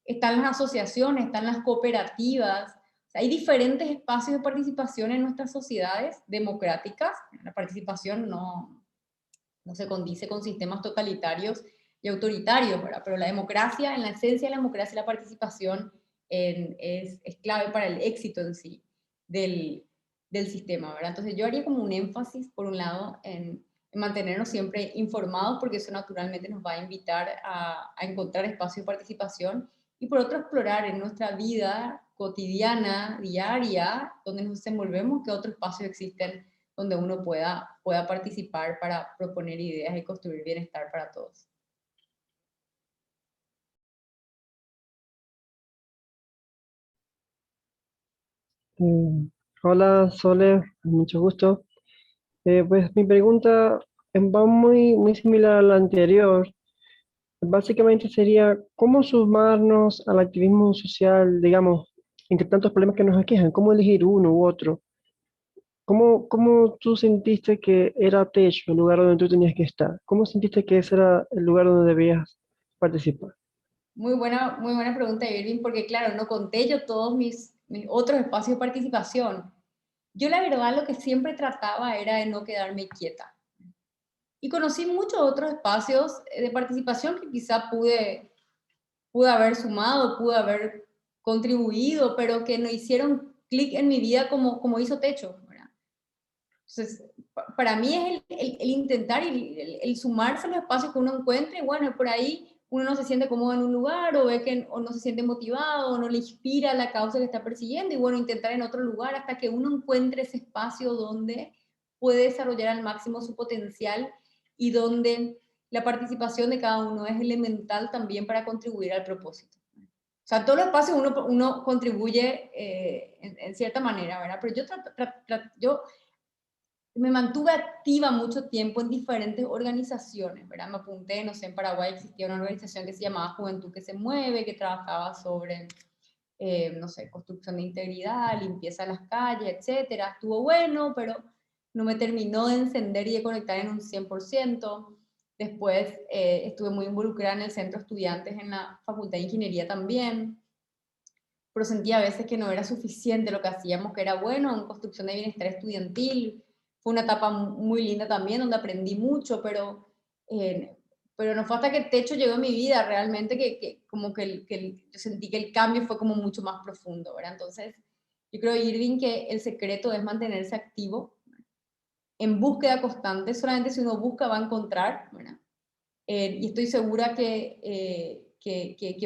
Están las asociaciones, están las cooperativas. O sea, hay diferentes espacios de participación en nuestras sociedades democráticas. La participación no se condice con sistemas totalitarios y autoritarios, ¿verdad? Pero la democracia, en la esencia de la democracia, la participación es clave para el éxito en sí del sistema, ¿verdad? Entonces yo haría como un énfasis, por un lado, en mantenernos siempre informados, porque eso naturalmente nos va a invitar a encontrar espacios de participación, y por otro, explorar en nuestra vida cotidiana, diaria, donde nos desenvolvemos, qué otros espacios existen donde uno pueda participar para proponer ideas y construir bienestar para todos. Hola, Sole, mucho gusto. Pues mi pregunta va muy similar a la anterior. Básicamente sería, ¿cómo sumarnos al activismo social, digamos, entre tantos problemas que nos aquejan? ¿Cómo elegir uno u otro? ¿Cómo tú sentiste que era Techo el lugar donde tú tenías que estar? ¿Cómo sentiste que ese era el lugar donde debías participar? Muy buena pregunta, Irving, porque claro, no conté yo todos mis otros espacios de participación. Yo la verdad lo que siempre trataba era de no quedarme quieta. Y conocí muchos otros espacios de participación que quizá pude haber sumado, pude haber contribuido, pero que no hicieron clic en mi vida como hizo Techo, ¿verdad? Entonces, para mí es el intentar y el sumarse a los espacios que uno encuentre. Bueno, por ahí uno no se siente cómodo en un lugar, o ve que o no se siente motivado, o no le inspira la causa que está persiguiendo, y bueno, intentar en otro lugar hasta que uno encuentre ese espacio donde puede desarrollar al máximo su potencial y donde la participación de cada uno es elemental también para contribuir al propósito. O sea, en todos los espacios uno contribuye en cierta manera, ¿verdad? Pero yo me mantuve activa mucho tiempo en diferentes organizaciones, ¿verdad? Me apunté, no sé, en Paraguay existía una organización que se llamaba Juventud que se Mueve, que trabajaba sobre, no sé, construcción de integridad, limpieza de las calles, etcétera. Estuvo bueno, pero no me terminó de encender y de conectar en un 100%. Después estuve muy involucrada en el centro de estudiantes en la Facultad de Ingeniería también, pero sentía a veces que no era suficiente lo que hacíamos, que era bueno en construcción de bienestar estudiantil. Fue una etapa muy linda también, donde aprendí mucho, pero no fue hasta que el Techo llegó a mi vida realmente que yo sentí que el cambio fue como mucho más profundo, ¿verdad? Entonces, yo creo, Irving, que el secreto es mantenerse activo, en búsqueda constante. Solamente si uno busca va a encontrar, ¿verdad? Y estoy segura que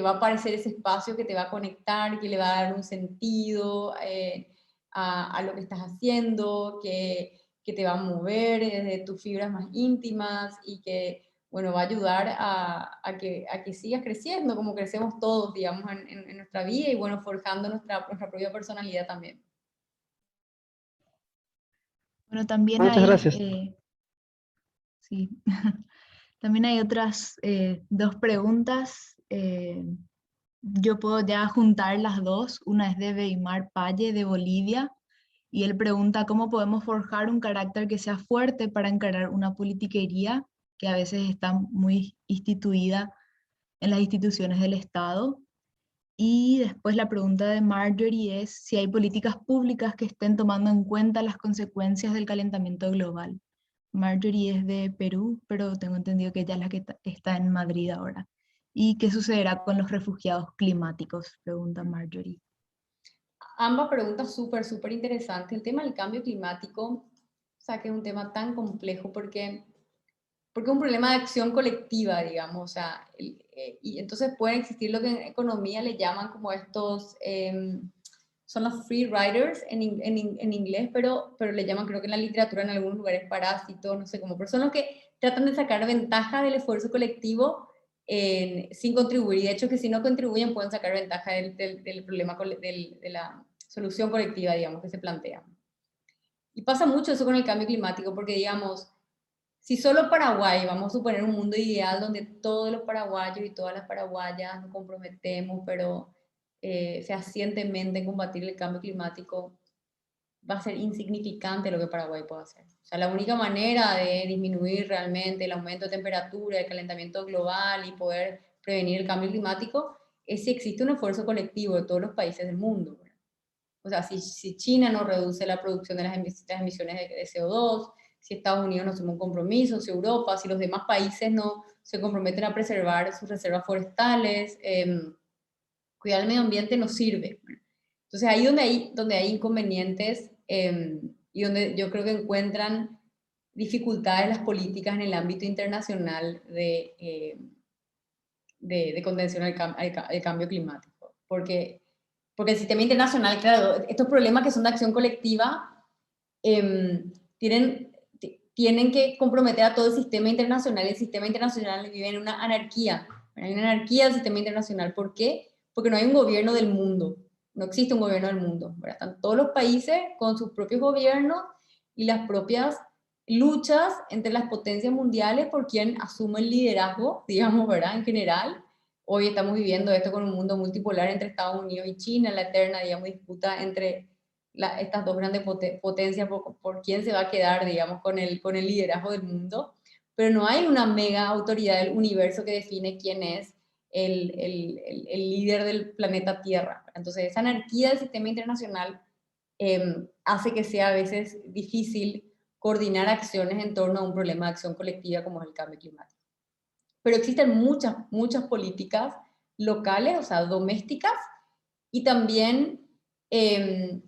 va a aparecer ese espacio que te va a conectar, que le va a dar un sentido a lo que estás haciendo, que te va a mover desde tus fibras más íntimas, y que, bueno, va a ayudar a que sigas creciendo como crecemos todos, digamos, en nuestra vida, y bueno, forjando nuestra propia personalidad también. Bueno, también Muchas gracias. sí. También hay otras dos preguntas. Yo puedo ya juntar las dos. Una es de Weimar Palle, de Bolivia, y él pregunta cómo podemos forjar un carácter que sea fuerte para encarar una politiquería que a veces está muy instituida en las instituciones del Estado. Y después la pregunta de Marjorie es si hay políticas públicas que estén tomando en cuenta las consecuencias del calentamiento global. Marjorie es de Perú, pero tengo entendido que ella es la que está en Madrid ahora. ¿Y qué sucederá con los refugiados climáticos? Pregunta Marjorie. Ambas preguntas súper interesantes. El tema del cambio climático, o sea, que es un tema tan complejo porque es un problema de acción colectiva, digamos, o sea, y entonces pueden existir lo que en economía le llaman como estos, son los free riders en inglés, pero le llaman, creo que en la literatura en algunos lugares, parásitos, no sé cómo, pero son los que tratan de sacar ventaja del esfuerzo colectivo sin contribuir, y de hecho que si no contribuyen pueden sacar ventaja del problema, de la solución colectiva, digamos, que se plantea. Y pasa mucho eso con el cambio climático, porque digamos, si solo Paraguay, vamos a suponer un mundo ideal donde todos los paraguayos y todas las paraguayas nos comprometemos, pero fehacientemente en combatir el cambio climático, va a ser insignificante lo que Paraguay puede hacer. O sea, la única manera de disminuir realmente el aumento de temperatura, el calentamiento global y poder prevenir el cambio climático es si existe un esfuerzo colectivo de todos los países del mundo. O sea, si China no reduce la producción de las emisiones de CO2, si Estados Unidos no asume un compromiso, si Europa, si los demás países no se comprometen a preservar sus reservas forestales, cuidar el medio ambiente no sirve. Entonces ahí donde hay inconvenientes y donde yo creo que encuentran dificultades las políticas en el ámbito internacional de contención al cambio climático. Porque el sistema internacional, claro, estos problemas que son de acción colectiva tienen que comprometer a todo el sistema internacional. El sistema internacional vive en una anarquía. Hay una anarquía del sistema internacional. ¿Por qué? Porque no hay un gobierno del mundo. No existe un gobierno del mundo. ¿Verdad? Están todos los países con sus propios gobiernos y las propias luchas entre las potencias mundiales por quien asume el liderazgo, digamos, ¿verdad? En general. Hoy estamos viviendo esto con un mundo multipolar entre Estados Unidos y China, la eterna, digamos, disputa entre estas dos grandes potencias por quién se va a quedar, digamos, con el liderazgo del mundo, pero no hay una mega autoridad del universo que define quién es el líder del planeta Tierra. Entonces, esa anarquía del sistema internacional hace que sea a veces difícil coordinar acciones en torno a un problema de acción colectiva como es el cambio climático. Pero existen muchas políticas locales, o sea, domésticas, y también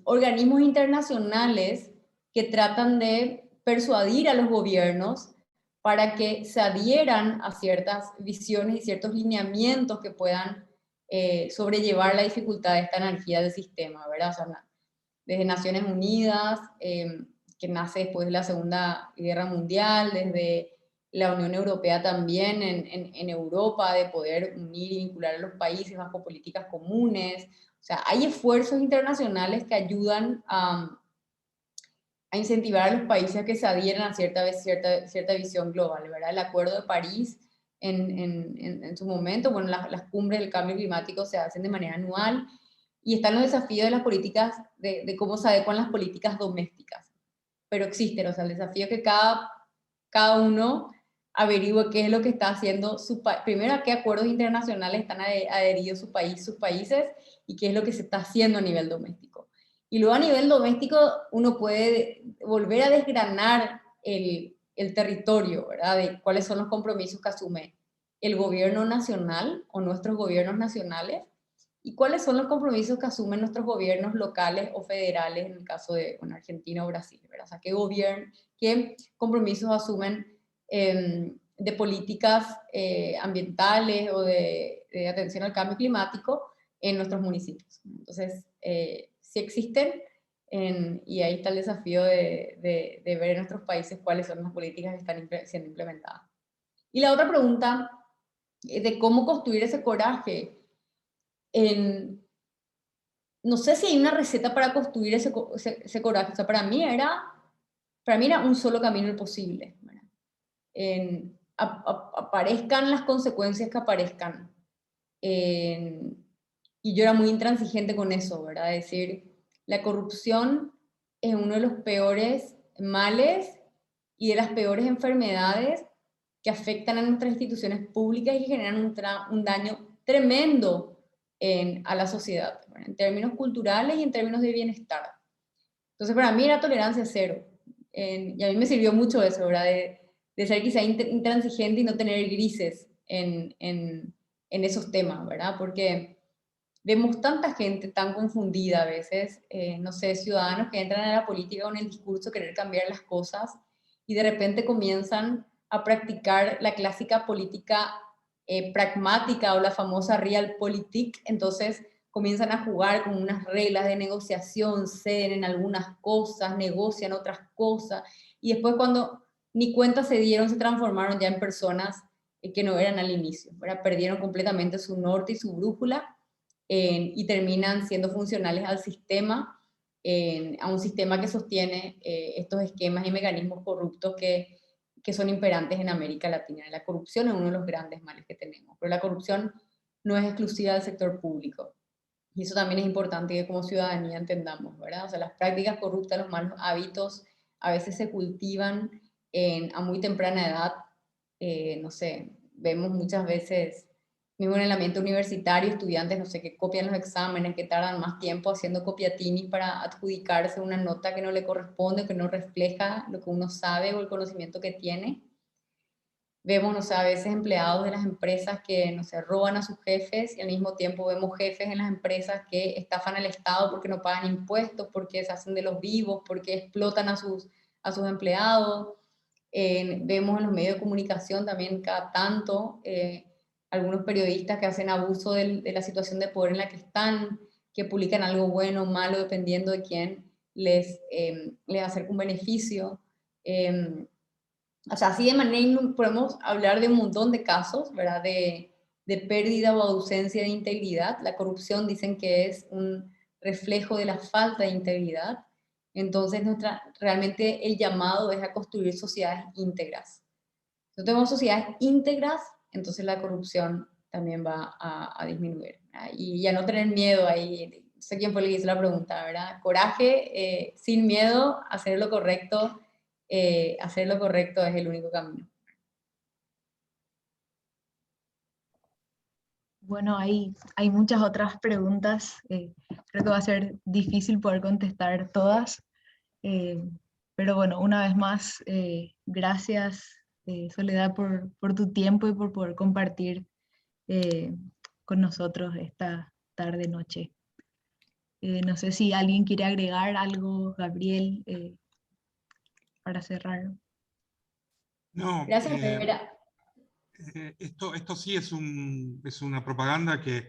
organismos internacionales que tratan de persuadir a los gobiernos para que se adhieran a ciertas visiones y ciertos lineamientos que puedan sobrellevar la dificultad de esta energía del sistema, ¿verdad? O sea, desde Naciones Unidas, que nace después de la Segunda Guerra Mundial, desde la Unión Europea también en Europa, de poder unir y vincular a los países bajo políticas comunes. O sea, hay esfuerzos internacionales que ayudan a incentivar a los países a que se adhieran a cierta visión global, ¿verdad? El Acuerdo de París en su momento, bueno, las cumbres del cambio climático se hacen de manera anual y están los desafíos de las políticas, de cómo se adecuan las políticas domésticas. Pero existen, o sea, el desafío es que cada uno averigüe qué es lo que está haciendo primero a qué acuerdos internacionales están adheridos sus países y qué es lo que se está haciendo a nivel doméstico. Y luego a nivel doméstico uno puede volver a desgranar el territorio, ¿verdad? De cuáles son los compromisos que asume el gobierno nacional o nuestros gobiernos nacionales y cuáles son los compromisos que asumen nuestros gobiernos locales o federales en el caso de Argentina o Brasil, ¿verdad? O sea, qué compromisos asumen de políticas ambientales o de atención al cambio climático en nuestros municipios. Entonces, sí existen y ahí está el desafío de ver en nuestros países cuáles son las políticas que están siendo implementadas. Y la otra pregunta de cómo construir ese coraje. No sé si hay una receta para construir ese coraje. O sea, para mí era un solo camino el posible. Aparezcan las consecuencias que aparezcan. Y yo era muy intransigente con eso, ¿verdad? Es decir, la corrupción es uno de los peores males y de las peores enfermedades que afectan a nuestras instituciones públicas y generan un daño tremendo a la sociedad, ¿verdad? En términos culturales y en términos de bienestar. Entonces, para mí era tolerancia cero. y a mí me sirvió mucho eso, ¿verdad? De ser quizá intransigente y no tener grises en esos temas, ¿verdad? Porque vemos tanta gente tan confundida a veces, no sé, ciudadanos que entran a la política con el discurso de querer cambiar las cosas y de repente comienzan a practicar la clásica política pragmática o la famosa realpolitik, entonces comienzan a jugar con unas reglas de negociación, ceden en algunas cosas, negocian otras cosas, y después cuando ni cuenta se dieron, se transformaron ya en personas que no eran al inicio, ¿verdad? Perdieron completamente su norte y su brújula, y terminan siendo funcionales al sistema, a un sistema que sostiene estos esquemas y mecanismos corruptos que son imperantes en América Latina. La corrupción es uno de los grandes males que tenemos, pero la corrupción no es exclusiva del sector público. Y eso también es importante que como ciudadanía entendamos, ¿verdad? O sea, las prácticas corruptas, los malos hábitos, a veces se cultivan a muy temprana edad. No sé, vemos muchas veces, mismo en el ambiente universitario, estudiantes, no sé, que copian los exámenes, que tardan más tiempo haciendo copiatinis para adjudicarse una nota que no le corresponde, que no refleja lo que uno sabe o el conocimiento que tiene. Vemos, no sé, a veces empleados de las empresas que, no sé, roban a sus jefes, y al mismo tiempo vemos jefes en las empresas que estafan al Estado porque no pagan impuestos, porque se hacen de los vivos, porque explotan a sus empleados. Vemos en los medios de comunicación también cada tanto algunos periodistas que hacen abuso de la situación de poder en la que están, que publican algo bueno o malo dependiendo de quién les acerca un beneficio. O sea, así de manera podemos hablar de un montón de casos, ¿verdad? De pérdida o ausencia de integridad. La corrupción dicen que es un reflejo de la falta de integridad. Entonces, realmente el llamado es a construir sociedades íntegras. Si no tenemos sociedades íntegras, entonces la corrupción también va a disminuir, ¿verdad? Y a no tener miedo ahí. No sé quién fue el que hizo la pregunta, ¿verdad? Coraje, sin miedo, hacer lo correcto es el único camino. Bueno, hay muchas otras preguntas. Creo que va a ser difícil poder contestar todas. Pero bueno, una vez más, gracias, Soledad, por tu tiempo y por poder compartir eh, con nosotros esta tarde-noche. No sé si alguien quiere agregar algo, Gabriel, para cerrar. No, Gracias, Vera. esto sí es una propaganda que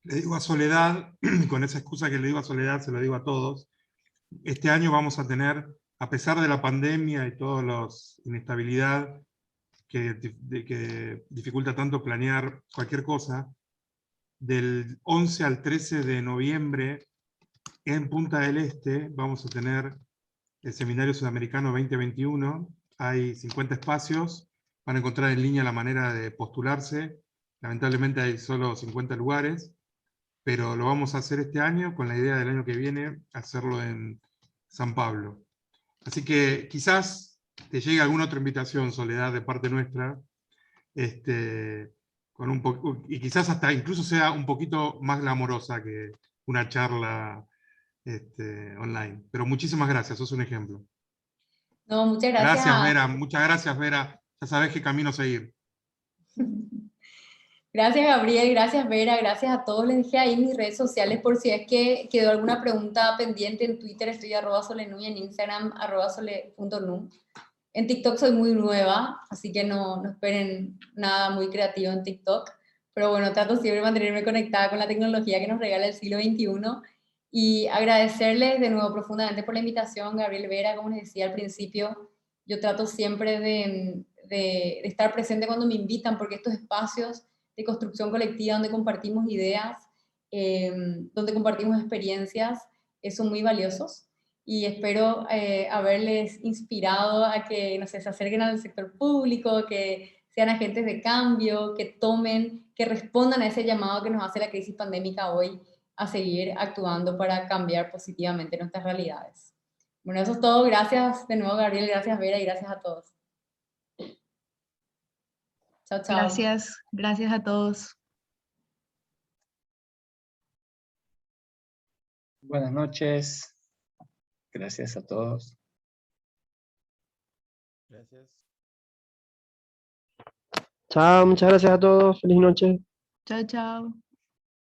le digo a Soledad, con esa excusa que le digo a Soledad, se lo digo a todos. Este año vamos a tener, a pesar de la pandemia y toda la inestabilidad que dificulta tanto planear cualquier cosa, del 11 al 13 de noviembre en Punta del Este vamos a tener el Seminario Sudamericano 2021. Hay 50 espacios, van a encontrar en línea la manera de postularse. Lamentablemente hay solo 50 lugares, pero lo vamos a hacer este año con la idea del año que viene hacerlo en San Pablo. Así que quizás te llegue alguna otra invitación, Soledad, de parte nuestra, con y quizás hasta incluso sea un poquito más glamorosa que una charla online. Pero muchísimas gracias, sos un ejemplo. No, muchas gracias. Gracias, Vera, muchas gracias, Vera. Ya sabés qué camino seguir. Gracias, Gabriel, gracias, Vera, gracias a todos. Les dejé ahí mis redes sociales por si es que quedó alguna pregunta pendiente. En Twitter estoy @solenu y en Instagram @sole.nu. En TikTok soy muy nueva, así que no esperen nada muy creativo en TikTok. Pero bueno, trato siempre de mantenerme conectada con la tecnología que nos regala el siglo XXI. Y agradecerles de nuevo profundamente por la invitación, Gabriel, Vera. Como les decía al principio, yo trato siempre de estar presente cuando me invitan, porque estos espacios de construcción colectiva donde compartimos ideas, donde compartimos experiencias, son muy valiosos. Y espero haberles inspirado a que, no sé, se acerquen al sector público, que sean agentes de cambio, que respondan a ese llamado que nos hace la crisis pandémica hoy a seguir actuando para cambiar positivamente nuestras realidades. Bueno, eso es todo. Gracias de nuevo, Gabriel, gracias, Vera, y gracias a todos. Chao, chao. Gracias a todos. Buenas noches. Gracias a todos. Gracias. Chao, muchas gracias a todos. Feliz noche. Chao, chao.